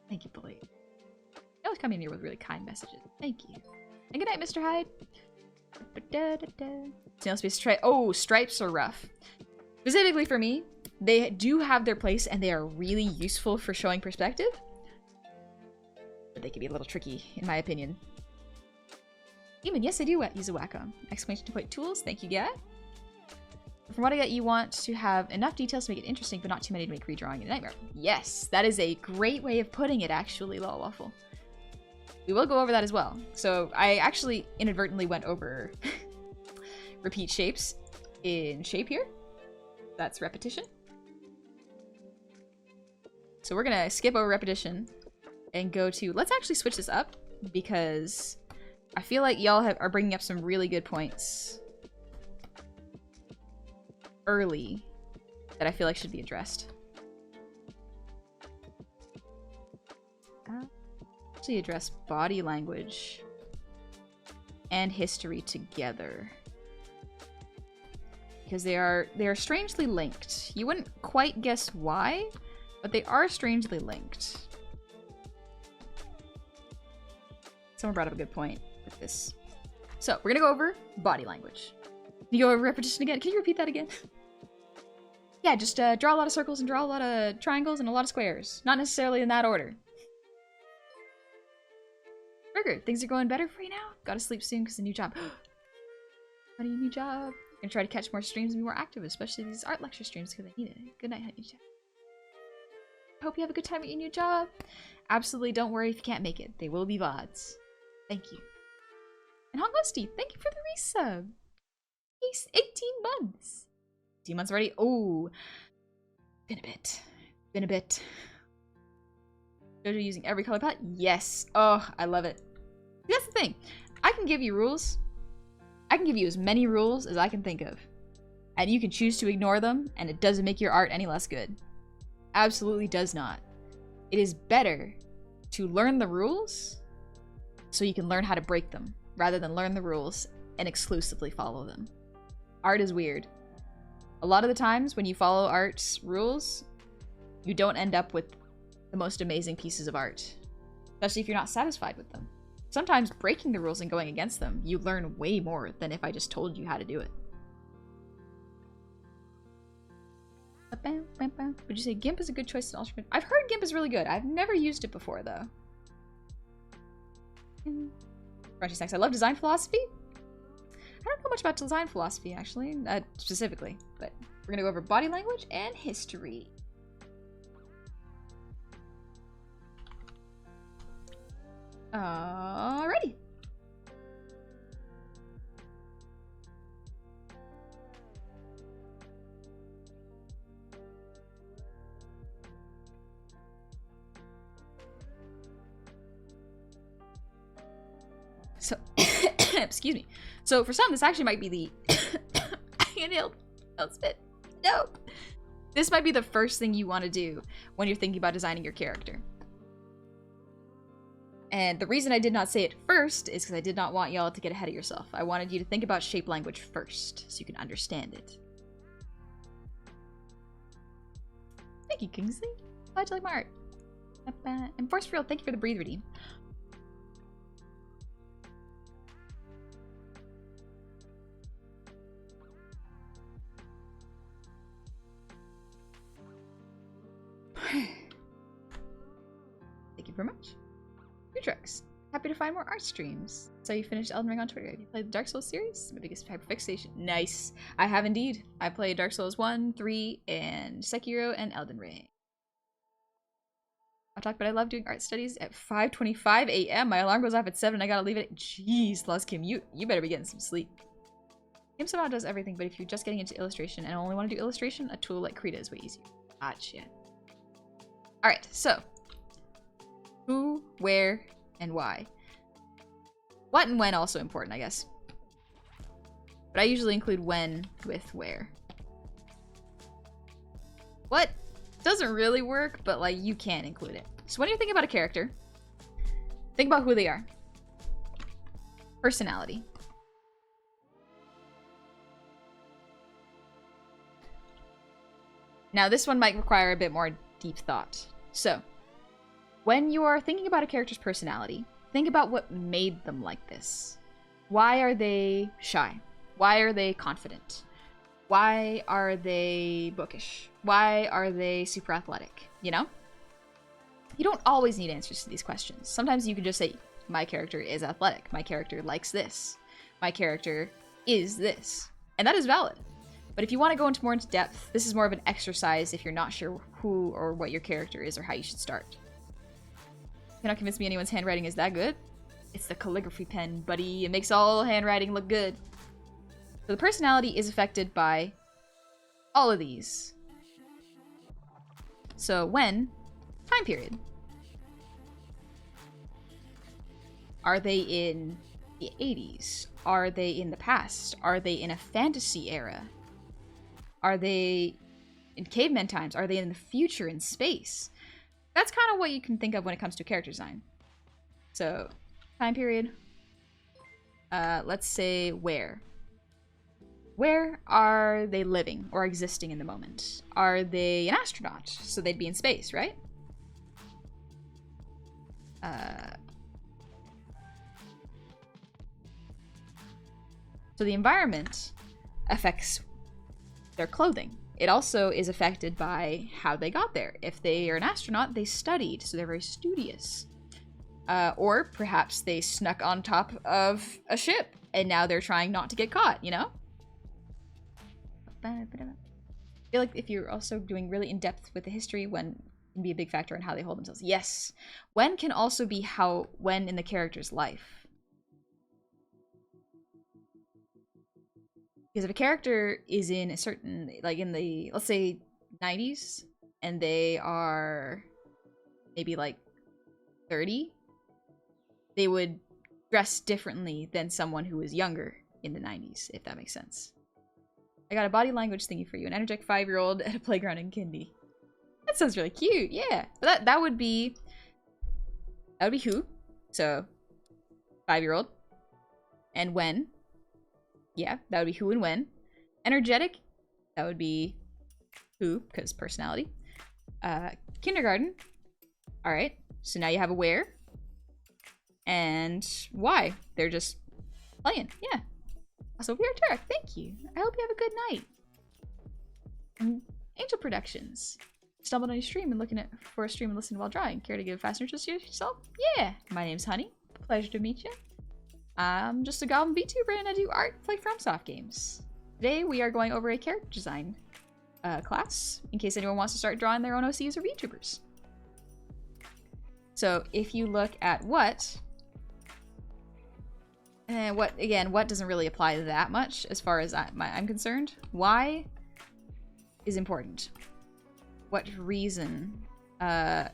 Thank you, Polly. You always come in here with really kind messages. Thank you. And good night, Mr. Hyde. Snail Space stripes are rough. Specifically for me, they do have their place and they are really useful for showing perspective. But they can be a little tricky, in my opinion. Demon, yes, I do use a Wacom. Exclamation point tools, thank you, Gat. From what I get, you want to have enough details to make it interesting, but not too many to make redrawing a nightmare. Yes, that is a great way of putting it, actually, Lolwaffle. We will go over that as well. So I actually inadvertently went over repeat shapes in shape here. That's repetition. So we're gonna skip over repetition and go to, let's actually switch this up because I feel like y'all are bringing up some really good points early that I feel like should be addressed. Actually address body language and history together because they are strangely linked. You wouldn't quite guess why, but they are strangely linked. Someone brought up a good point with this. So we're gonna go over body language. Can you go over repetition again? Can you repeat that again? Yeah, just draw a lot of circles and draw a lot of triangles and a lot of squares. Not necessarily in that order. Burger, things are going better for you now? Gotta sleep soon because the new job. What a new job. Gonna try to catch more streams and be more active, especially these art lecture streams because I need it. Good night, honey. I hope you have a good time at your new job. Absolutely, don't worry if you can't make it. They will be VODs. Thank you. And Hong Ghosty, thank you for the resub. He's 18 months. 18 months already? Oh. Been a bit. Jojo using every color palette? Yes. Oh, I love it. That's the thing. I can give you rules. I can give you as many rules as I can think of. And you can choose to ignore them, and it doesn't make your art any less good. Absolutely does not. It is better to learn the rules so you can learn how to break them, rather than learn the rules and exclusively follow them. Art is weird. A lot of the times when you follow art's rules, you don't end up with the most amazing pieces of art, especially if you're not satisfied with them. Sometimes breaking the rules and going against them, you learn way more than if I just told you how to do it. Would you say GIMP is a good choice in alternate? I've heard GIMP is really good. I've never used it before, though. Crunchy snacks. I love design philosophy. I don't know much about design philosophy, actually, specifically, but we're gonna go over body language and history. Alrighty. So, excuse me. So for some, this actually might be the I inhaled. Don't spit. No. This might be the first thing you want to do when you're thinking about designing your character. And the reason I did not say it first is because I did not want y'all to get ahead of yourself. I wanted you to think about shape language first, so you can understand it. Thank you, Kingsley. Glad you like my art. And Force Real, thank you for the breathe reading. Thank you very much. Tricks. Happy to find more art streams. So you finished Elden Ring on Twitter. Have you played the Dark Souls series? My biggest hyperfixation. Nice. I have indeed. I played Dark Souls 1, 3, and Sekiro and Elden Ring. I'll talk, but I love doing art studies at 5:25 a.m. My alarm goes off at 7 and I gotta leave it. Jeez, Luskim, you better be getting some sleep. Kim somehow does everything, but if you're just getting into illustration and only want to do illustration, a tool like Krita is way easier. Gotcha. Alright, so who, where, and why. What and when also important, I guess. But I usually include when with where. What doesn't really work, but like you can include it. So when you're thinking about a character, think about who they are. Personality. Now this one might require a bit more deep thought. So, when you are thinking about a character's personality, think about what made them like this. Why are they shy? Why are they confident? Why are they bookish? Why are they super athletic? You know? You don't always need answers to these questions. Sometimes you can just say, my character is athletic. My character likes this. My character is this. And that is valid. But if you want to go into more into depth, this is more of an exercise if you're not sure who or what your character is or how you should start. You cannot convince me anyone's handwriting is that good. It's the calligraphy pen, buddy. It makes all handwriting look good. So the personality is affected by all of these. So when? Time period. Are they in the 80s? Are they in the past? Are they in a fantasy era? Are they in caveman times? Are they in the future in space? That's kind of what you can think of when it comes to character design. So, time period. Let's say where. Where are they living or existing in the moment? Are they an astronaut? So they'd be in space, right? So the environment affects their clothing. It also is affected by how they got there. If they are an astronaut, they studied, so they're very studious. Or perhaps they snuck on top of a ship, and now they're trying not to get caught, you know? I feel like if you're also doing really in-depth with the history, when can be a big factor in how they hold themselves. Yes. When can also be when in the character's life. Because if a character is in a certain, like in the, let's say, 90s, and they are maybe like 30, they would dress differently than someone who is younger in the 90s, if that makes sense. I got a body language thingy for you, an energetic 5-year-old at a playground in Kindy. That sounds really cute, yeah. But that would be who? So, 5-year-old. And when? Yeah, that would be who and when. Energetic, that would be who, because personality. Kindergarten. All right, so now you have a where. And why? They're just playing, yeah. Also, Weird Turk, thank you. I hope you have a good night. And Angel Productions. Stumbled on your stream and looking for a stream and listening while drawing. Care to give a fast introduction to yourself? Yeah, my name's Honey. Pleasure to meet you. I'm just a Goblin VTuber and I do art, play FromSoft games. Today we are going over a character design class, in case anyone wants to start drawing their own OCs or VTubers. So if you look at what doesn't really apply that much as far as I'm concerned. Why is important. What reason? So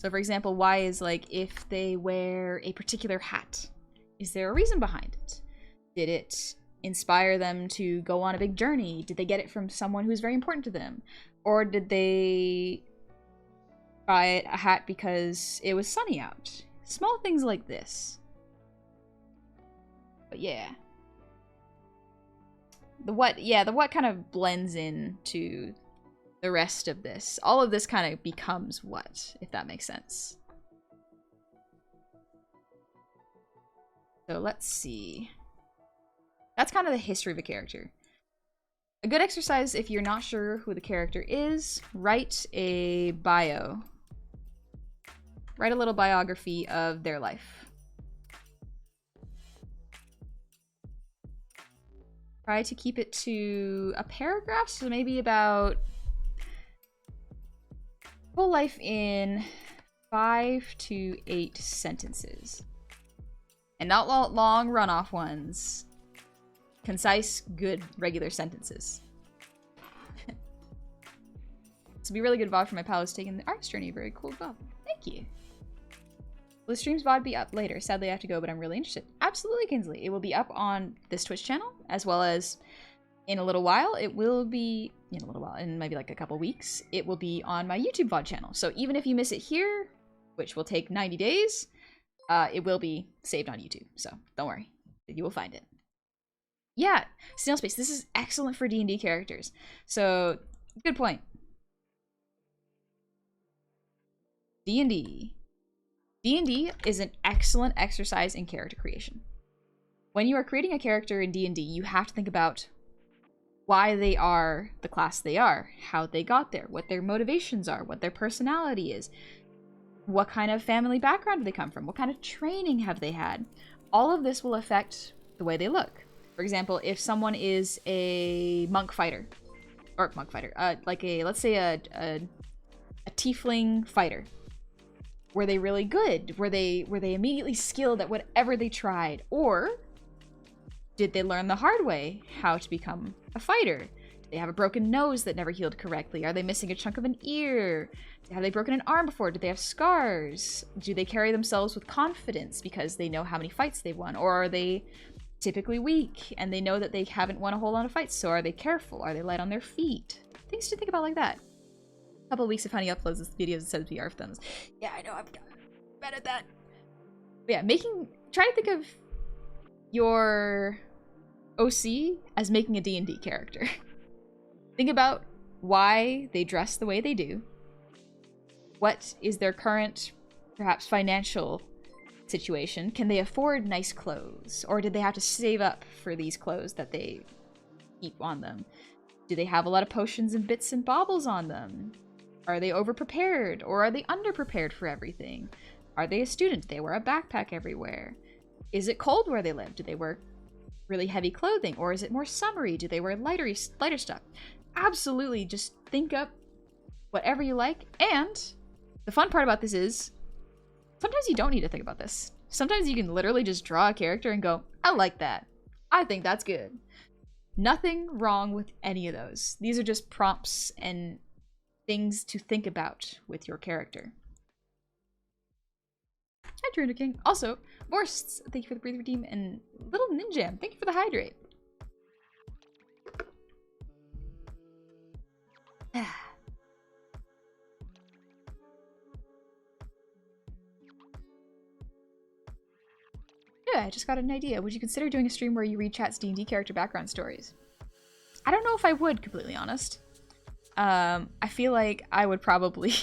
for example, why is like if they wear a particular hat, is there a reason behind it? Did it inspire them to go on a big journey? Did they get it from someone who's very important to them? Or did they buy a hat because it was sunny out? Small things like this. But yeah. The what kind of blends into the rest of this. All of this kind of becomes what, if that makes sense. So let's see. That's kind of the history of a character. A good exercise, if you're not sure who the character is, write a bio. Write a little biography of their life. Try to keep it to a paragraph, so maybe about whole life in 5 to 8 sentences. And not long runoff ones. Concise, good, regular sentences. This would be really good VOD for my pal who's taking the arts journey. Very cool VOD. Thank you. Will the stream's VOD be up later? Sadly, I have to go, but I'm really interested. Absolutely, Kinsley. It will be up on this Twitch channel, as well as in a little while. It will be, in a little while, in maybe like a couple weeks, it will be on my YouTube VOD channel. So even if you miss it here, which will take 90 days, it will be saved on YouTube. So don't worry. You will find it. Yeah, Snail Space. This is excellent for D&D characters. So, good point. D&D. D&D is an excellent exercise in character creation. When you are creating a character in D&D, you have to think about why they are the class they are, how they got there, what their motivations are, what their personality is, what kind of family background do they come from, what kind of training have they had. All of this will affect the way they look. For example, if someone is a monk fighter, or monk fighter, like a, let's say a tiefling fighter, were they really good? Were they immediately skilled at whatever they tried? Or did they learn the hard way how to become a fighter? Do they have a broken nose that never healed correctly? Are they missing a chunk of an ear? Have they broken an arm before? Do they have scars? Do they carry themselves with confidence because they know how many fights they've won? Or are they typically weak and they know that they haven't won a whole lot of fights? So are they careful? Are they light on their feet? Things to think about like that. A couple of weeks if Honey uploads this video and sends me ARF thumbs. Yeah, I know, I'm bad at that. But yeah, try to think of your OC as making a D&D character. Think about why they dress the way they do. What is their current, perhaps financial situation? Can they afford nice clothes? Or did they have to save up for these clothes that they keep on them? Do they have a lot of potions and bits and baubles on them? Are they overprepared or are they underprepared for everything? Are they a student? Do they wear a backpack everywhere? Is it cold where they live? Do they wear really heavy clothing? Or is it more summery? Do they wear lighter stuff? Absolutely, just think up whatever you like. And the fun part about this is sometimes you don't need to think about this. Sometimes you can literally just draw a character and go, I like that. I think that's good. Nothing wrong with any of those. These are just prompts and things to think about with your character. Hi, Trina King. Also, Vorsts, thank you for the breather redeem, and Little Ninjam, thank you for the hydrate. yeah, I just got an idea. Would you consider doing a stream where you read chat's D&D character background stories? I don't know if I would, completely honest. I feel like I would probably...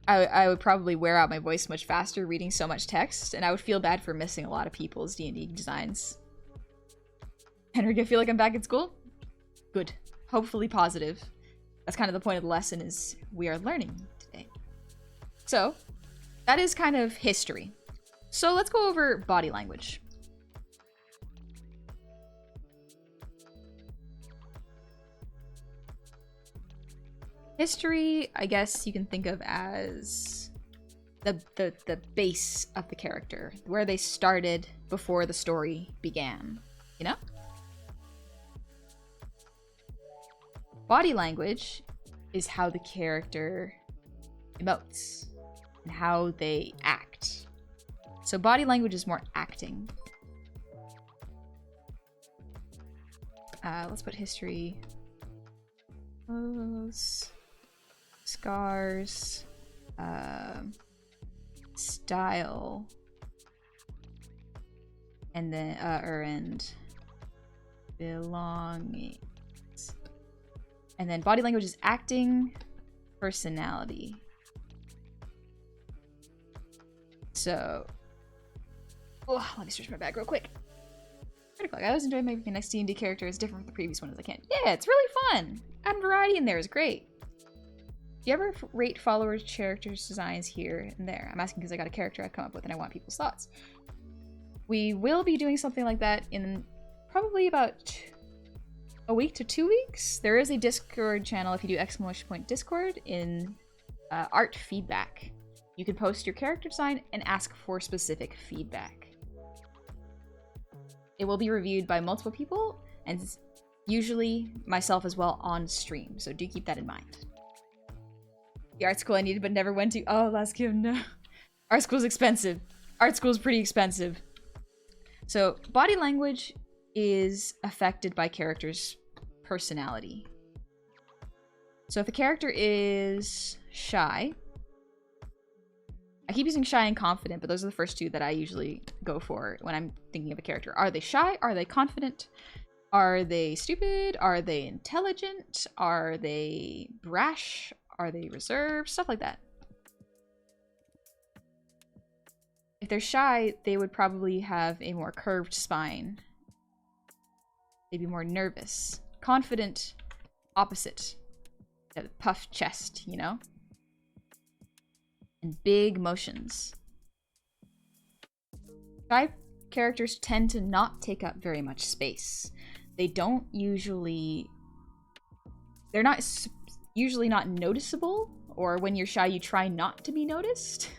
I would probably wear out my voice much faster reading so much text, and I would feel bad for missing a lot of people's D&D designs. Henrik, I feel like I'm back at school? Good. Hopefully positive. That's kind of the point of the lesson, is we are learning today. So, that is kind of history. So let's go over body language. History, I guess you can think of as the base of the character, where they started before the story began, you know? Body language is how the character emotes and how they act. So body language is more acting. Let's put history. Scars, style, and then and belongings, and then body language is acting, personality. So, let me stretch my bag real quick. Critical. I always enjoy making the next D&D character as different from the previous one as I can. Yeah, it's really fun. Adding variety in there is great. Do you ever rate followers' characters' designs here and there? I'm asking because I got a character I've come up with and I want people's thoughts. We will be doing something like that in probably about a week to 2 weeks. There is a Discord channel if you do ! Discord in art feedback. You can post your character design and ask for specific feedback. It will be reviewed by multiple people and usually myself as well on stream, so do keep that in mind. The art school I needed but never went to. Oh, last kid, no. Art school's expensive. Art school's pretty expensive. So, body language is affected by characters' personality. So if a character is shy, I keep using shy and confident, but those are the first two that I usually go for when I'm thinking of a character. Are they shy? Are they confident? Are they stupid? Are they intelligent? Are they brash? Are they reserved? Stuff like that. If they're shy, they would probably have a more curved spine. They'd be more nervous. Confident, opposite. A puffed chest, you know? And big motions. Shy characters tend to not take up very much space. They don't usually... They're not usually not noticeable, or when you're shy you try not to be noticed.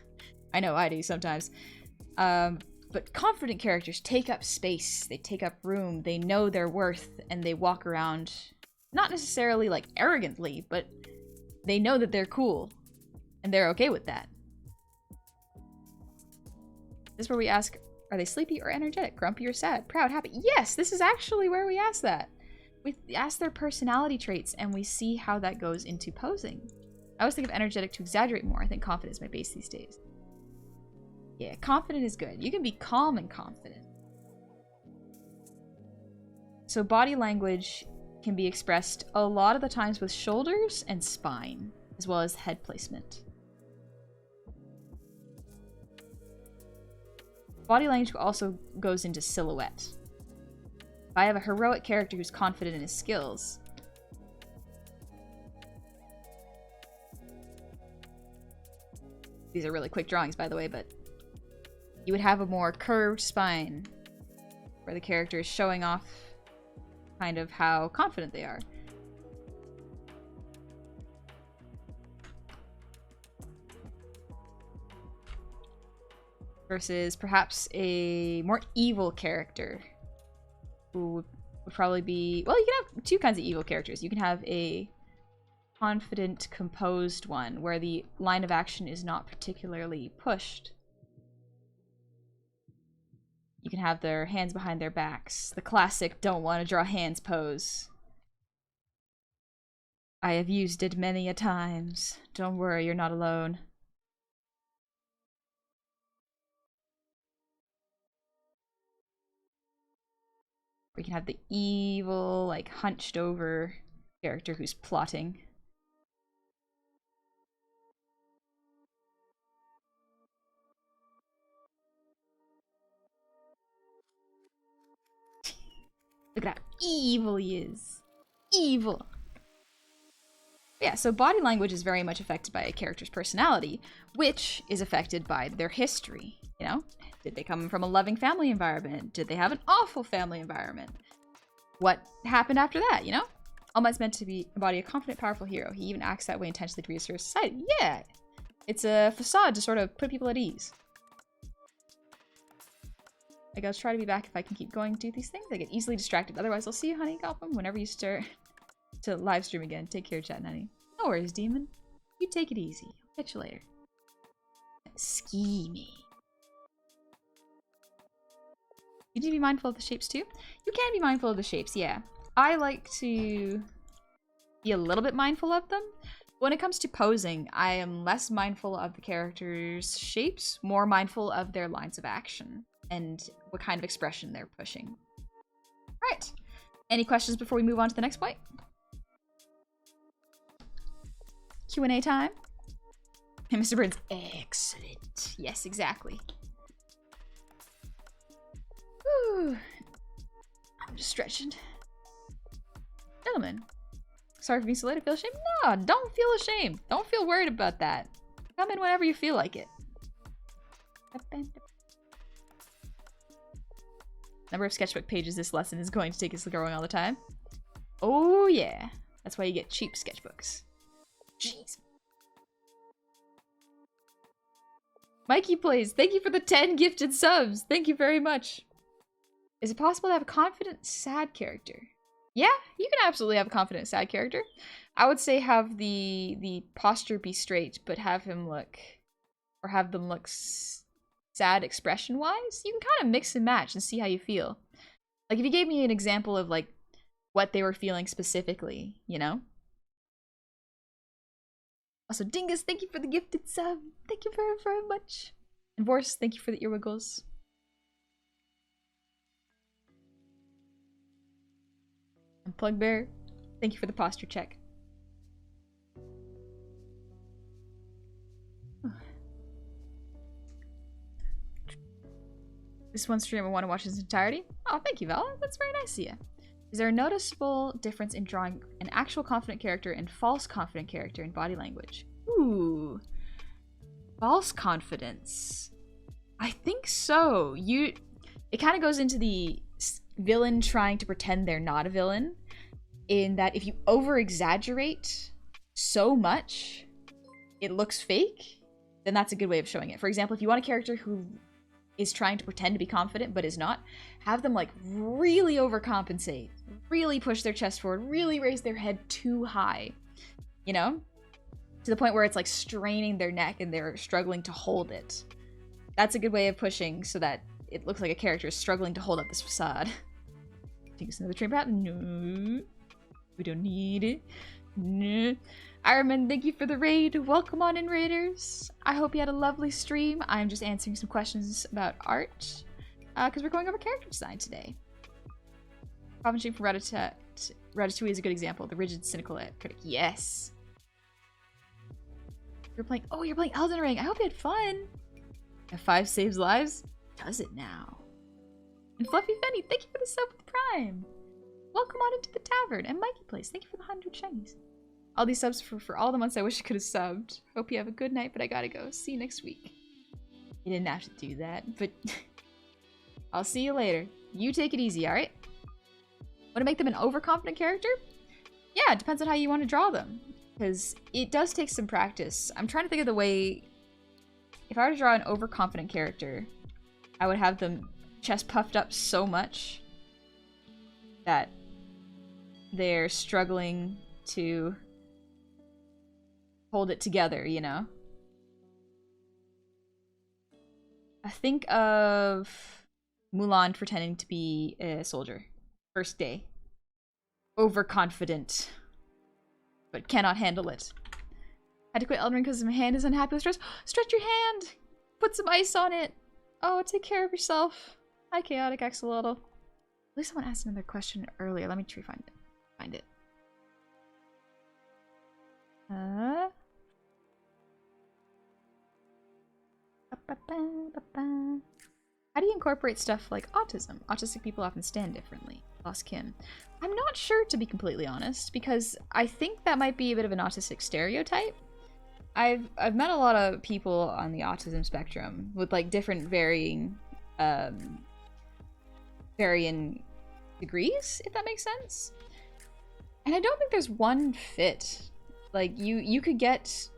I know I do sometimes. But confident characters take up space, they take up room, they know their worth, and they walk around, not necessarily like arrogantly, but they know that they're cool, and they're okay with that. This is where we ask, are they sleepy or energetic, grumpy or sad, proud, happy? Yes, this is actually where we ask that. We ask their personality traits, and we see how that goes into posing. I always think of energetic to exaggerate more. I think confident is my base these days. Yeah, confident is good. You can be calm and confident. So body language can be expressed a lot of the times with shoulders and spine, as well as head placement. Body language also goes into silhouette. If I have a heroic character who's confident in his skills, these are really quick drawings, by the way, but you would have a more curved spine where the character is showing off kind of how confident they are. Versus perhaps a more evil character who would probably be... Well, you can have two kinds of evil characters. You can have a confident, composed one where the line of action is not particularly pushed. You can have their hands behind their backs. The classic don't want to draw hands pose. I have used it many a times. Don't worry, you're not alone. We can have the evil, like, hunched over character who's plotting. Look at how evil he is. Evil. Yeah, so body language is very much affected by a character's personality, which is affected by their history, you know? Did they come from a loving family environment? Did they have an awful family environment? What happened after that, you know? All Might's meant to embody a confident, powerful hero. He even acts that way intentionally to reassure society. Yeah! It's a facade to sort of put people at ease. Like, I'll try to be back if I can keep going do these things. I get easily distracted. Otherwise, I'll see you, honey, Goblin, whenever you start to live stream again. Take care, chat, honey. No worries, demon. You take it easy. I'll catch you later. Scheming. You need to be mindful of the shapes too? You can be mindful of the shapes, yeah. I like to be a little bit mindful of them. When it comes to posing, I am less mindful of the characters' shapes, more mindful of their lines of action and what kind of expression they're pushing. Right. Any questions before we move on to the next point? Q&A time. And Mr. Burns, excellent. Yes, exactly. Whew. I'm just stretching. Gentlemen, sorry for being so late. I feel ashamed. No, don't feel ashamed. Don't feel worried about that. Come in whenever you feel like it. Number of sketchbook pages this lesson is going to take is growing all the time. Oh yeah. That's why you get cheap sketchbooks. Jeez. Mikey plays. Thank you for the 10 gifted subs. Thank you very much. Is it possible to have a confident, sad character? Yeah, you can absolutely have a confident, sad character. I would say have the posture be straight, but have him look, or have them look sad expression-wise. You can kind of mix and match and see how you feel. Like, if you gave me an example of, like, what they were feeling specifically, you know? Also, Dingus, thank you for the gifted sub. Thank you very, very much. And Vorse, thank you for the earwiggles. And Plugbear, thank you for the posture check. This one stream I want to watch in its entirety. Oh, thank you, Vala. That's very nice of you. Is there a noticeable difference in drawing an actual confident character and false confident character in body language? Ooh. False confidence. I think so. It kind of goes into the villain trying to pretend they're not a villain, in that if you over-exaggerate so much it looks fake, then that's a good way of showing it. For example, if you want a character who is trying to pretend to be confident but is not, have them like really overcompensate, really push their chest forward, really raise their head too high, you know, to the point where it's like straining their neck and they're struggling to hold it. That's a good way of pushing so that it looks like a character is struggling to hold up this facade. Take us another train path. No, we don't need it. No. Ironman, thank you for the raid. Welcome on in, Raiders. I hope you had a lovely stream. I'm just answering some questions about art, because we're going over character design today. Coffin shape from Ratatouille is a good example. The rigid, cynical critic. Yes. You're playing Elden Ring. I hope you had fun. If 5 saves lives, does it now? And Fluffy Fenny, thank you for the sub with Prime. Welcome on into the tavern. And Mikey Plays, thank you for the 100 shinies. All these subs for all the months I wish I could have subbed. Hope you have a good night, but I gotta go. See you next week. You didn't have to do that, but I'll see you later. You take it easy, alright? Want to make them an overconfident character? Yeah, it depends on how you want to draw them. Because it does take some practice. I'm trying to think of the way... If I were to draw an overconfident character, I would have them chest puffed up so much that they're struggling to hold it together, you know? I think of Mulan pretending to be a soldier. First day. Overconfident. But cannot handle it. Had to quit Elden Ring because my hand is unhappy with stress. Stretch your hand! Put some ice on it! Oh, take care of yourself. Hi, Chaotic Axolotl. least someone asked another question earlier. Let me try find it. Find it. How do you incorporate stuff like autism? Autistic people often stand differently. Lost Kim. I'm not sure, to be completely honest, because I think that might be a bit of an autistic stereotype. I've met a lot of people on the autism spectrum with like different varying degrees, if that makes sense. And I don't think there's one fit. Like you could get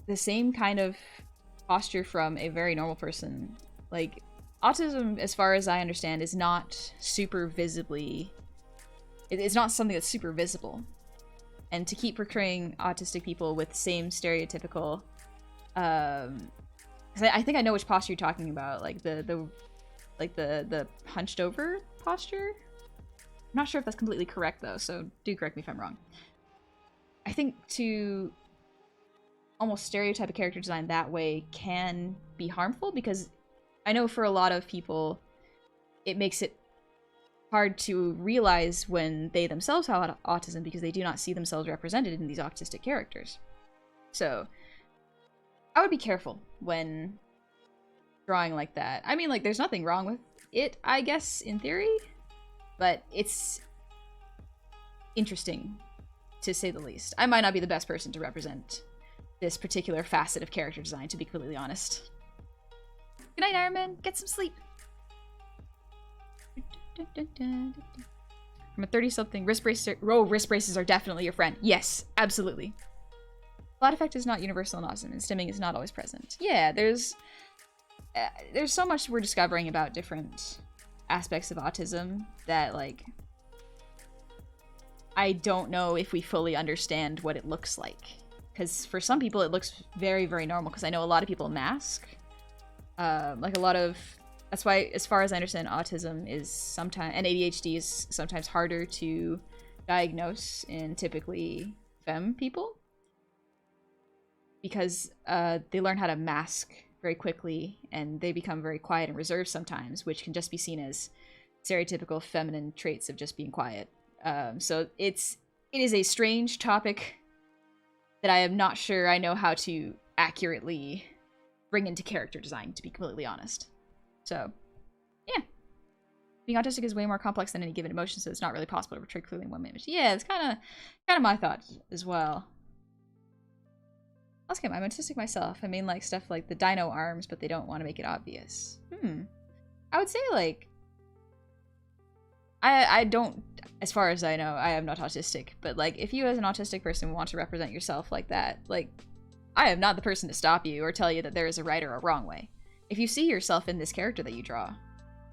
the same kind of posture from a very normal person. Like autism, as far as I understand, is not super visibly, it's not something that's super visible. And to keep portraying autistic people with same stereotypical, 'cause I think I know which posture you're talking about, like the hunched over posture. I'm not sure if that's completely correct though, so do correct me if I'm wrong. I think to almost stereotype a character design that way can be harmful, because I know for a lot of people it makes it hard to realize when they themselves have autism, because they do not see themselves represented in these autistic characters. So I would be careful when drawing like that. I mean, like, there's nothing wrong with it, I guess, in theory, but it's interesting, to say the least. I might not be the best person to represent this particular facet of character design, to be completely honest. Good night, Iron Man. Get some sleep. I'm a 30-something. Wrist braces are definitely your friend. Yes, absolutely. Plot effect is not universal in autism, and stimming is not always present. Yeah, there's so much we're discovering about different aspects of autism that, like, I don't know if we fully understand what it looks like. Because for some people, it looks very, very normal, because I know a lot of people mask. Like, a lot of... That's why, as far as I understand, autism is sometimes, and ADHD is sometimes harder to diagnose in typically femme people, because they learn how to mask very quickly, and they become very quiet and reserved sometimes, which can just be seen as stereotypical feminine traits of just being quiet. So it is a strange topic that I am not sure I know how to accurately bring into character design, to be completely honest. So, yeah. Being autistic is way more complex than any given emotion, so it's not really possible to portray clearly in one image. Yeah, it's kind of my thought as well. I'm autistic myself. I mean, like, stuff like the dino arms, but they don't want to make it obvious. I would say, like, I don't, as far as I know, I am not autistic, but, like, if you as an autistic person want to represent yourself like that, like, I am not the person to stop you or tell you that there is a right or a wrong way. If you see yourself in this character that you draw,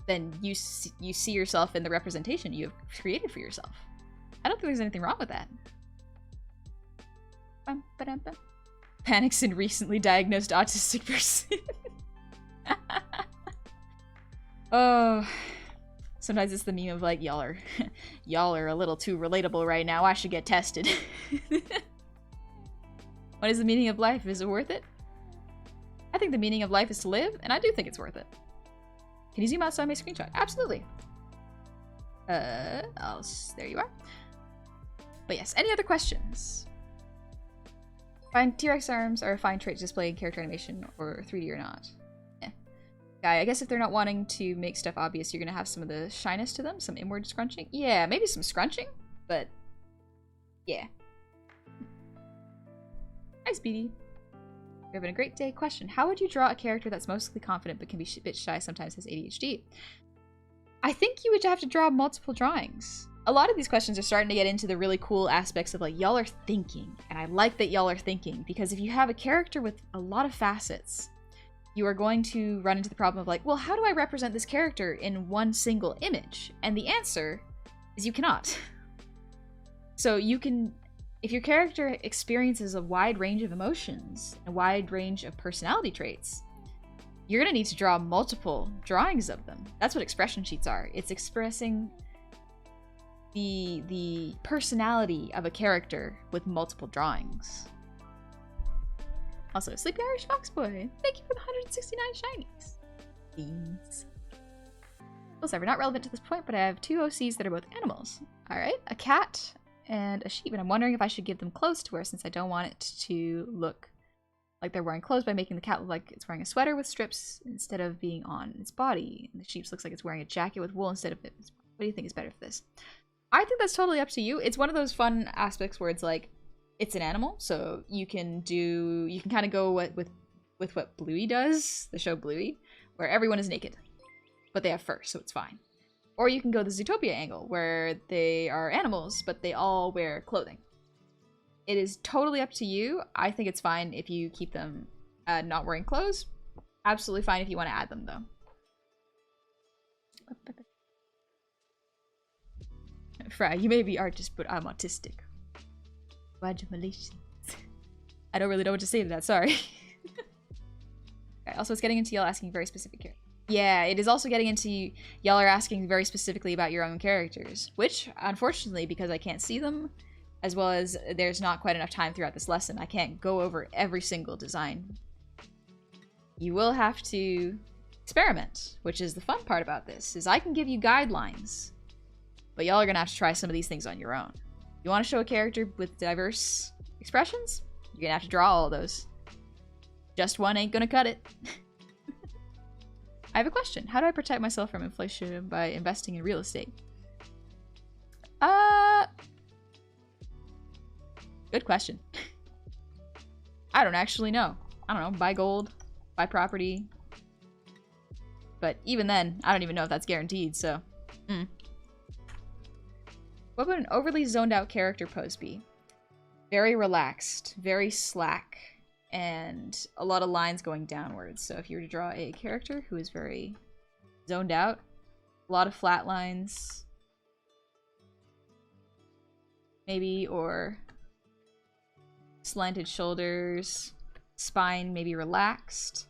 then you see yourself in the representation you have created for yourself. I don't think there's anything wrong with that. Panics in recently diagnosed autistic person. Oh, sometimes it's the meme of like, y'all are a little too relatable right now. I should get tested. What is the meaning of life? Is it worth it? I think the meaning of life is to live, and I do think it's worth it. Can you zoom out so I may screenshot? Absolutely. There you are. But yes, any other questions? Find T-Rex arms are a fine trait to display in character animation, or 3D or not. Eh. Guy, I guess if they're not wanting to make stuff obvious, you're gonna have some of the shyness to them, some inward scrunching. Yeah, maybe some scrunching, but yeah. Hi, Speedy. You're having a great day. Question: how would you draw a character that's mostly confident but can be a bit shy, sometimes has ADHD? I think you would have to draw multiple drawings. A lot of these questions are starting to get into the really cool aspects of like, y'all are thinking, and I like that y'all are thinking, because if you have a character with a lot of facets, you are going to run into the problem of like, well, how do I represent this character in one single image? And the answer is you cannot. So you can... If your character experiences a wide range of emotions, a wide range of personality traits, you're going to need to draw multiple drawings of them. That's what expression sheets are. It's expressing the personality of a character with multiple drawings. Also, Sleepy Irish Fox Boy, thank you for the 169 shinies. Beans. Whatever, not relevant to this point, but I have 2 OCs that are both animals. Alright, a cat and a sheep, and I'm wondering if I should give them clothes to wear since I don't want it to look like they're wearing clothes by making the cat look like it's wearing a sweater with strips instead of being on its body. And the sheep looks like it's wearing a jacket with wool instead of it. What do you think is better for this? I think that's totally up to you. It's one of those fun aspects where it's like, it's an animal, so you can kind of go with what Bluey does, the show Bluey, where everyone is naked, but they have fur, so it's fine. Or you can go the Zootopia angle, where they are animals, but they all wear clothing. It is totally up to you. I think it's fine if you keep them not wearing clothes. Absolutely fine if you want to add them, though. Fry, you may be artist, but I'm autistic. Congratulations. I don't really know what to say to that, sorry. Okay, also, it's getting into y'all asking very specific characters. Yeah, it is also getting into y'all are asking very specifically about your own characters, which, unfortunately, because I can't see them, as well as there's not quite enough time throughout this lesson, I can't go over every single design. You will have to experiment, which is the fun part about this, is I can give you guidelines, but y'all are gonna have to try some of these things on your own. You want to show a character with diverse expressions? You're gonna have to draw all of those. Just one ain't gonna cut it. I have a question. How do I protect myself from inflation by investing in real estate? Good question. I don't actually know. I don't know. Buy gold, buy property. But even then, I don't even know if that's guaranteed, so. What would an overly zoned out character pose be? Very relaxed, very slack, and a lot of lines going downwards. So if you were to draw a character who is very zoned out, a lot of flat lines, maybe, or slanted shoulders, spine maybe relaxed.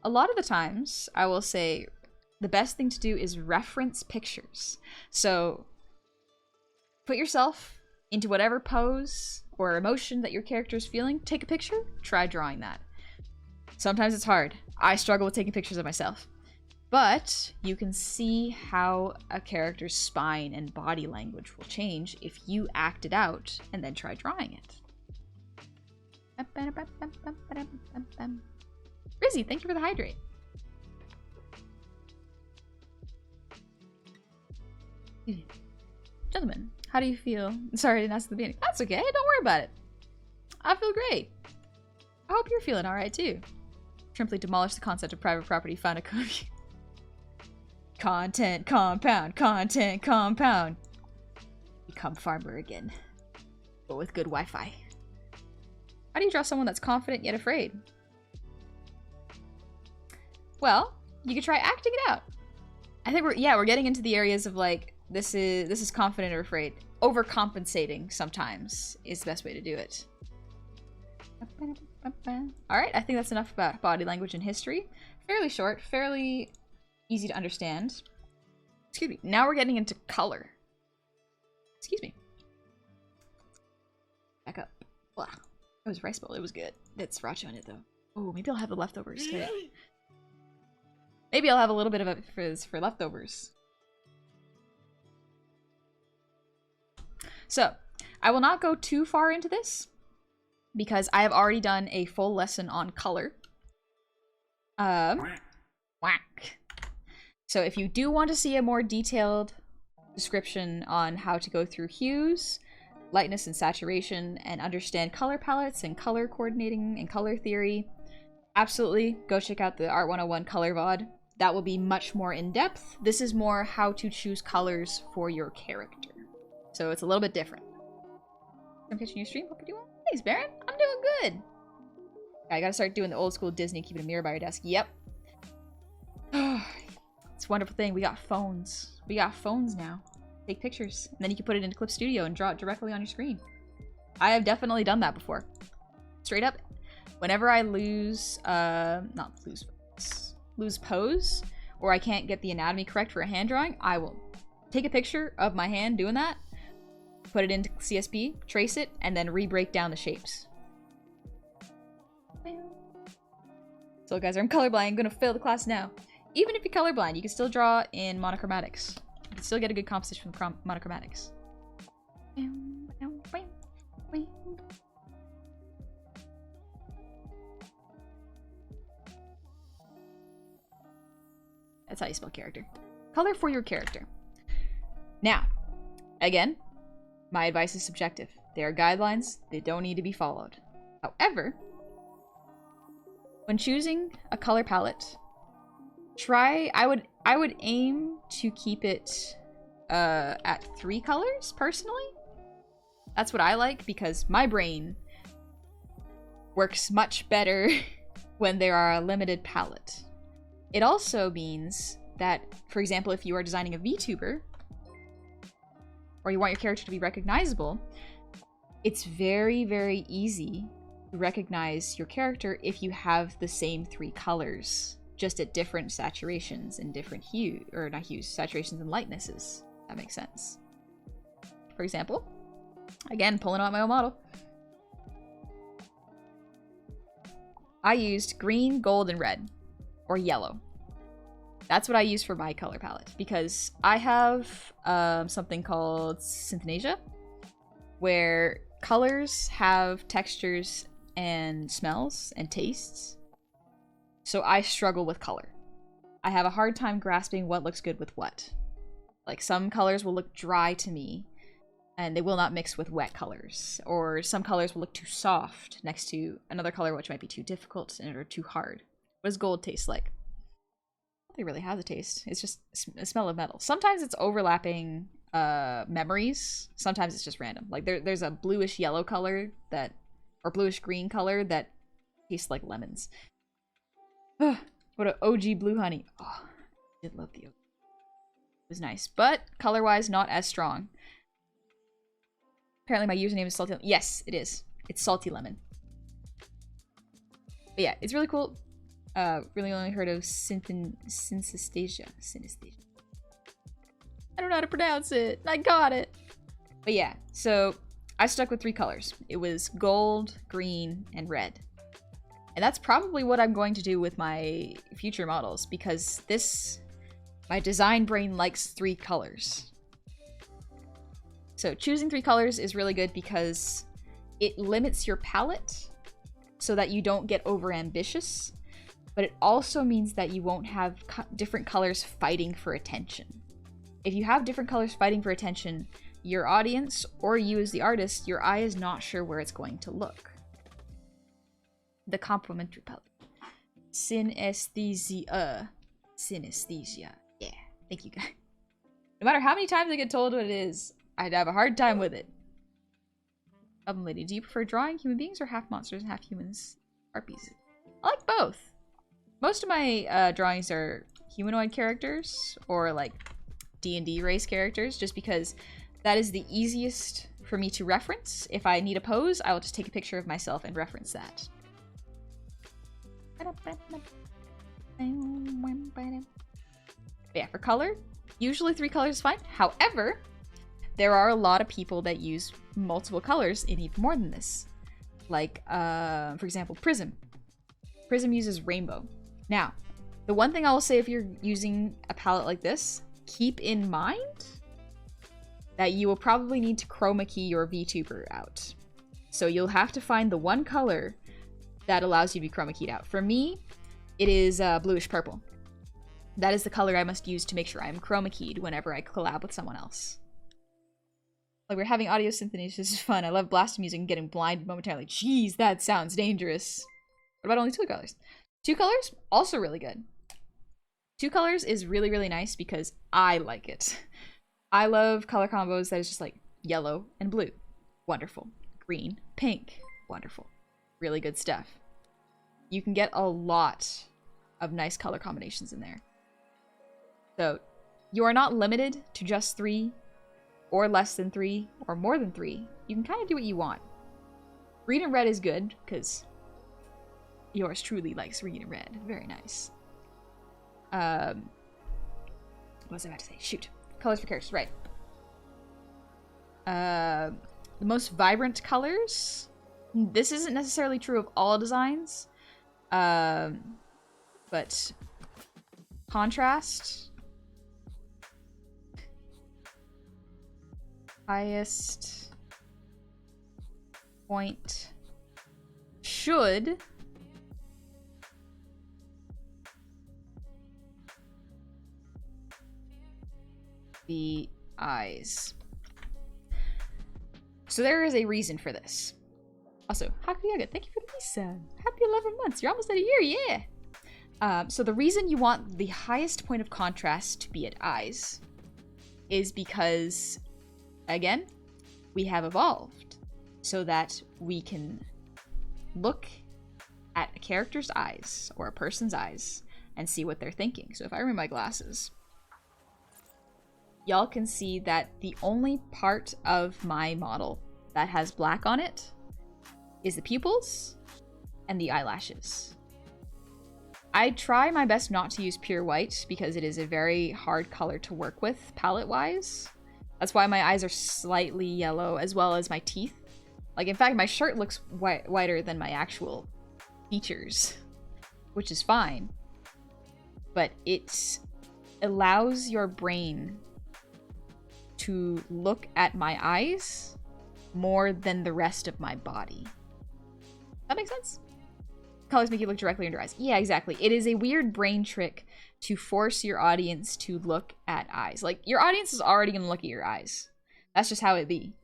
A lot of the times, I will say, the best thing to do is reference pictures. So put yourself into whatever pose or emotion that your character is feeling, take a picture, try drawing that. Sometimes it's hard. I struggle with taking pictures of myself. But you can see how a character's spine and body language will change if you act it out and then try drawing it. Rizzy, thank you for the hydrate. Gentlemen, how do you feel? Sorry I didn't ask at the beginning. That's okay, don't worry about it. I feel great. I hope you're feeling alright too. Simply demolish the concept of private property, find a content compound, content compound. Become farmer again, but with good Wi-Fi. How do you draw someone that's confident yet afraid? Well, you could try acting it out. I think we're getting into the areas of like, this is confident or afraid. Overcompensating sometimes is the best way to do it. Alright, I think that's enough about body language and history. Fairly short, fairly easy to understand. Excuse me. Now we're getting into color. Excuse me. Back up. Blah. It was rice bowl. It was good. It's sriracha on it though. Oh, maybe I'll have the leftovers today. Maybe I'll have a little bit of it for leftovers. So, I will not go too far into this because I have already done a full lesson on color. Whack. So if you do want to see a more detailed description on how to go through hues, lightness and saturation, and understand color palettes and color coordinating and color theory, absolutely go check out the Art 101 Color VOD. That will be much more in-depth. This is more how to choose colors for your character. So it's a little bit different. I'm catching your stream. Hope you're doing well. Thanks, Baron. I'm doing good. I gotta start doing the old school Disney, keeping a mirror by your desk. Yep. It's a wonderful thing. We got phones. We got phones now. Take pictures. And then you can put it into Clip Studio and draw it directly on your screen. I have definitely done that before. Straight up. Whenever I lose pose, or I can't get the anatomy correct for a hand drawing, I will take a picture of my hand doing that, put it into CSP, trace it, and then re-break down the shapes. So guys, I'm colorblind. I'm gonna fail the class now. Even if you're colorblind, you can still draw in monochromatics. You can still get a good composition from monochromatics. That's how you spell character. Color for your character. Now, again, my advice is subjective. They are guidelines. They don't need to be followed. However, when choosing a color palette, I would aim to keep it at 3 colors, personally. That's what I like, because my brain works much better when there are a limited palette. It also means that, for example, if you are designing a VTuber, or you want your character to be recognizable, it's very, very easy to recognize your character if you have the same 3 colors, just at different saturations and different hues, or not hues, saturations and lightnesses. That makes sense. For example, again, pulling out my own model, I used green, gold, and red, or yellow. That's what I use for my color palette, because I have something called synesthesia, where colors have textures and smells and tastes. So I struggle with color. I have a hard time grasping what looks good with what. Like, some colors will look dry to me, and they will not mix with wet colors. Or some colors will look too soft next to another color which might be too difficult or too hard. What does gold taste like? I don't think it really has a taste. It's just a smell of metal. Sometimes it's overlapping memories. Sometimes it's just random. Like, there's a bluish yellow color that, or bluish green color that tastes like lemons. What an OG blue honey. Oh, I did love the OG. It was nice, but color-wise, not as strong. Apparently my username is Salty Lemon. Yes, it is. It's Salty Lemon. But yeah, it's really cool. Really only heard of synesthesia. I don't know how to pronounce it. I got it. But yeah, so I stuck with 3 colors. It was gold, green, and red. And that's probably what I'm going to do with my future models, because my design brain likes 3 colors. So choosing 3 colors is really good because it limits your palette so that you don't get over ambitious, but it also means that you won't have different colors fighting for attention. If you have different colors fighting for attention, your audience, or you as the artist, your eye is not sure where it's going to look. The complementary palette. Synesthesia. Synesthesia. Yeah, thank you guys. No matter how many times I get told what it is, I'd have a hard time with it. Lady, do you prefer drawing human beings or half monsters and half humans? Harpies. I like both. Most of my drawings are humanoid characters, or like D&D race characters, just because that is the easiest for me to reference. If I need a pose, I will just take a picture of myself and reference that. But yeah, for color, usually 3 colors is fine. However, there are a lot of people that use multiple colors and even more than this. Like, for example, Prism. Prism uses rainbow. Now, the one thing I will say if you're using a palette like this, keep in mind that you will probably need to chroma key your VTuber out. So you'll have to find the one color that allows you to be chroma keyed out. For me, it is bluish purple. That is the color I must use to make sure I'm chroma keyed whenever I collab with someone else. Like, we're having audio synesthesia. This is fun. I love blasting music and getting blind momentarily. Jeez, that sounds dangerous. What about only 2 colors? 2 colors, also really good. 2 colors is really, really nice because I like it. I love color combos that is just like yellow and blue. Wonderful. Green, pink. Wonderful. Really good stuff. You can get a lot of nice color combinations in there. So, you are not limited to just 3, or less than 3, or more than 3. You can kind of do what you want. Green and red is good, because yours truly likes green and red. Very nice. What was I about to say? Shoot. Colors for characters, right. The most vibrant colors. This isn't necessarily true of all designs. But contrast. Highest point should be eyes. So there is a reason for this. Also, Hakuyaga, thank you for the resub. Happy 11 months. You're almost at a year, yeah. So the reason you want the highest point of contrast to be at eyes is because, again, we have evolved so that we can look at a character's eyes or a person's eyes and see what they're thinking. So if I remove my glasses, y'all can see that the only part of my model that has black on it is the pupils and the eyelashes. I try my best not to use pure white because it is a very hard color to work with palette-wise. That's why my eyes are slightly yellow, as well as my teeth. Like, in fact, my shirt looks whiter than my actual features, which is fine. But it allows your brain to look at my eyes more than the rest of my body. That makes sense? Colors make you look directly into your eyes. Yeah, exactly. It is a weird brain trick to force your audience to look at eyes. Like, your audience is already going to look at your eyes. That's just how it be.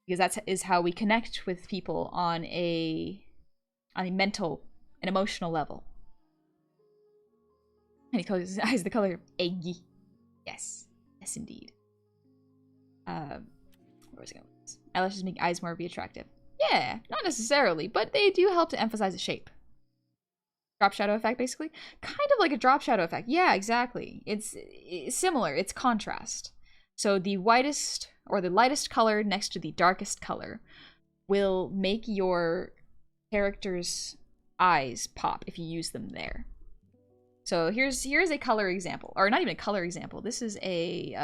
Because that is how we connect with people on a mental and emotional level. And he colors his eyes the color of eggy. Yes. Yes, indeed. Where was I going with this? Eyelashes make eyes more attractive. Yeah, not necessarily, but they do help to emphasize the shape. Drop shadow effect, basically. Kind of like a drop shadow effect. Yeah, exactly. It's similar. It's contrast. So the whitest or the lightest color next to the darkest color will make your character's eyes pop if you use them there. So here's a color example, or not even a color example. This is a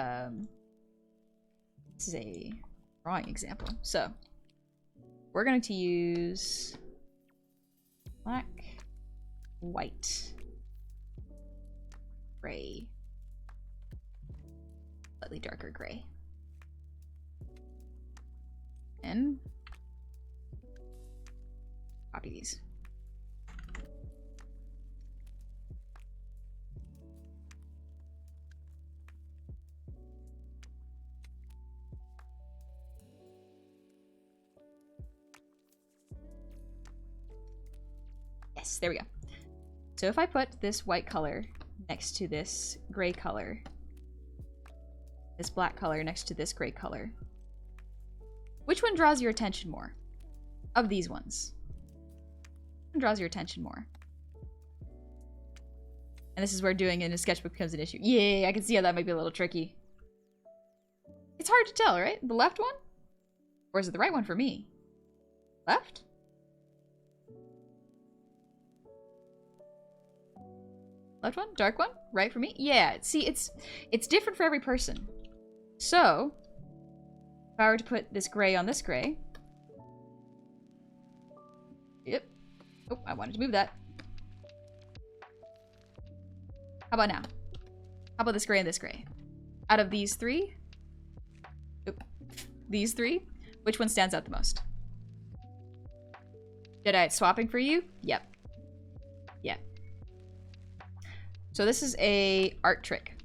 drawing example. So we're going to use black, white, gray, slightly darker gray, and copy these. Yes, there we go. So if I put this white color next to this gray color, this black color next to this gray color, which one draws your attention more? Of these ones. Which one draws your attention more? And this is where doing it in a sketchbook becomes an issue. Yeah, I can see how that might be a little tricky. It's hard to tell, right? The left one? Or is it the right one for me? Left? Left one? Dark one? Right for me? Yeah, see, it's different for every person. So, if I were to put this gray on this gray... Yep. Oh, I wanted to move that. How about now? How about this gray and this gray? Out of these three... Oop. These three, which one stands out the most? Jedi swapping for you? Yep. Yep. So this is a art trick.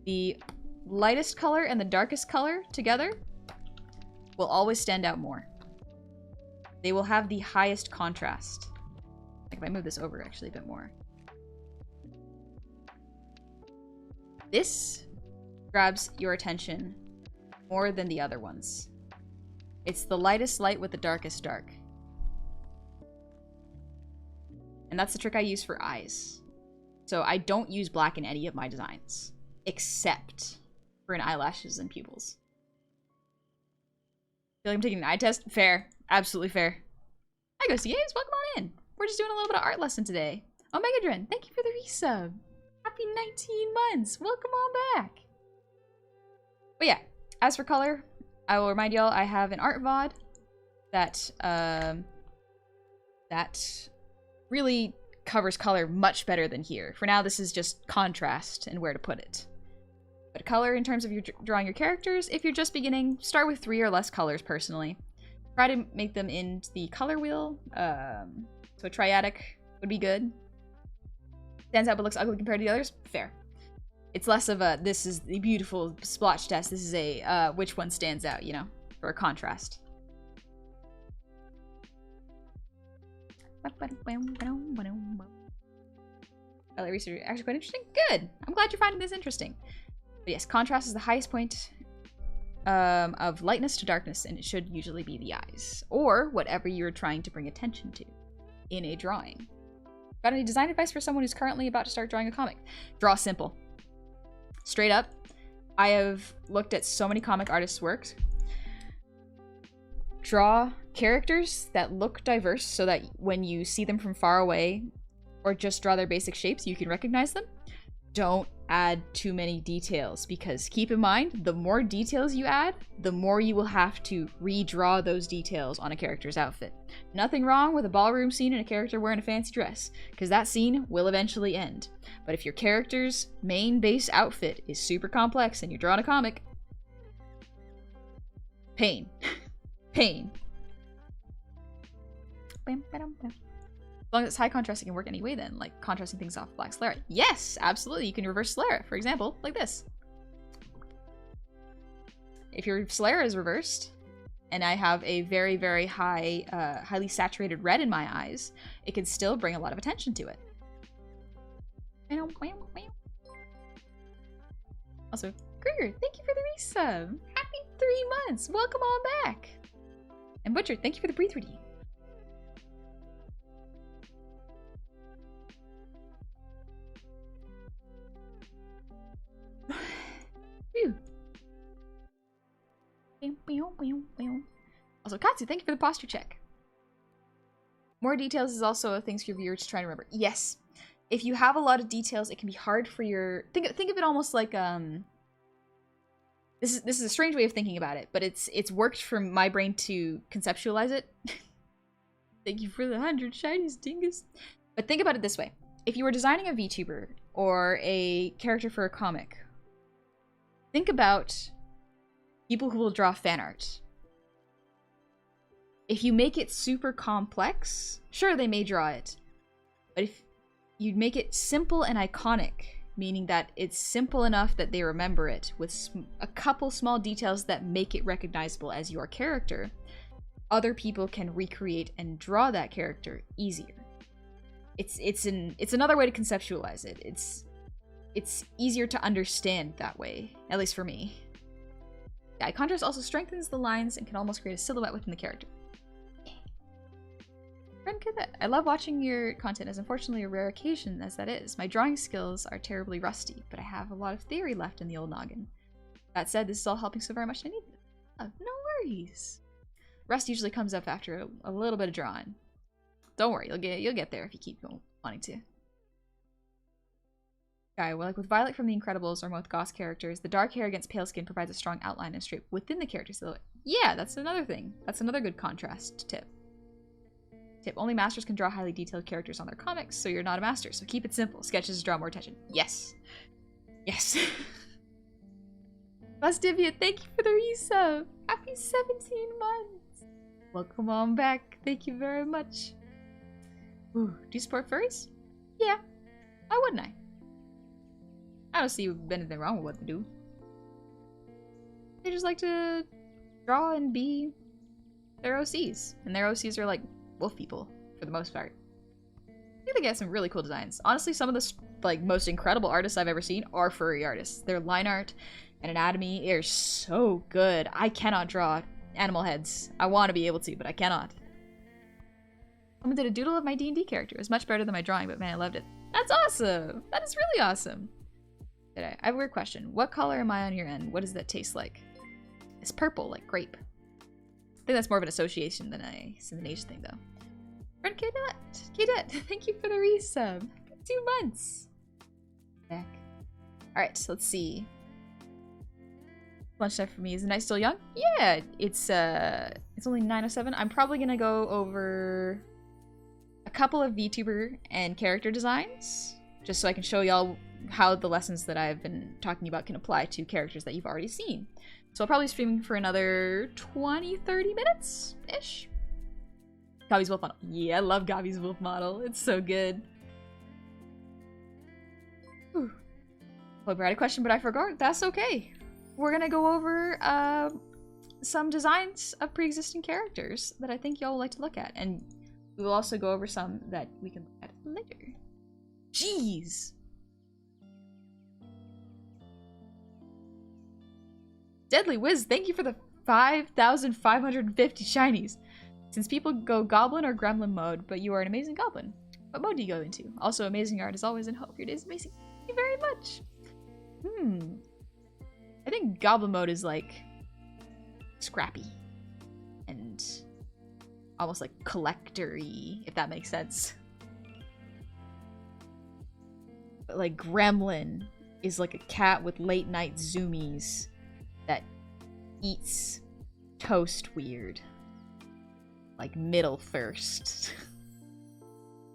The lightest color and the darkest color together will always stand out more. They will have the highest contrast. Like if I move this over actually a bit more. This grabs your attention more than the other ones. It's the lightest light with the darkest dark. And that's the trick I use for eyes. So I don't use black in any of my designs, except for in eyelashes and pupils. Feel like I'm taking an eye test? Fair. Absolutely fair. Hi, Ghosty Games. Welcome on in. We're just doing a little bit of art lesson today. Omegadren, thank you for the resub. Happy 19 months. Welcome on back. But yeah, as for color, I will remind y'all I have an art VOD that really covers color much better than here. For now, this is just contrast and where to put it. But color, in terms of your drawing your characters, if you're just beginning, start with 3 or less colors, personally. Try to make them in the color wheel. So a triadic would be good. Stands out but looks ugly compared to the others? Fair. It's less of a, this is the beautiful splotch test. This is a, which one stands out, you know, for a contrast. LA research actually quite interesting. Good. I'm glad you're finding this interesting. But yes, contrast is the highest point of lightness to darkness, and it should usually be the eyes, or whatever you're trying to bring attention to in a drawing. Got any design advice for someone who's currently about to start drawing a comic? Draw simple. Straight up. I have looked at so many comic artists' works. Draw characters that look diverse so that when you see them from far away, or just draw their basic shapes, you can recognize them. Don't add too many details, because keep in mind, the more details you add, the more you will have to redraw those details on a character's outfit. Nothing wrong with a ballroom scene and a character wearing a fancy dress, because that scene will eventually end. But if your character's main base outfit is super complex and you're drawing a comic, pain. Pain. As long as it's high contrast, it can work anyway then, like contrasting things off black Sillouette. Yes, absolutely, you can reverse Sillouette, for example, like this. If your Sillouette is reversed, and I have a very, very high, highly saturated red in my eyes, it can still bring a lot of attention to it. Also, Krieger, thank you for the resub. Happy 3 months. Welcome on back. And Butcher, thank you for the Breathe 3D. Also, Katsu, thank you for the posture check. More details is also a thing for your viewers to try to remember. Yes. If you have a lot of details, it can be hard for your... Think of it almost like, This is a strange way of thinking about it, but it's worked for my brain to conceptualize it. Thank you for the 100 shinies, dingus. But think about it this way. If you were designing a VTuber or a character for a comic, think about people who will draw fan art. If you make it super complex, sure, they may draw it. But if you make it simple and iconic, meaning that it's simple enough that they remember it, with a couple small details that make it recognizable as your character, other people can recreate and draw that character easier. It's another way to conceptualize it. It's easier to understand that way, at least for me. Yeah, contrast also strengthens the lines and can almost create a silhouette within the character. I love watching your content, as unfortunately a rare occasion as that is. My drawing skills are terribly rusty, but I have a lot of theory left in the old noggin. That said, this is all helping so very much, and I need it. Oh, no worries. Rust usually comes up after a little bit of drawing. Don't worry, you'll get there if you keep wanting to. Guy, well, like with Violet from The Incredibles or most Goss characters, the dark hair against pale skin provides a strong outline and shape within the character silhouette. Yeah, that's another thing. That's another good contrast tip. Only masters can draw highly detailed characters on their comics, so you're not a master, so keep it simple. Sketches draw more attention. Yes. Yes. Bustivia, thank you for the resub. Happy 17 months. Welcome on back. Thank you very much. Ooh, do you support furries? Yeah. Why wouldn't I? I don't see anything wrong with what they do. They just like to draw and be their OCs. And their OCs are like wolf people, for the most part. I think they get some really cool designs. Honestly, some of the most incredible artists I've ever seen are furry artists. Their line art and anatomy are so good. I cannot draw animal heads. I want to be able to, but I cannot. Someone did a doodle of my D&D character. It was much better than my drawing, but man, I loved it. That's awesome! That is really awesome! I have a weird question. What color am I on your end? What does that taste like? It's purple, like grape. I think that's more of an association than a synthesis thing, though. Friend Kdet, thank you for the resub. 2 months. Back. Alright, so let's see. Lunchtime for me. Is the night still young? Yeah, it's only 9:07. I'm probably gonna go over a couple of VTuber and character designs, just so I can show y'all how the lessons that I've been talking about can apply to characters that you've already seen. So I'll probably be streaming for another 20-30 minutes-ish. Gabi's wolf model. Yeah, I love Gabi's wolf model. It's so good. Whew. Hope I had a question, but I forgot. That's okay. We're gonna go over some designs of pre-existing characters that I think y'all will like to look at, and we will also go over some that we can look at later. Jeez! Deadly Wiz, thank you for the 5,550 shinies. Since people go Goblin or Gremlin mode, but you are an amazing Goblin. What mode do you go into? Also, amazing art as always, and hope your day is amazing. Thank you very much. I think Goblin mode is like scrappy and almost like collector-y, if that makes sense. But like Gremlin is like a cat with late night zoomies that eats toast weird. Like middle first.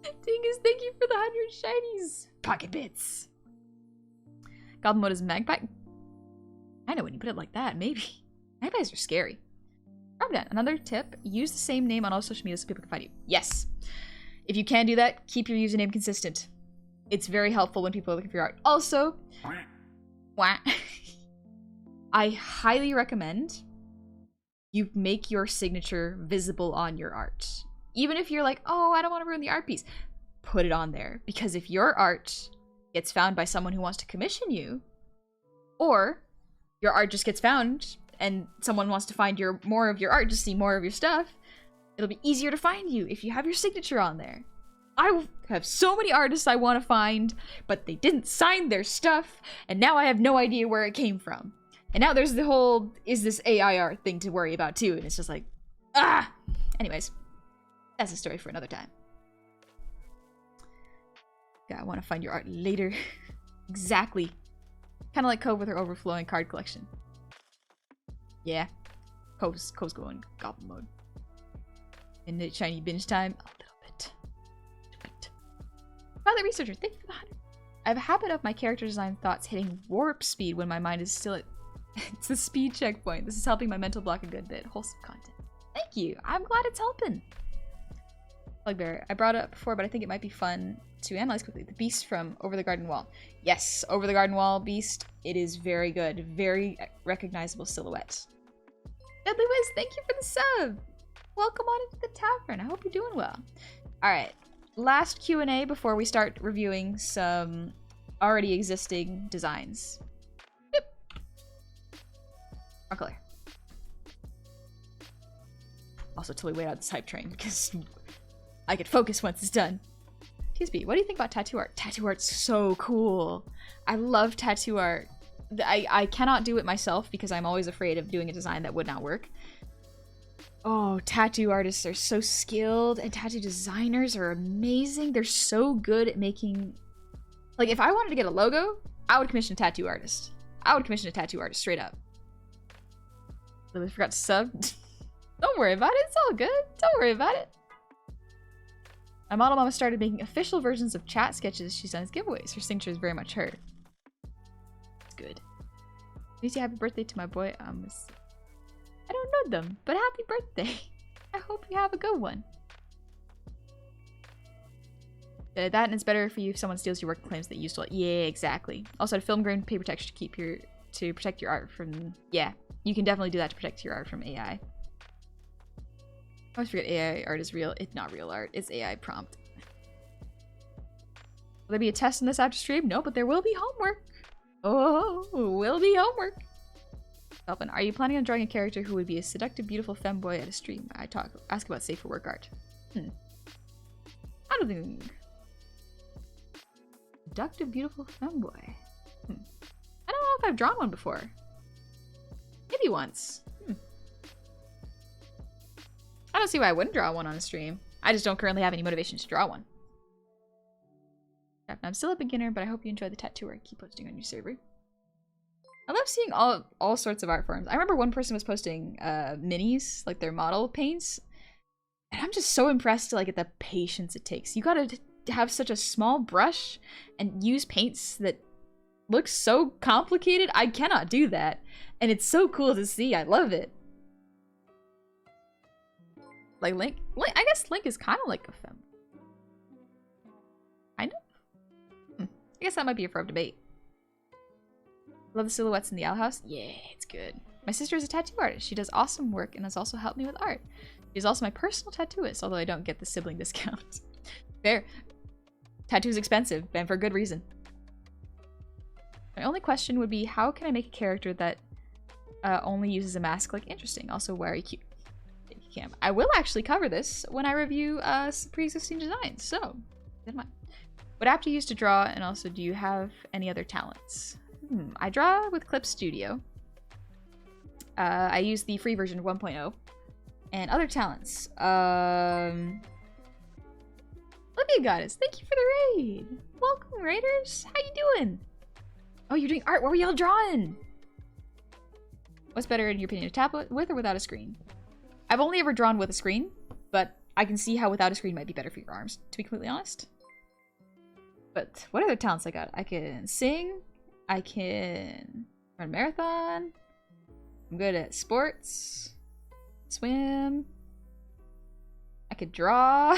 Dingus, thank you for the 100 shinies. Pocket bits. Goblin mode is magpie. I know when you put it like that, maybe. Magpies are scary. Robdan, another tip, use the same name on all social media so people can find you. Yes. If you can do that, keep your username consistent. It's very helpful when people are looking for your art. Also, I highly recommend you make your signature visible on your art. Even if you're like, oh, I don't want to ruin the art piece, put it on there. Because if your art gets found by someone who wants to commission you, or your art just gets found and someone wants to find more of your art, just see more of your stuff, it'll be easier to find you if you have your signature on there. I have so many artists I want to find, but they didn't sign their stuff, and now I have no idea where it came from. And now there's the whole, is this AI art thing to worry about too, and it's just like, ah! Anyways, that's a story for another time. Yeah, I want to find your art later. Exactly. Kind of like Cove with her overflowing card collection. Yeah. Cove's going Goblin mode. In the shiny binge time, a little bit. Pilot Researcher, thank you for the 100. I have a habit of my character design thoughts hitting warp speed when my mind is still at... It's the speed checkpoint. This is helping my mental block a good bit. Wholesome content. Thank you. I'm glad it's helping. Bugbear, I brought it up before, but I think it might be fun to analyze quickly. The beast from Over the Garden Wall. Yes, Over the Garden Wall beast. It is very good. Very recognizable silhouette. Deadly Wiz, thank you for the sub. Welcome on into the tavern. I hope you're doing well. All right, last Q&A before we start reviewing some already existing designs. Yep. Wrong color. Also, till we wait out this hype train because I could focus once it's done. TSB, what do you think about tattoo art? Tattoo art's so cool. I love tattoo art. I cannot do it myself because I'm always afraid of doing a design that would not work. Oh, tattoo artists are so skilled, and tattoo designers are amazing. They're so good at making... Like, if I wanted to get a logo, I would commission a tattoo artist. I would commission a tattoo artist, straight up. I forgot to sub. Don't worry about it, it's all good. Don't worry about it. My model mama started making official versions of chat sketches she's done as giveaways. Her signature is very much her. It's good. Please say happy birthday to my boy. I don't know them, but happy birthday. I hope you have a good one. That and it's better for you if someone steals your work and claims that you stole it. Yeah, exactly. Also, film grain paper text to protect your art from... Yeah, you can definitely do that to protect your art from AI. I always forget AI art is real. It's not real art. It's AI prompt. Will there be a test in this after stream? No, but there will be homework. Oh, will be homework. Goblin, are you planning on drawing a character who would be a seductive, beautiful femboy at a stream? Ask about safe for work art. I don't think... Seductive, beautiful femboy. I don't know if I've drawn one before. Maybe once. I don't see why I wouldn't draw one on a stream. I just don't currently have any motivation to draw one. I'm still a beginner, but I hope you enjoy the tattoo art. Keep posting on your server. I love seeing all sorts of art forms. I remember one person was posting minis, like their model paints, And I'm just so impressed, like, at the patience it takes. You gotta have such a small brush and use paints that look so complicated. I cannot do that. And it's so cool to see. I love it. Like, Link I guess Link is kind of like a femme. Kind of? I guess that might be a for debate. Love the silhouettes in the owl house? Yeah, it's good. My sister is a tattoo artist. She does awesome work and has also helped me with art. She's also my personal tattooist, although I don't get the sibling discount. Fair. Tattoo's expensive, and for good reason. My only question would be, how can I make a character that only uses a mask? Like, interesting. Also, very cute. Thank you, Cam. I will actually cover this when I review some pre-existing designs, so keep in mind. What app do you use to draw, and also, do you have any other talents? I draw with Clip Studio. I use the free version of 1.0. And other talents. Olivia Goddess, thank you for the raid. Welcome, raiders. How you doing? Oh, you're doing art. What were y'all drawing? What's better in your opinion, a tablet with or without a screen? I've only ever drawn with a screen, but I can see how without a screen might be better for your arms, to be completely honest. But what other talents I got? I can sing. I can run a marathon. I'm good at sports. Swim. I could draw.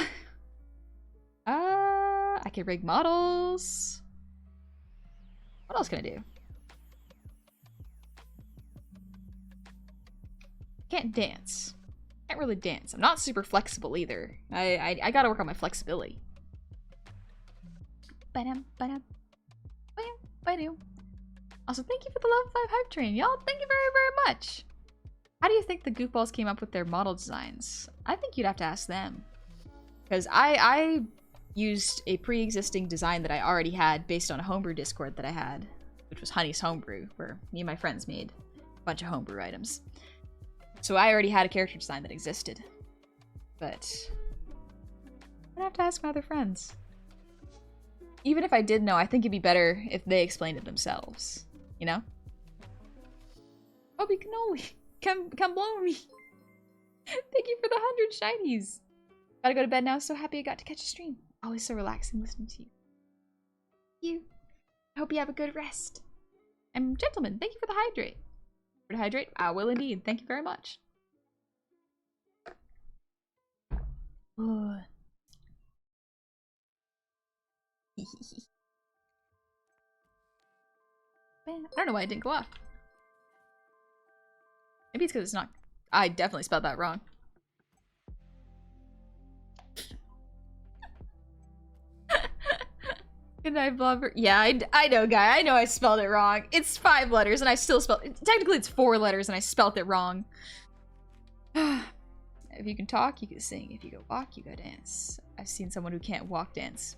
I could rig models. What else can I do? Can't dance. Can't really dance. I'm not super flexible either. I gotta work on my flexibility. Also, thank you for the level 5 hype train, y'all. Thank you very, very much. How do you think the goofballs came up with their model designs? I think you'd have to ask them. Because I used a pre-existing design that I already had based on a homebrew Discord that I had, which was Honey's Homebrew, where me and my friends made a bunch of homebrew items. So I already had a character design that existed. But I'd have to ask my other friends. Even if I did know, I think it'd be better if they explained it themselves. You know? Obi Cannoli! Come blow me! Thank you for the 100 shinies! Gotta go to bed now, so happy I got to catch a stream. Always so relaxing listening to you. I hope you have a good rest. And gentlemen, thank you for the hydrate. For the hydrate? I will indeed. Thank you very much. Oh. Man, I don't know why it didn't go off. Maybe it's because it's not. I definitely spelled that wrong. Good night, Blobber. Yeah, I know, guy. I know I spelled it wrong. It's 5 letters and I still spelled it. Technically, it's 4 letters and I spelled it wrong. If you can talk, you can sing. If you go walk, you go dance. I've seen someone who can't walk dance.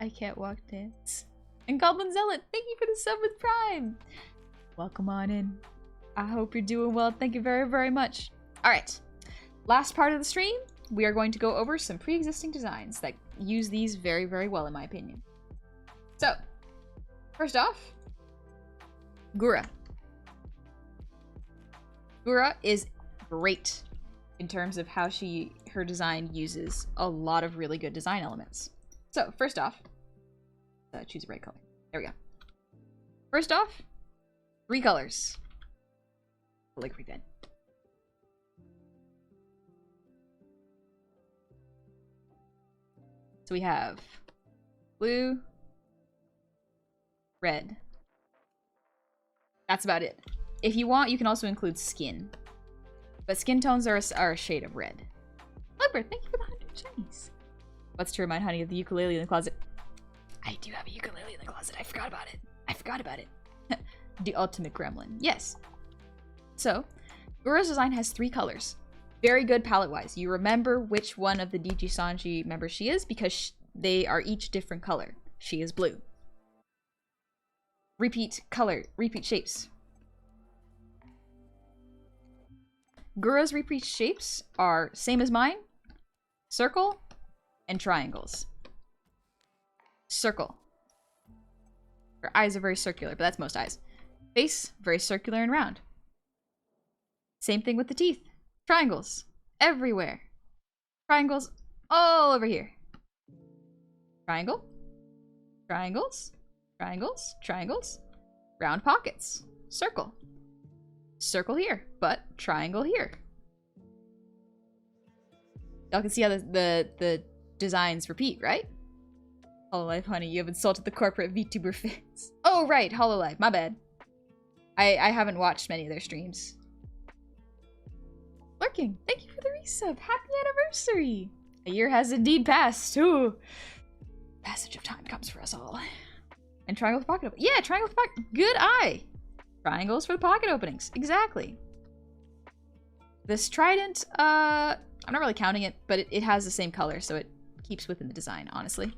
I can't walk dance. And Goblin Zealot, thank you for the sub with Prime. Welcome on in. I hope you're doing well. Thank you very, very much. All right. Last part of the stream, we are going to go over some pre-existing designs that use these very, very well, in my opinion. So, first off, Gura. Gura is great in terms of how her design uses a lot of really good design elements. So, first off, choose a bright color. There we go. First off, 3 colors. Like repent. So we have blue, red. That's about it. If you want, you can also include skin. But skin tones are a shade of red. Libra, thank you for the 100 shinies. What's to remind Honey of the ukulele in the closet? I do have a ukulele in the closet. I forgot about it. The ultimate gremlin. Yes. So, Gura's design has 3 colors. Very good palette-wise. You remember which one of the DG Sanji members she is because they are each different color. She is blue. Repeat color, repeat shapes. Gura's repeat shapes are same as mine, circle, and triangles. Circle. Her eyes are very circular, but that's most eyes. Face, very circular and round. Same thing with the teeth. Triangles. Everywhere. Triangles all over here. Triangle. Triangles. Triangles. Triangles. Round pockets. Circle. Circle here, but triangle here. Y'all can see how the designs repeat, right? Hololive, honey, you have insulted the corporate VTuber fans. Oh, right, Hololive, my bad. I haven't watched many of their streams. Lurking, thank you for the resub. Happy anniversary. A year has indeed passed. Ooh. Passage of time comes for us all. And triangle with pocket opening. Yeah, triangle with pocket. Good eye. Triangles for the pocket openings. Exactly. This trident, I'm not really counting it, but it has the same color, so it keeps within the design, honestly.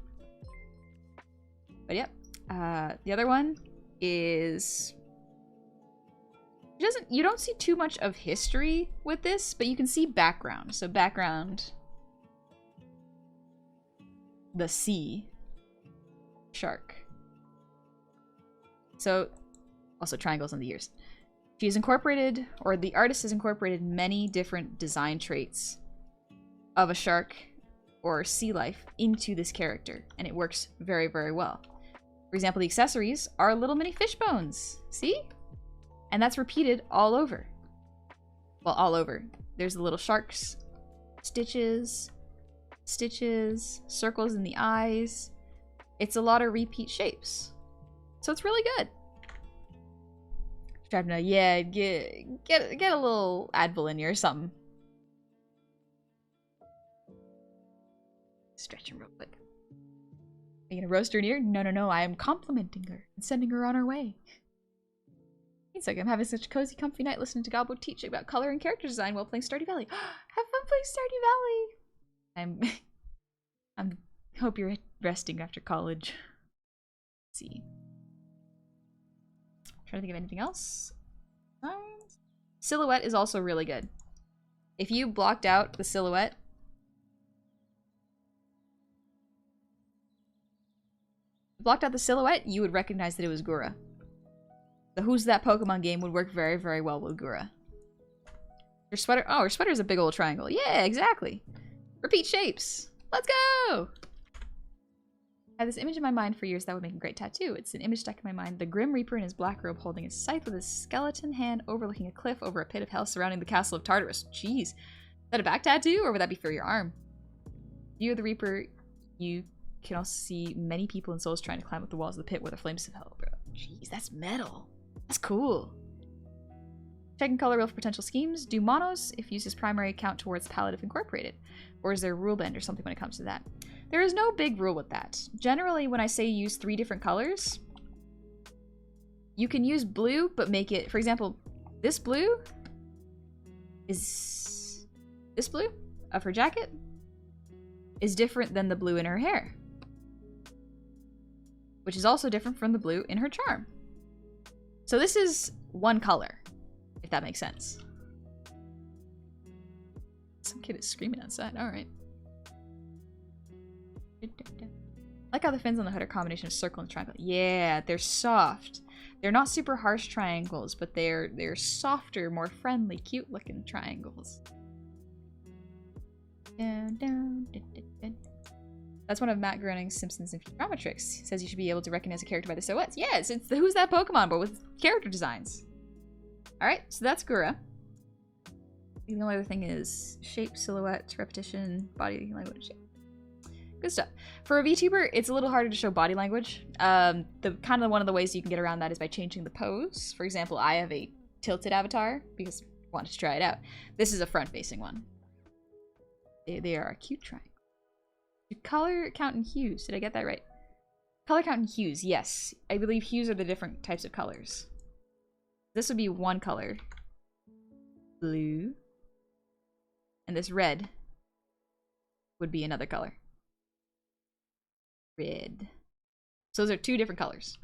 But yep. The other one is... You don't see too much of history with this, but you can see background. So background... The sea. Shark. So, also triangles on the ears. She's incorporated, or the artist has incorporated many different design traits of a shark or sea life into this character, and it works very, very well. For example, the accessories are little mini fish bones. See? And that's repeated all over. Well, all over. There's the little sharks, stitches, circles in the eyes. It's a lot of repeat shapes. So it's really good. Trying to, yeah, get a little Advil in you or something. Stretch him real quick. Are you gonna roast her in ear? No, I am complimenting her and sending her on her way. It's like I'm having such a cozy, comfy night listening to Goblin teach about color and character design while playing Stardew Valley. Have fun playing Stardew Valley! I'm hope you're resting after college. Let's see. Trying to think of anything else. Sillouette is also really good. If you blocked out the silhouette, you would recognize that it was Gura. The Who's That Pokemon game would work very, very well with Gura. Her sweater. Oh, her sweater is a big old triangle. Yeah, exactly. Repeat shapes. Let's go! I had this image in my mind for years that would make a great tattoo. It's an image stuck in my mind. The Grim Reaper in his black robe holding a scythe with his skeleton hand overlooking a cliff over a pit of hell surrounding the castle of Tartarus. Jeez. Is that a back tattoo, or would that be for your arm? View of the Reaper, you can also see many people and souls trying to climb up the walls of the pit where the flames of hell, bro. Jeez, that's metal. That's cool. Checking color wheel for potential schemes. Do monos if used as primary count towards palette if incorporated? Or is there a rule bend or something when it comes to that? There is no big rule with that. Generally, when I say use 3 different colors, you can use blue, but make it, for example, this blue is, this blue of her jacket is different than the blue in her hair, which is also different from the blue in her charm. So this is one color, if that makes sense. Some kid is screaming outside. All right. I like how the fins on the hood are a combination of circle and triangle. Yeah, they're soft. They're not super harsh triangles, but they're softer, more friendly, cute-looking triangles. That's one of Matt Groening's Simpsons and Futurama tricks. He says you should be able to recognize a character by the silhouettes. Yeah, it's the Who's That Pokemon, but with character designs. Alright, so that's Gura. The only other thing is shape, silhouette, repetition, body language. Good stuff. For a VTuber, it's a little harder to show body language. The kind of one of the ways you can get around that is by changing the pose. For example, I have a tilted avatar because I wanted to try it out. This is a front-facing one. They are a cute triangle. Color count and hues. Did I get that right? Color count and hues. Yes, I believe hues are the different types of colors. This would be one color, blue, and this red would be another color. Red. So those are 2 different colors.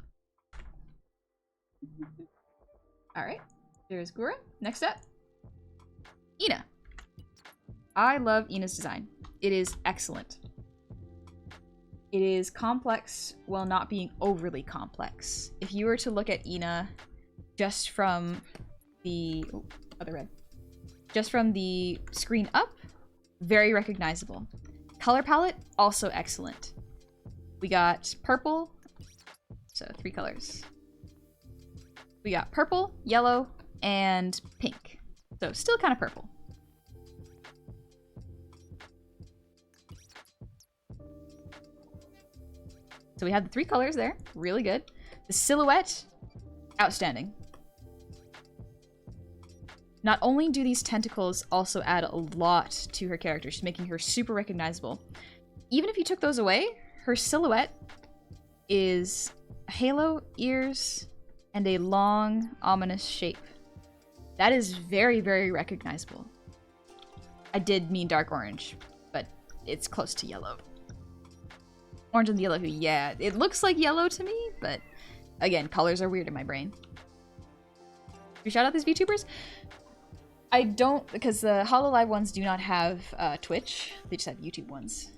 Alright, there's Gura. Next up, Ina. I love Ina's design. It is excellent. It is complex while not being overly complex. If you were to look at Ina just from the... just from the screen up, Very recognizable. Color palette, also excellent. We got purple, so 3 colors. We got purple, yellow, and pink. So still kind of purple. So we have the 3 colors there, really good. The silhouette, outstanding. Not only do these tentacles also add a lot to her character, she's making her super recognizable. Even if you took those away, her silhouette is a halo, ears, and a long, ominous shape. That is very, very recognizable. I did mean dark orange, but it's close to yellow. Orange and the yellow hue, yeah. It looks like yellow to me, but again, colors are weird in my brain. We shout out these VTubers? I don't, because the HoloLive ones do not have Twitch. They just have YouTube ones.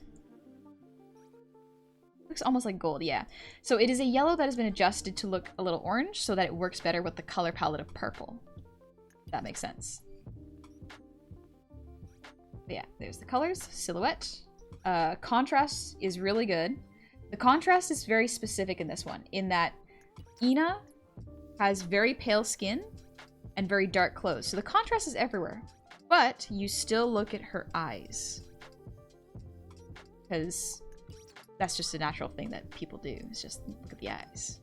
Looks almost like gold, yeah. So it is a yellow that has been adjusted to look a little orange so that it works better with the color palette of purple. If that makes sense. But yeah, there's the colors. Silhouette. Contrast is really good. The contrast is very specific in this one, in that Ina has very pale skin and very dark clothes. So the contrast is everywhere. But you still look at her eyes. Because that's just a natural thing that people do, is just look at the eyes.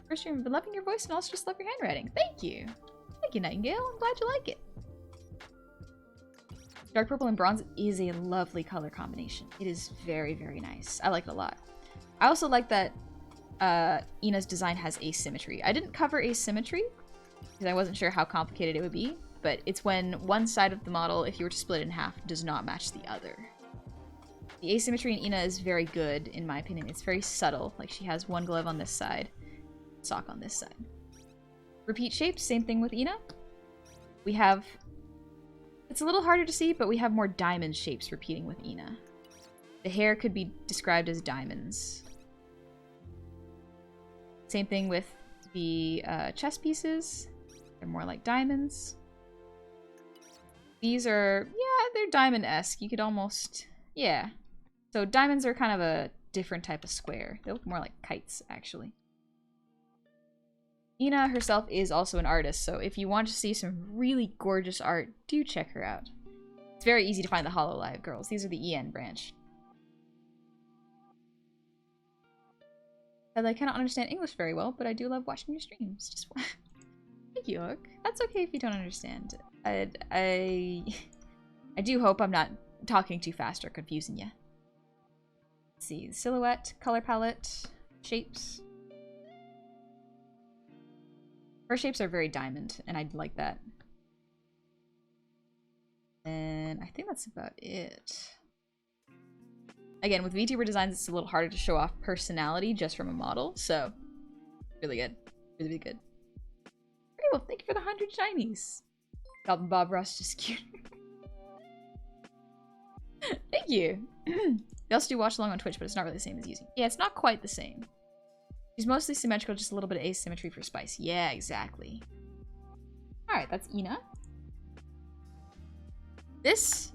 First, you've been loving your voice and also just love your handwriting. Thank you. Thank you, Nightingale. I'm glad you like it. Dark purple and bronze is a lovely color combination. It is very, very nice. I like it a lot. I also like that Ina's design has asymmetry. I didn't cover asymmetry because I wasn't sure how complicated it would be, but it's when one side of the model, if you were to split it in half, does not match the other. The asymmetry in Ina is very good, in my opinion. It's very subtle. Like, she has one glove on this side, sock on this side. Repeat shapes, same thing with Ina. We have... It's a little harder to see, but we have more diamond shapes repeating with Ina. The hair could be described as diamonds. Same thing with the chest pieces. They're more like diamonds. These are, yeah, they're diamond-esque. You could almost, yeah. So diamonds are kind of a different type of square. They look more like kites, actually. Ina herself is also an artist, so if you want to see some really gorgeous art, do check her out. It's very easy to find the HoloLive girls. These are the EN branch. I cannot understand English very well, but I do love watching your streams. Just thank you, Hook. That's okay if you don't understand. I do hope I'm not talking too fast or confusing you. Let's see, the silhouette, color palette, shapes. Her shapes are very diamond, and I like that. And I think that's about it. Again, with VTuber designs, it's a little harder to show off personality just from a model, so really good. Really, really good. Very well, thank you for the 100 shinies. Goblin Bob Ross just cute. Thank you. They also do watch along on Twitch, but it's not really the same as using. Yeah, it's not quite the same. She's mostly symmetrical, just a little bit of asymmetry for spice. Yeah, exactly. Alright, that's Ina. This...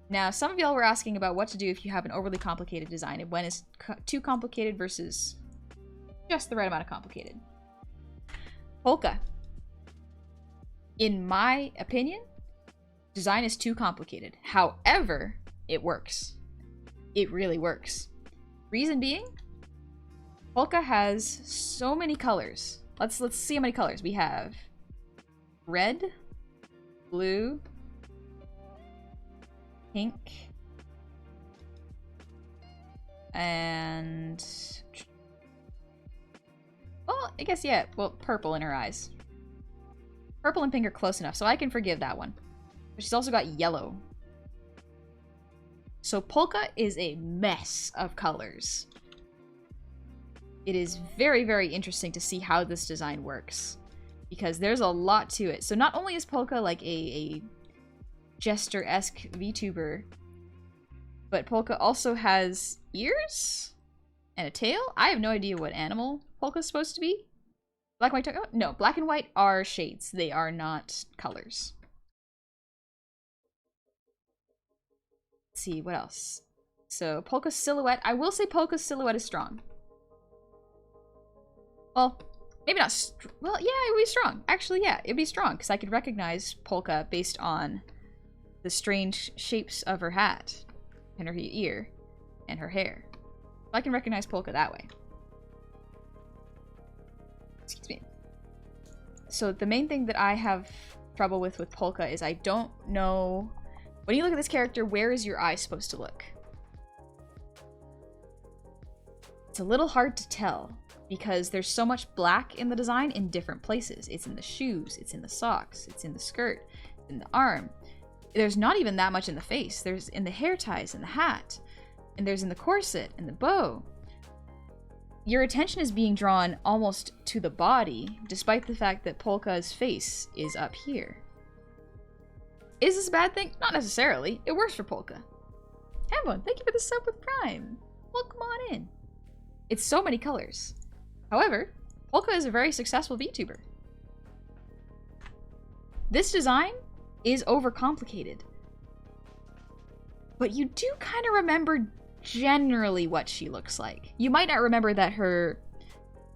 Now, some of y'all were asking about what to do if you have an overly complicated design, and when is too complicated versus just the right amount of complicated. Polka. In my opinion, design is too complicated. However, it works. It really works. Reason being, Polka has so many colors. Let's see how many colors. We have red, blue, pink, and... Well, I guess, yeah. Well, purple in her eyes. Purple and pink are close enough, so I can forgive that one. But she's also got yellow. So Polka is a mess of colors. It is very, very interesting to see how this design works, because there's a lot to it. So not only is Polka like a jester-esque VTuber, but Polka also has ears and a tail. I have no idea what animal Polka's supposed to be. Black and white, no, black and white are shades. They are not colors. Let's see, what else? So, Polka's silhouette. I will say Polka's silhouette is strong. Well, maybe not. Well, yeah, it would be strong. Actually, yeah, it'd be strong because I could recognize Polka based on the strange shapes of her hat and her ear and her hair. I can recognize Polka that way. Excuse me. So the main thing that I have trouble with Polka is I don't know. When you look at this character, where is your eye supposed to look? It's a little hard to tell because there's so much black in the design in different places. It's in the shoes, it's in the socks, it's in the skirt, it's in the arm. There's not even that much in the face. There's in the hair ties and the hat, and there's in the corset and the bow. Your attention is being drawn almost to the body, despite the fact that Polka's face is up here. Is this a bad thing? Not necessarily. It works for Polka. Hamlin, thank you for the sub with Prime. Welcome on in. It's so many colors. However, Polka is a very successful VTuber. This design is overcomplicated. But you do kind of remember generally what she looks like. You might not remember that her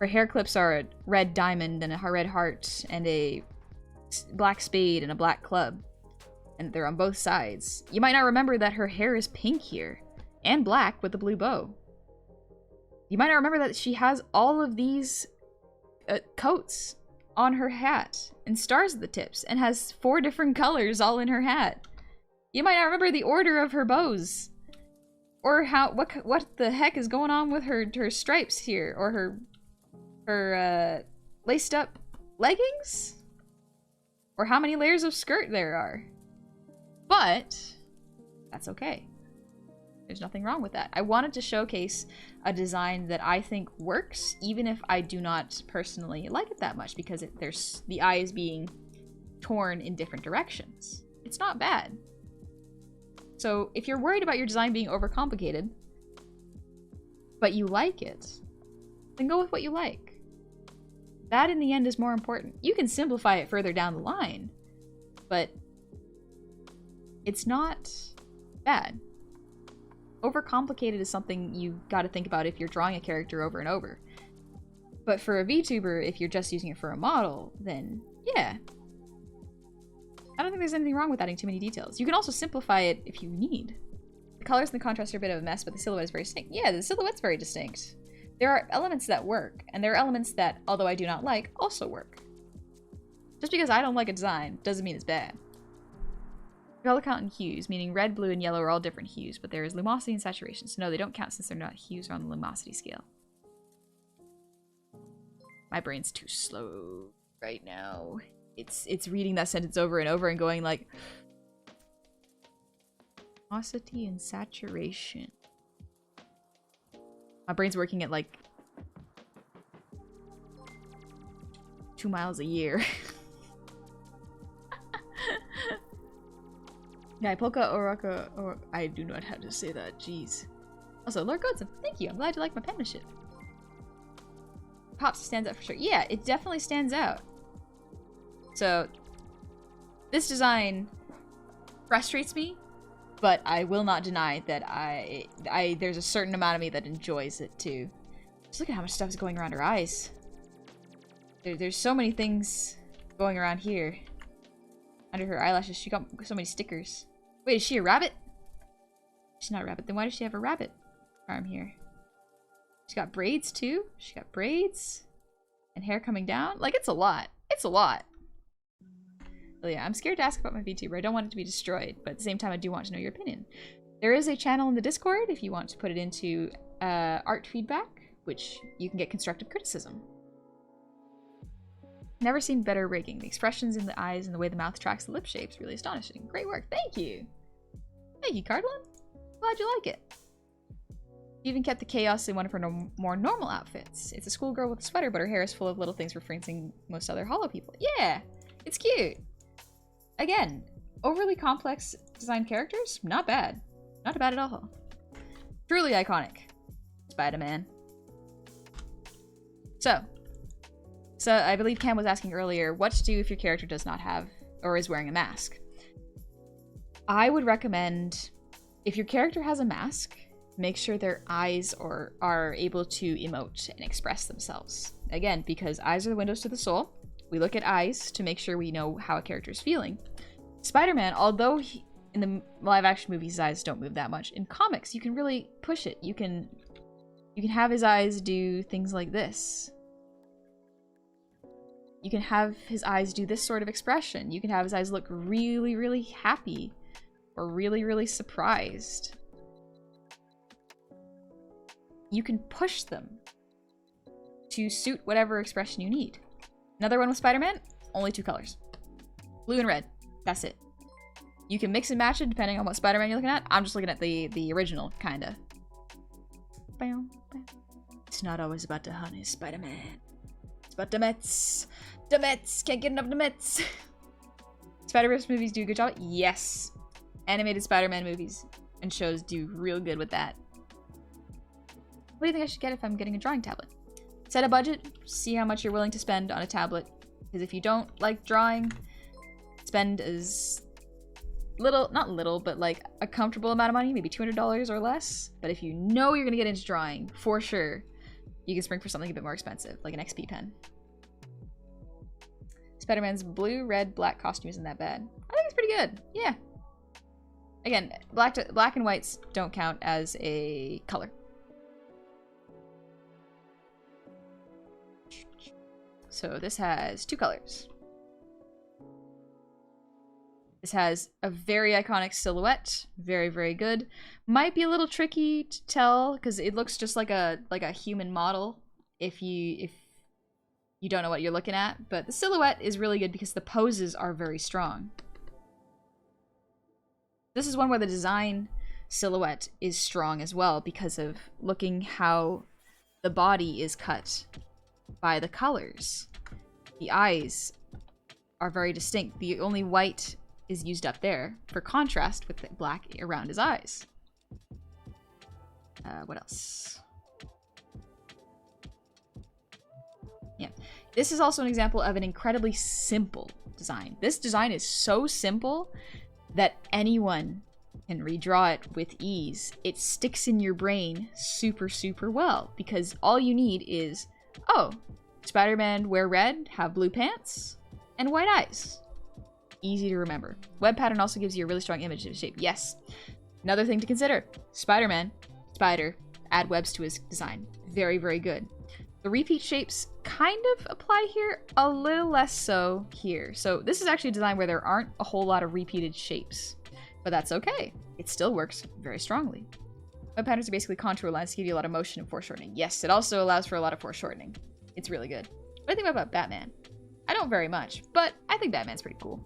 hair clips are a red diamond and a red heart and a black spade and a black club. And they're on both sides. You might not remember that her hair is pink here and black with a blue bow. You might not remember that she has all of these coats on her hat and stars at the tips and has 4 different colors all in her hat. You might not remember the order of her bows or what the heck is going on with her stripes here or her laced up leggings or how many layers of skirt there are. But that's okay. There's nothing wrong with that. I wanted to showcase a design that I think works, even if I do not personally like it that much, because the eye is being torn in different directions. It's not bad. So if you're worried about your design being overcomplicated, but you like it, then go with what you like. That in the end is more important. You can simplify it further down the line, but it's not bad. Overcomplicated is something you got to think about if you're drawing a character over and over. But for a VTuber, if you're just using it for a model, then yeah. I don't think there's anything wrong with adding too many details. You can also simplify it if you need. The colors and the contrast are a bit of a mess, but the silhouette is very distinct. Yeah, the silhouette's very distinct. There are elements that work, and there are elements that, although I do not like, also work. Just because I don't like a design doesn't mean it's bad. We all count in hues, meaning red, blue, and yellow are all different hues, but there is luminosity and saturation, so no, they don't count since they're not hues or on the luminosity scale. My brain's too slow right now. It's reading that sentence over and over and going like... Luminosity and saturation. My brain's working at like... 2 miles a year. Yeah, Polka Oraka, or I do not have to say that, jeez. Also, Lord Godson, thank you. I'm glad you like my penmanship. Pops stands out for sure. Yeah, it definitely stands out. So, this design frustrates me, but I will not deny that there's a certain amount of me that enjoys it too. Just look at how much stuff is going around her eyes. There's so many things going around here. Under her eyelashes, she got so many stickers. Wait, is she a rabbit? She's not a rabbit. Then why does she have a rabbit arm here? She's got braids too. She got braids and hair coming down. Like, it's a lot. It's a lot. Well, yeah, I'm scared to ask about my VTuber. I don't want it to be destroyed, but at the same time, I do want to know your opinion. There is a channel in the Discord if you want to put it into art feedback, which you can get constructive criticism. Never seen better rigging. The expressions in the eyes and the way the mouth tracks the lip shapes really astonishing. Great work. Thank you. Thank you, Cardlin. Glad you like it. She even kept the chaos in one of her more normal outfits. It's a schoolgirl with a sweater, but her hair is full of little things referencing most other Hollow people. Yeah, it's cute. Again, overly complex design characters? Not bad. Not bad at all. Truly iconic. Spider-Man. So I believe Cam was asking earlier, what to do if your character does not have or is wearing a mask. I would recommend If your character has a mask, make sure their eyes are able to emote and express themselves. Again, because eyes are the windows to the soul, we look at eyes to make sure we know how a character is feeling. Spider-Man, although in the live-action movies, his eyes don't move that much, in comics, you can really push it. You can have his eyes do things like this. You can have his eyes do this sort of expression. You can have his eyes look really, really happy or really, really surprised. You can push them to suit whatever expression you need. Another one with Spider-Man, only 2 colors. Blue and red. That's it. You can mix and match it depending on what Spider-Man you're looking at. I'm just looking at the original, kinda. It's not always about the honey, Spider-Man. It's about the Mets. The Mets! Can't get enough of the Mets! Spider-Verse movies do a good job? Yes. Animated Spider-Man movies and shows do real good with that. What do you think I should get if I'm getting a drawing tablet? Set a budget, see how much you're willing to spend on a tablet. Because if you don't like drawing, spend as little, not little, but like a comfortable amount of money, maybe $200 or less. But if you know you're gonna get into drawing, for sure, you can spring for something a bit more expensive, like an XP pen. Spider-Man's blue, red, black costume isn't that bad. I think it's pretty good, yeah. Again, black and whites don't count as a color. So this has 2 colors. This has a very iconic silhouette, very, very good. Might be a little tricky to tell because it looks just like a human model if you don't know what you're looking at. But the silhouette is really good because the poses are very strong. This is one where the design silhouette is strong as well because of looking how the body is cut by the colors. The eyes are very distinct. The only white is used up there for contrast with the black around his eyes. What else? Yeah. This is also an example of an incredibly simple design. This design is so simple that anyone can redraw it with ease. It sticks in your brain super, super well because all you need is, oh, Spider-Man wear red, have blue pants, and white eyes. Easy to remember. Web pattern also gives you a really strong image of shape. Yes. Another thing to consider. Spider-Man, spider, add webs to his design. Very, very good. The repeat shapes kind of apply here, a little less so here. So this is actually a design where there aren't a whole lot of repeated shapes, but that's okay. It still works very strongly. Web patterns are basically contour lines to give you a lot of motion and foreshortening. Yes, it also allows for a lot of foreshortening. It's really good. What do you think about Batman? I don't very much, but I think Batman's pretty cool.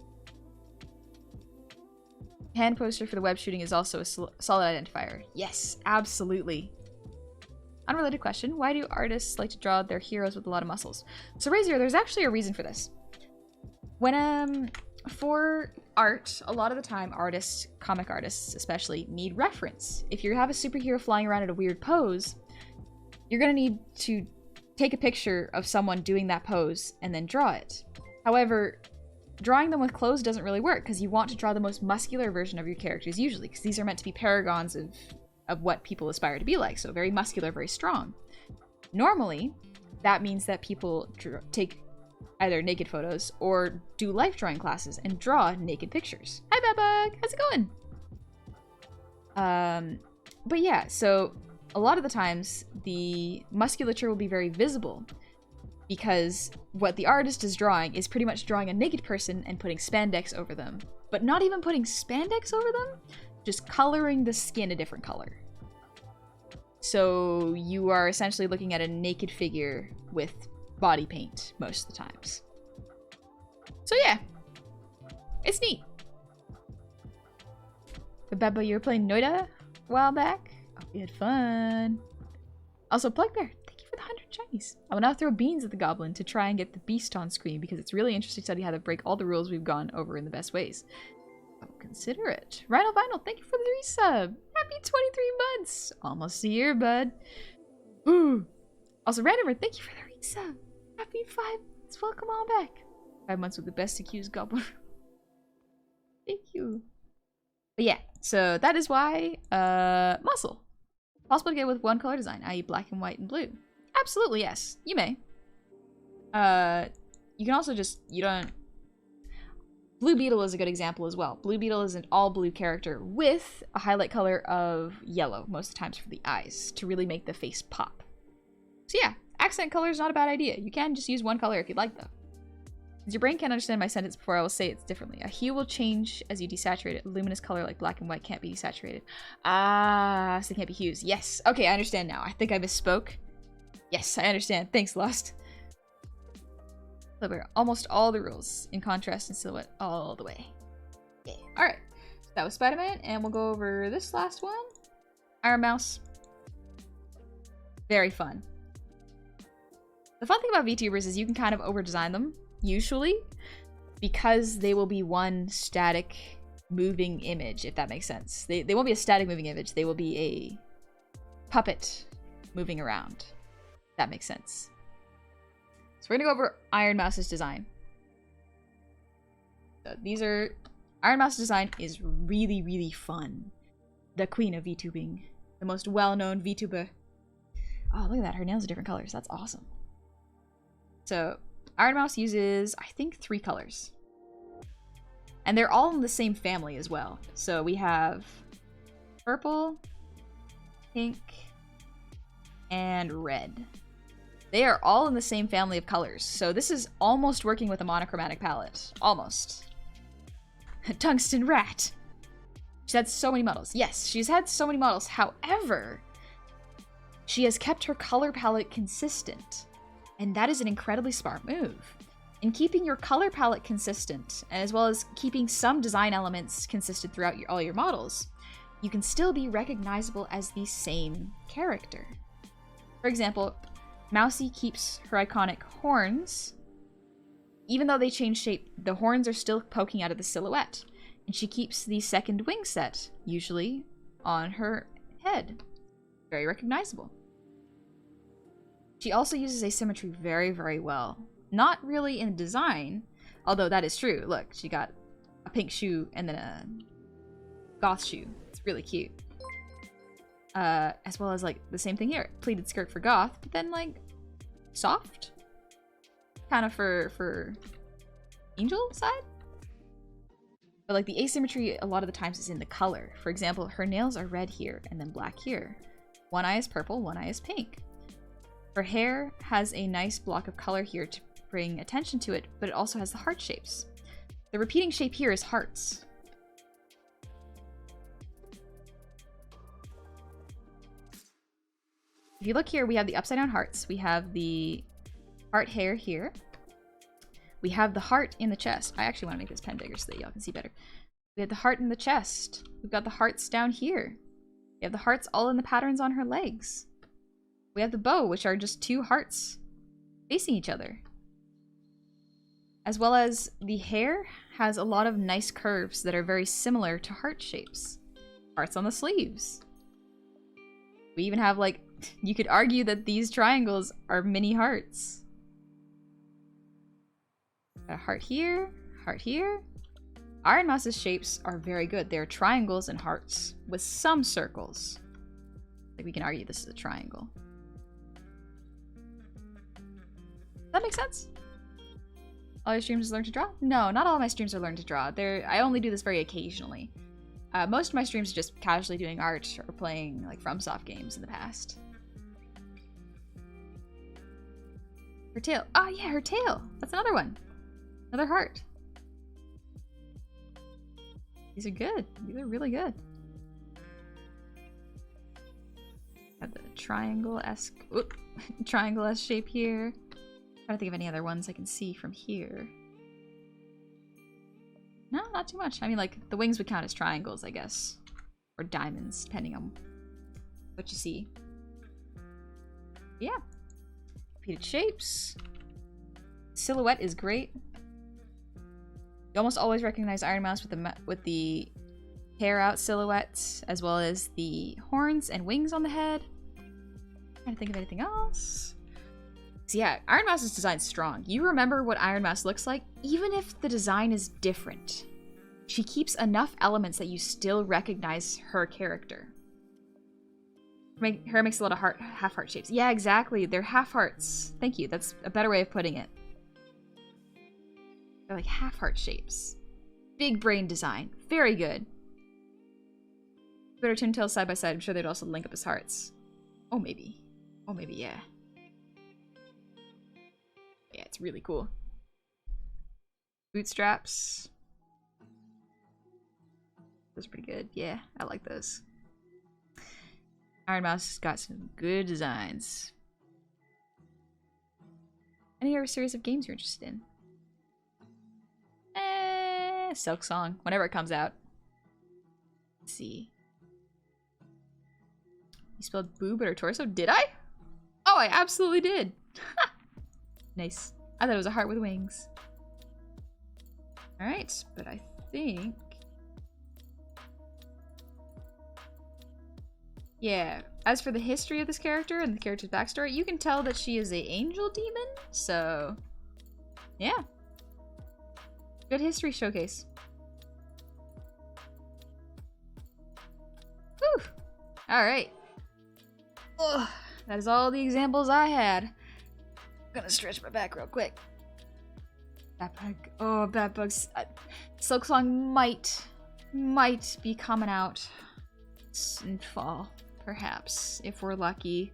Hand poster for the web shooting is also a solid identifier. Yes, absolutely. Unrelated question, why do artists like to draw their heroes with a lot of muscles? So Razor, there's actually a reason for this. When, for art, a lot of the time artists, comic artists especially, need reference. If you have a superhero flying around at a weird pose, you're gonna need to take a picture of someone doing that pose and then draw it. However, drawing them with clothes doesn't really work because you want to draw the most muscular version of your characters usually, because these are meant to be paragons of what people aspire to be like, so very muscular, very strong. Normally, that means that people take either naked photos or do life drawing classes and draw naked pictures. Hi, Babug! How's it going? But yeah, so a lot of the times, the musculature will be very visible because what the artist is drawing is pretty much drawing a naked person and putting spandex over them. But not even putting spandex over them, just coloring the skin a different color. So you are essentially looking at a naked figure with body paint most of the times. So yeah, it's neat. But Beba, you were playing Noida a while back? Oh, we had fun. Also, Plug Bear, thank you for the 100 Chinese. I will now throw beans at the Goblin to try and get the beast on screen because it's really interesting to study how to break all the rules we've gone over in the best ways. Consider it. Rhino Vinyl, thank you for the resub. Happy 23 months. Almost a year, bud. Ooh. Also, Randomer, thank you for the resub. Happy 5 months. Welcome on back. 5 months with the best accused goblin. Thank you. But yeah, so that is why muscle. Possible to get with one color design, i.e. black and white and blue. Absolutely, yes. You may. You can also just, you don't... Blue Beetle is a good example as well. Blue Beetle is an all-blue character with a highlight color of yellow most of the times for the eyes to really make the face pop. So yeah, accent color is not a bad idea. You can just use one color if you'd like, though. Since your brain can't understand my sentence before, I will say it differently. A hue will change as you desaturate it. A luminous color like black and white can't be desaturated. Ah, so they can't be hues. Yes. Okay, I understand now. I think I misspoke. Yes, I understand. Thanks, Lost. Clever. Almost all the rules. In contrast and Sillouette all the way. Okay. Alright. So that was Spider-Man, and we'll go over this last one. Iron Mouse. Very fun. The fun thing about VTubers is you can kind of over-design them, usually, because they will be one static moving image, if that makes sense. They won't be a static moving image, they will be a puppet moving around. If that makes sense. So we're gonna go over Iron Mouse's design. So these are... Iron Mouse's design is really, really fun. The queen of VTubing. The most well-known VTuber. Oh, look at that. Her nails are different colors. That's awesome. So, Iron Mouse uses, I think, 3 colors. And they're all in the same family as well. So we have purple, pink, and red. They are all in the same family of colors. So this is almost working with a monochromatic palette. Almost. Tungsten Rat. She's had so many models. Yes, she's had so many models. However, she has kept her color palette consistent. And that is an incredibly smart move. In keeping your color palette consistent, as well as keeping some design elements consistent throughout all your models, you can still be recognizable as the same character. For example, Mousy keeps her iconic horns. Even though they change shape, the horns are still poking out of the silhouette. And she keeps the second wing set, usually, on her head. Very recognizable. She also uses asymmetry very, very well. Not really in design, although that is true. Look, she got a pink shoe and then a goth shoe. It's really cute. As well as, like, the same thing here. Pleated skirt for goth, but then, like, soft? Kind of for angel side? But, like, the asymmetry a lot of the times is in the color. For example, her nails are red here and then black here. One eye is purple, one eye is pink. Her hair has a nice block of color here to bring attention to it, but it also has the heart shapes. The repeating shape here is hearts. If you look here, we have the upside down hearts. We have the heart hair here. We have the heart in the chest. I actually want to make this pen bigger so that y'all can see better. We have the heart in the chest. We've got the hearts down here. We have the hearts all in the patterns on her legs. We have the bow, which are just 2 hearts facing each other. As well as the hair has a lot of nice curves that are very similar to heart shapes. Hearts on the sleeves. We even have, like, you could argue that these triangles are mini hearts. A heart here, heart here. Iron Mouse's shapes are very good. They're triangles and hearts with some circles. Like, we can argue this is a triangle. Does that make sense? All your streams is learn to draw? No, not all my streams are learn to draw. I only do this very occasionally. Most of my streams are just casually doing art or playing, like, FromSoft games in the past. Her tail. Oh, yeah, her tail. That's another one. Another heart. These are good. These are really good. Have the triangle-esque triangle-esque shape here. I'm trying to think of any other ones I can see from here. No, not too much. I mean, like, the wings would count as triangles, I guess. Or diamonds, depending on what you see. Yeah. Repeated shapes. Sillouette is great. You almost always recognize Iron Mouse with the hair out silhouettes, as well as the horns and wings on the head. Trying to think of anything else. So yeah, Iron Mouse's design's strong. You remember what Iron Mouse looks like, even if the design is different. she keeps enough elements that you still recognize her character. Her makes a lot of half-heart shapes. Yeah, exactly. They're half-hearts. Thank you. That's a better way of putting it. They're like half-heart shapes. Big brain design. Very good. Put her tails side by side. I'm sure they'd also link up as hearts. Oh, maybe. Oh, maybe, yeah. Yeah, it's really cool. Bootstraps. Those are pretty good. Yeah, I like those. Iron Mouse has got some good designs. Any other series of games you're interested in? Silk Song, whenever it comes out. Let's see. You spelled boob at her torso? Did I? Oh, I absolutely did. Nice. I thought it was a heart with wings. Alright, but I think... Yeah, as for the history of this character and the character's backstory, you can tell that she is an angel demon, so... Yeah. Good history showcase. Whew! Alright. Ugh, that is all the examples I had. I'm gonna stretch my back real quick. Bat bug. Oh, bat bugs. Silk Song might be coming out in fall, perhaps, if we're lucky.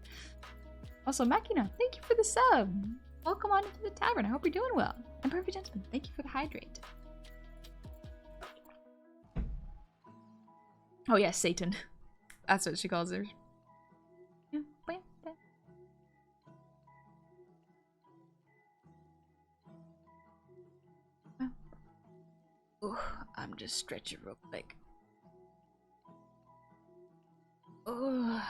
Also, Makina, thank you for the sub. Welcome on into the tavern. I hope you're doing well. And Perfect Gentleman, thank you for the hydrate. Oh yeah, Satan. That's what she calls her. Ooh, I'm just stretching real quick. Ooh.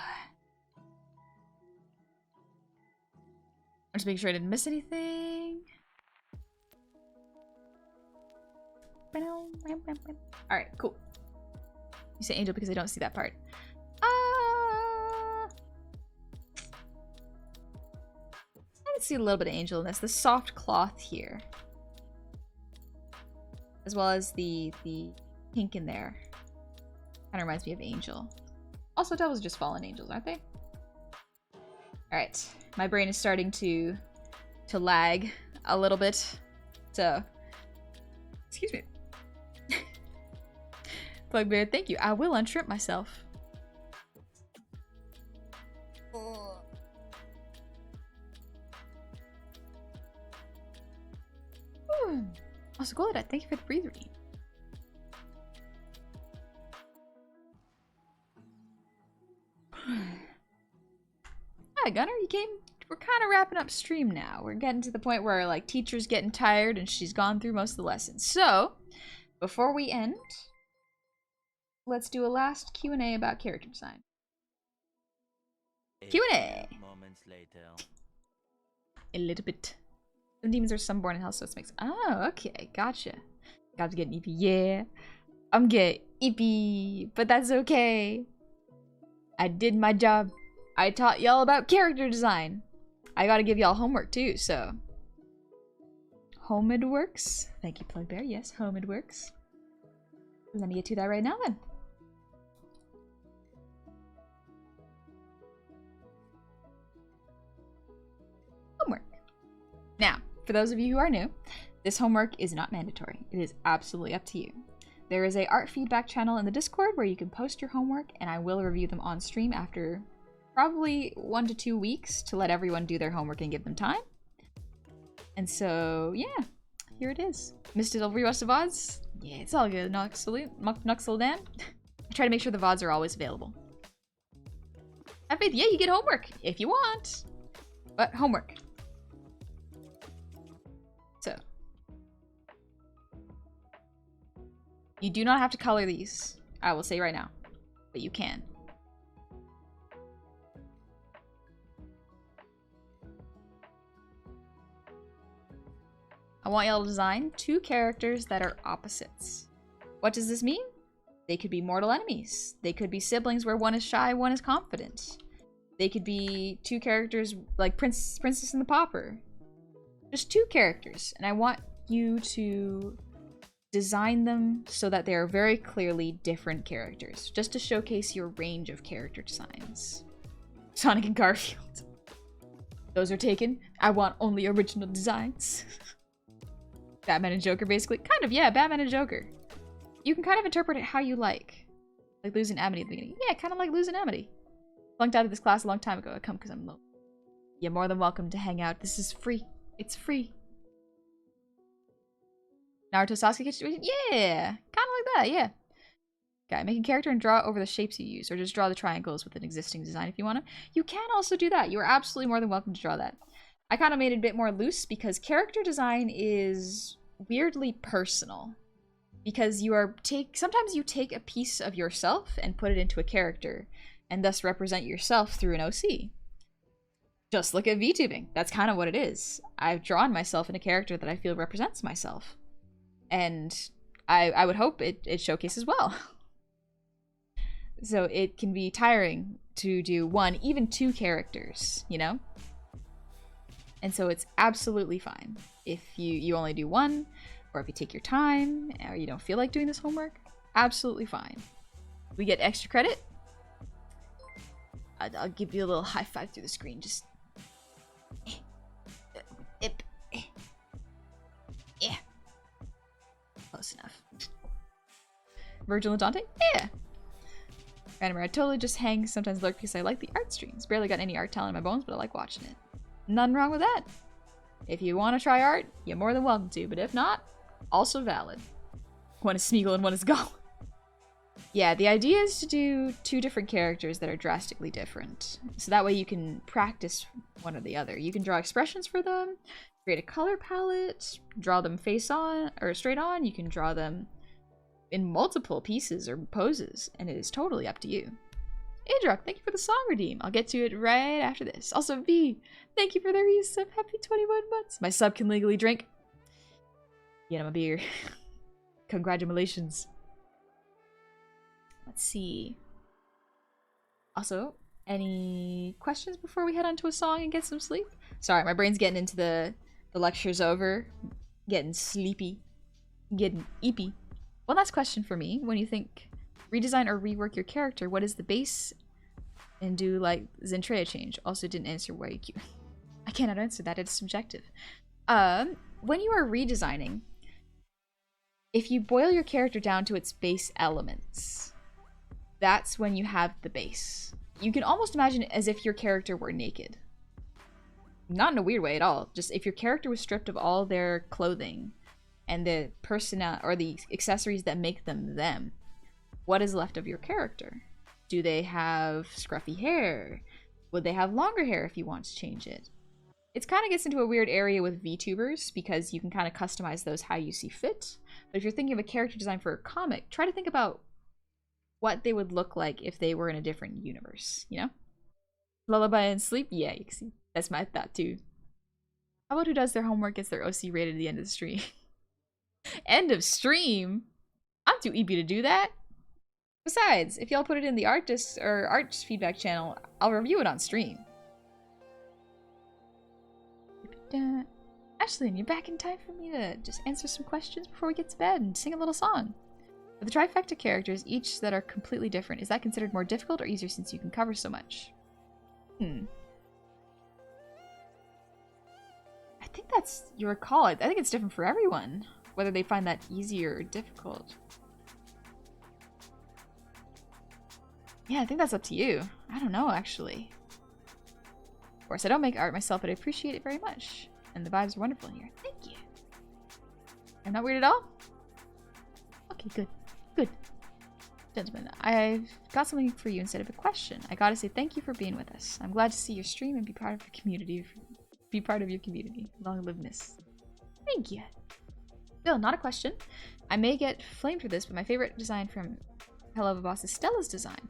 Just making sure I didn't miss anything. Alright, cool. You say angel because I don't see that part. I can see a little bit of angel in this. The soft cloth here. As well as the pink in there. Kind of reminds me of angel. Also, devils are just fallen angels, aren't they? Alright. My brain is starting to lag a little bit. So, excuse me. Bugbear, thank you. I will untrip myself. Also, Golda, thank you for the breathe reading. Hi, Gunner. You came. We're kind of wrapping up stream now. We're getting to the point where, like, teacher's getting tired and she's gone through most of the lessons. So, before we end, let's do a last Q&A about character design. Q&A! Moments later. A little bit. Some demons are some born in hell, so it makes. Oh, okay, gotcha. God's getting EP. Yeah, I'm getting EP, but that's okay. I did my job. I taught y'all about character design. I gotta give y'all homework too, so. Homemade works. Thank you, Plugbear. Yes, homemade works. Let me get to that right now then. Homework. Now, for those of you who are new, this homework is not mandatory. It is absolutely up to you. There is a art feedback channel in the Discord where you can post your homework, and I will review them on stream after probably 1 to 2 weeks to let everyone do their homework and give them time. And so, yeah, here it is. Missed it over rest of VODs? Yeah, it's all good. Nuxeldan. I try to make sure the VODs are always available. Have faith. Yeah, you get homework if you want. But homework. So. You do not have to color these. I will say right now. But you can. I want y'all to design 2 characters that are opposites. What does this mean? They could be mortal enemies. They could be siblings where one is shy, one is confident. They could be 2 characters like Princess and the Pauper. Just 2 characters. And I want you to design them so that they are very clearly different characters, just to showcase your range of character designs. Sonic and Garfield. Those are taken. I want only original designs. Batman and Joker, basically. Kind of, yeah, Batman and Joker. You can kind of interpret it how you like. Like losing Amity at the beginning. Yeah, kind of like losing Amity. Flunked out of this class a long time ago. I come because I'm low. You're more than welcome to hang out. This is free. It's free. Naruto Sasuke situation? Yeah! Kind of like that, yeah. Okay, make a character and draw over the shapes you use, or just draw the triangles with an existing design if you want to. You can also do that. You are absolutely more than welcome to draw that. I kind of made it a bit more loose because character design is weirdly personal. Because sometimes you take a piece of yourself and put it into a character, and thus represent yourself through an OC. Just look at VTubing. That's kind of what it is. I've drawn myself in a character that I feel represents myself. And I would hope it showcases well. So it can be tiring to do one, even two characters, you know? And so it's absolutely fine if you only do one, or if you take your time, or you don't feel like doing this homework. Absolutely fine. We get extra credit. I'll give you a little high five through the screen. Just... Yeah. Close enough. Virgil and Dante? Yeah. Randomer, I totally just hang, sometimes lurk because I like the art streams. Barely got any art talent in my bones, but I like watching it. Nothing wrong with that. If you want to try art, you're more than welcome to, but if not, also valid. One is Smeagol and one is Goblin. Yeah, the idea is to do two different characters that are drastically different. So that way you can practice one or the other. You can draw expressions for them, create a color palette, draw them face on, or straight on. You can draw them in multiple pieces or poses, and it is totally up to you. Adrock, thank you for the song redeem. I'll get to it right after this. Also, V, thank you for the resub. Happy 21 months. My sub can legally drink. Get him a beer. Congratulations. Let's see. Also, any questions before we head on to a song and get some sleep? Sorry, my brain's getting into the lecture's over. Getting sleepy. Getting eepy. One last question for me. When you think redesign or rework your character, what is the base? And do like Zentreya change? Also didn't answer why you I cannot answer that. It's subjective. When you are redesigning, if you boil your character down to its base elements, that's when you have the base. You can almost imagine it as if your character were naked. Not in a weird way at all. Just if your character was stripped of all their clothing and the or the accessories that make them them, what is left of your character? Do they have scruffy hair? Would they have longer hair if you want to change it? It kind of gets into a weird area with VTubers because you can kind of customize those how you see fit. But if you're thinking of a character design for a comic, try to think about what they would look like if they were in a different universe, you know? Lullaby and sleep? Yeah, you can see. That's my thought too. How about who does their homework gets their OC rated at the end of the stream? End of stream? I'm too eepy to do that. Besides, if y'all put it in the artist or arts feedback channel, I'll review it on stream. Ashley, you're back in time for me to just answer some questions before we get to bed and sing a little song. For the trifecta characters, each that are completely different, is that considered more difficult or easier since you can cover so much? I think that's your call. I think it's different for everyone, whether they find that easier or difficult. Yeah, I think that's up to you. I don't know, actually. Of course, I don't make art myself, but I appreciate it very much. And the vibes are wonderful in here. Thank you. I'm not weird at all? Okay, good. Good. Gentlemen, I've got something for you instead of a question. I gotta say thank you for being with us. I'm glad to see your stream and be part of your community. Be part of your community. Long live Miss. Thank you. Bill, not a question. I may get flamed for this, but my favorite design from Hello Boss is Stella's design.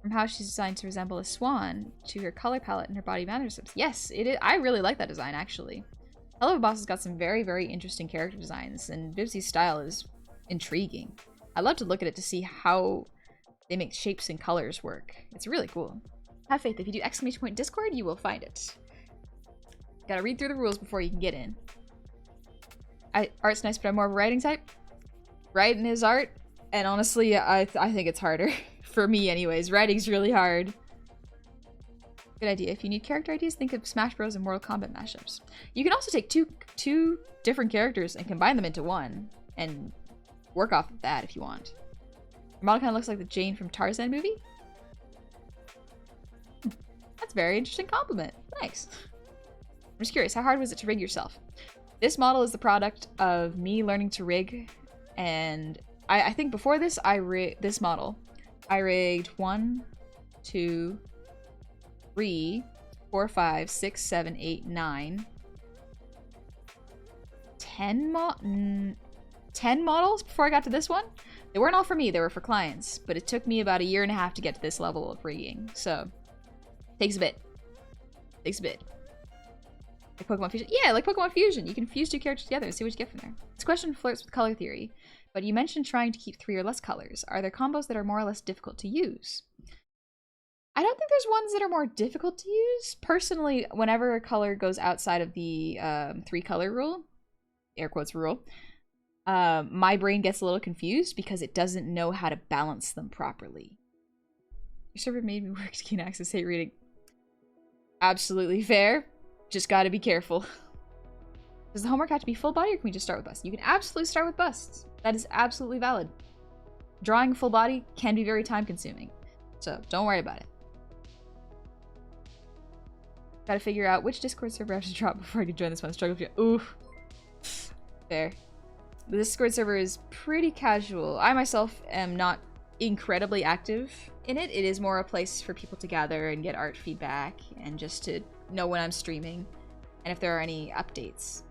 From how she's designed to resemble a swan to her color palette and her body mannerisms. Yes, it is. I really like that design, actually. Hello Boss has got some very, very interesting character designs, and Bibsy's style is intriguing. I love to look at it to see how they make shapes and colors work. It's really cool. Have faith, if you do ! Discord, you will find it. Gotta read through the rules before you can get in. Art's nice, but I'm more of a writing type. writing is art, and honestly, I think it's harder. For me anyways. Writing's really hard. Good idea. If you need character ideas, think of Smash Bros. And Mortal Kombat mashups. You can also take two different characters and combine them into one, and work off of that if you want. Your model kind of looks like the Jane from Tarzan movie. That's a very interesting compliment. Thanks. I'm just curious, how hard was it to rig yourself? This model is the product of me learning to rig, and I think before this, I rigged 1, 2, 3, 4, 5, 6, 7, 8, 9, 10 models before I got to this one. They weren't all for me, they were for clients, but it took me about 1.5 years to get to this level of rigging, so takes a bit. Takes a bit. Like Pokemon Fusion? Yeah, like Pokemon Fusion. You can fuse 2 characters together and see what you get from there. This question flirts with color theory, but you mentioned trying to keep 3 or less colors. Are there combos that are more or less difficult to use? I don't think there's ones that are more difficult to use. Personally, whenever a color goes outside of the 3 color rule, air quotes rule, my brain gets a little confused because it doesn't know how to balance them properly. Your server made me work to gain access, hate reading. Absolutely fair. Just gotta be careful. Does the homework have to be full body, or can we just start with busts? You can absolutely start with busts. That is absolutely valid. Drawing full body can be very time consuming, so don't worry about it. Gotta figure out which Discord server I have to drop before I can join this one. Struggle with you. Ooh. Fair. The Discord server is pretty casual. I myself am not incredibly active in it. It is more a place for people to gather and get art feedback and just to know when I'm streaming and if there are any updates.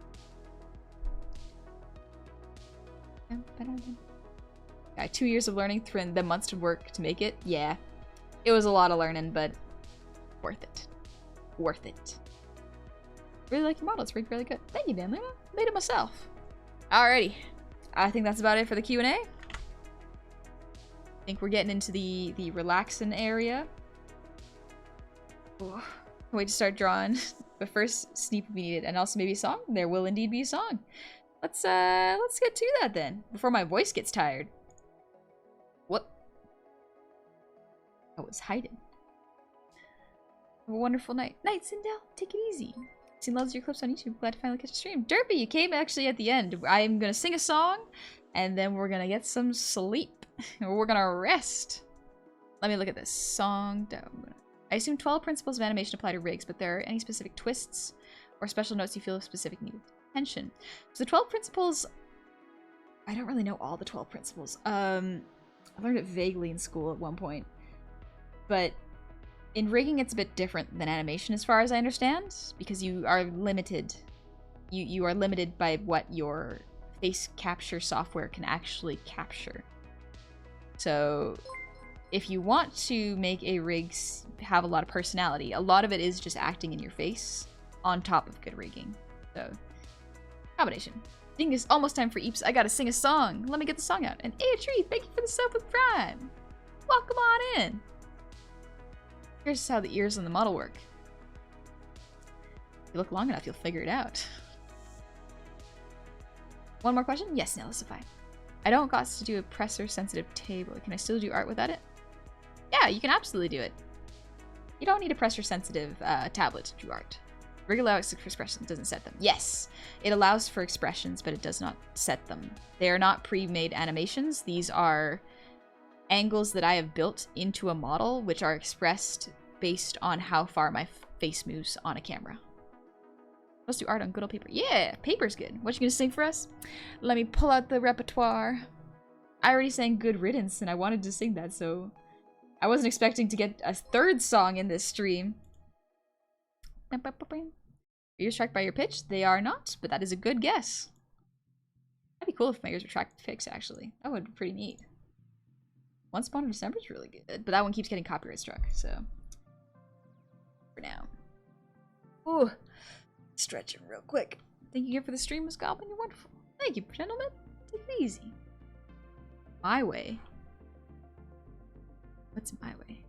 Yeah, 2 years of learning through and then months of work to make it. Yeah, it was a lot of learning, but worth it. Worth it. Really like your model. It's rigged really good. Thank you, Dan Luna. Made it myself. Alrighty. I think that's about it for the Q&A. I think we're getting into the relaxing area. Ooh. Can't wait to start drawing. But first, Sneep will be needed, and also maybe a song. There will indeed be a song. Let's get to that then, before my voice gets tired. What? I was hiding. Have a wonderful night. Night, Sindel. Take it easy. Seen loads of your clips on YouTube. Glad to finally catch a stream. Derpy, you came actually at the end. I'm gonna sing a song, and then we're gonna get some sleep. We're gonna rest. Let me look at this song. Down. I assume 12 principles of animation apply to rigs, but there are any specific twists or special notes you feel of specific need attention. So the 12 principles, I don't really know all the 12 principles. I learned it vaguely in school at one point, but in rigging it's a bit different than animation as far as I understand, because you are limited. You are limited by what your face capture software can actually capture. So if you want to make a rig have a lot of personality, a lot of it is just acting in your face on top of good rigging. So, combination. I think it's almost time for Eeps. I gotta sing a song. Let me get the song out. And Tree, thank you for the sub with Prime. Welcome on in. Here's how the ears on the model work. If you look long enough, you'll figure it out. One more question? Yes, Nelicify. I don't got to do a pressure-sensitive table. Can I still do art without it? Yeah, you can absolutely do it. You don't need a pressure-sensitive tablet to do art. Rig allows for expressions, doesn't set them. Yes, it allows for expressions, but it does not set them. They are not pre-made animations. These are angles that I have built into a model, which are expressed based on how far my face moves on a camera. Let's do art on good old paper. Yeah, paper's good. What you gonna sing for us? Let me pull out the repertoire. I already sang Good Riddance, and I wanted to sing that, so I wasn't expecting to get a third song in this stream. Are you distracted by your pitch? They are not, but that is a good guess. That'd be cool if my ears were tracked fixed, actually. That would be pretty neat. One Spawn in December is really good, but that one keeps getting copyright struck, so for now. Ooh, stretching real quick. Thank you again for the stream, Miss Goblin. You're wonderful. Thank you, gentlemen. Take it easy. My way. What's my way?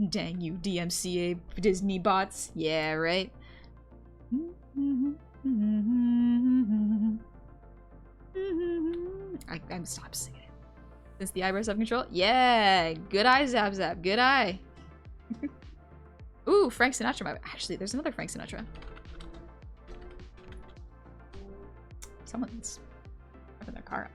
Dang you, DMCA Disney bots. Yeah, right? I I'm stop singing it. Since the eyebrows have control? Yeah! Good eye, Zap Zap. Good eye. Ooh, Frank Sinatra. Actually, there's another Frank Sinatra. Someone's driving their car up.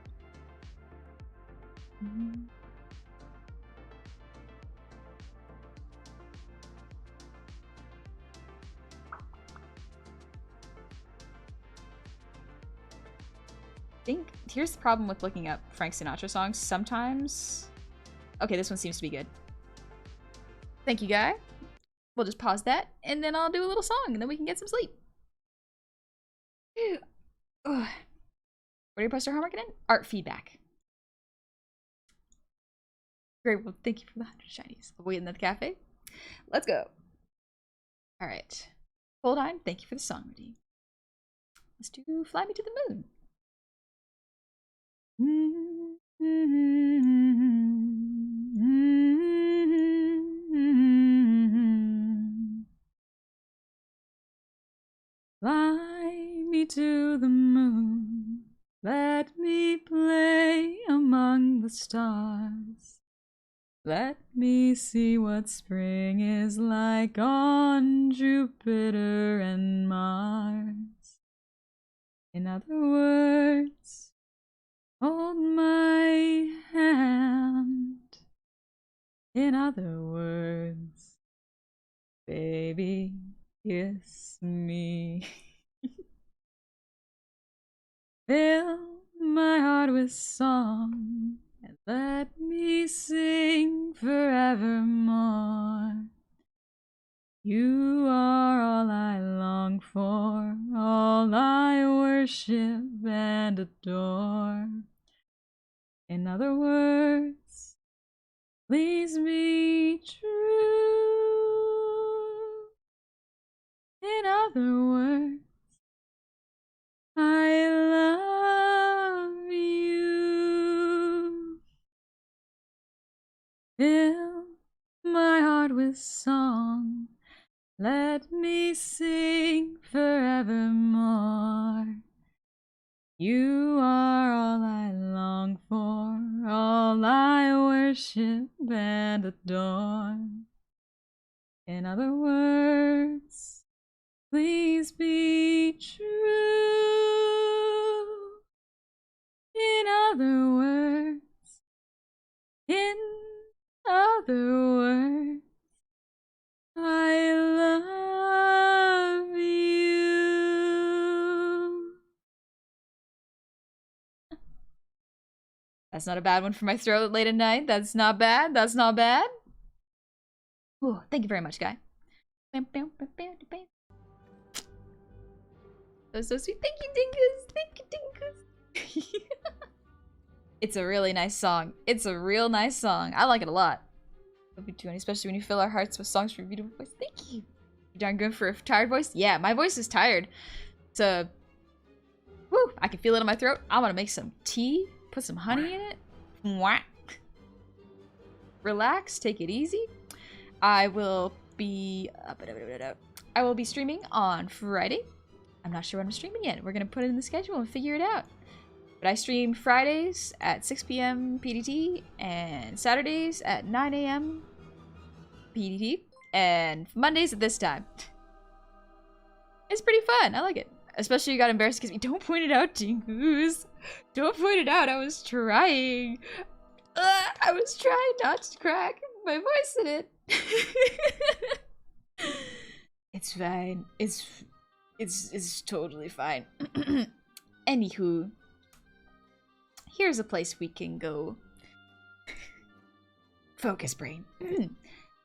I think here's the problem with looking up Frank Sinatra songs. Sometimes... Okay, this one seems to be good. Thank you, guy. We'll just pause that, and then I'll do a little song, and then we can get some sleep. What do you post our homework again? Art feedback. Great, well, thank you for the 100 shinies. I'll wait in the cafe. Let's go. Alright. Hold on, thank you for the song, Redeem. Let's do Fly Me to the Moon. Fly me to the moon, let me play among the stars. Let me see what spring is like on Jupiter and Mars. In other words, hold my hand. In other words, baby, kiss me. Fill my heart with song and let me sing forevermore. You are all I long for, all I worship and adore. In other words, please be true. In other words, I love you. Fill my heart with song, let me sing forevermore. You are all I long for, all I worship and adore. In other words, please be true. In other words, in other words, I love you. That's not a bad one for my throat late at night. That's not bad. That's not bad. Ooh, thank you very much, guy. So sweet. Thank you, Dinkus. Thank you, Dinkus. It's a really nice song. It's a real nice song. I like it a lot. Especially when you fill our hearts with songs for your beautiful voice. Thank you. You darn good for a tired voice? Yeah, my voice is tired. Woo, I can feel it in my throat. I want to make some tea. Put some honey in it. Mwah. Relax. Take it easy. I will be streaming on Friday. I'm not sure when I'm streaming yet. We're going to put it in the schedule and figure it out. But I stream Fridays at 6 p.m. PDT and Saturdays at 9 a.m. PDT and Mondays at this time. It's pretty fun. I like it. Especially you got embarrassed because me. Don't point it out, Dingus. Don't point it out. I was trying. I was trying not to crack my voice in it. It's fine. It's totally fine. Anywho, here's a place we can go. Focus brain.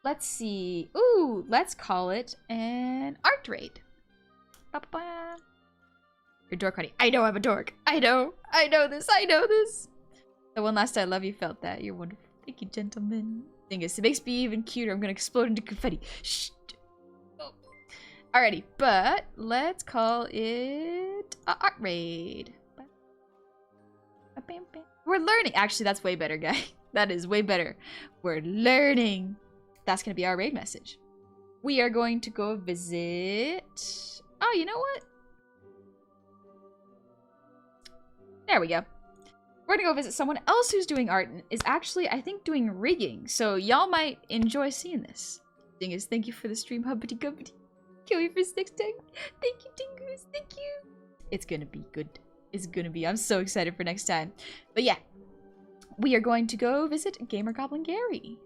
Let's see. Ooh, let's call it an art raid. Ba-ba-ba. You're dork, honey. I know I'm a dork. I know this. I know this. The one last I love you felt that. You're wonderful. Thank you, gentlemen. Dingus, it makes me even cuter. I'm gonna explode into confetti. Shh. Oh. Alrighty, but let's call it a art raid. We're learning. Actually, that's way better, guy. That is way better. We're learning. That's gonna be our raid message. We are going to go visit... Oh, you know what? There we go. We're gonna go visit someone else who's doing art and is actually, I think, doing rigging. So y'all might enjoy seeing this. Thing is, thank you for the stream, hubbity gubbity. Can't wait for this next time. Thank you, Dingoes. Thank you. It's gonna be good. It's gonna be. I'm so excited for next time. But yeah, we are going to go visit Gamer Goblin Gary.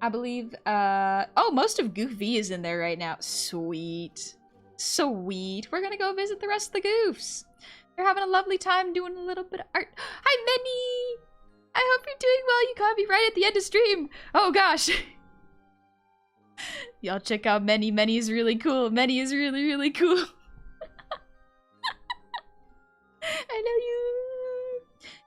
I believe, oh, most of Goofy is in there right now. Sweet. Sweet. We're gonna go visit the rest of the Goofs. They're having a lovely time doing a little bit of art. Hi, Menny! I hope you're doing well. You caught me right at the end of stream. Oh, gosh. Y'all check out Menny. Menny is really cool. Menny is really, really cool. I know you.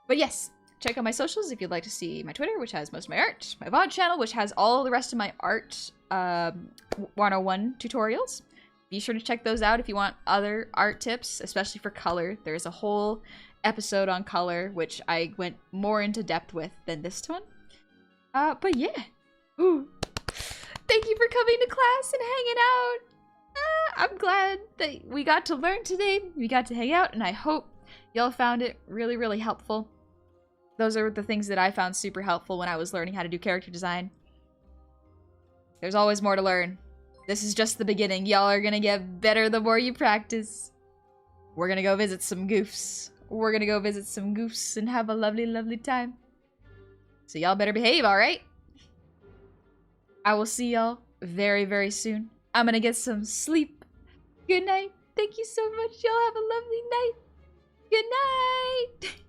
But yes, check out my socials if you'd like to see my Twitter, which has most of my art, my VOD channel, which has all the rest of my art 101 tutorials. Be sure to check those out if you want other art tips, especially for color. There's a whole episode on color, which I went more into depth with than this one. But yeah. Ooh. Thank you for coming to class and hanging out. I'm glad that we got to learn today. We got to hang out, and I hope y'all found it really, really helpful. Those are the things that I found super helpful when I was learning how to do character design. There's always more to learn. This is just the beginning. Y'all are gonna get better the more you practice. We're gonna go visit some goofs. We're gonna go visit some goofs and have a lovely, lovely time. So y'all better behave, alright? I will see y'all very, very soon. I'm gonna get some sleep. Good night. Thank you so much. Y'all have a lovely night. Good night.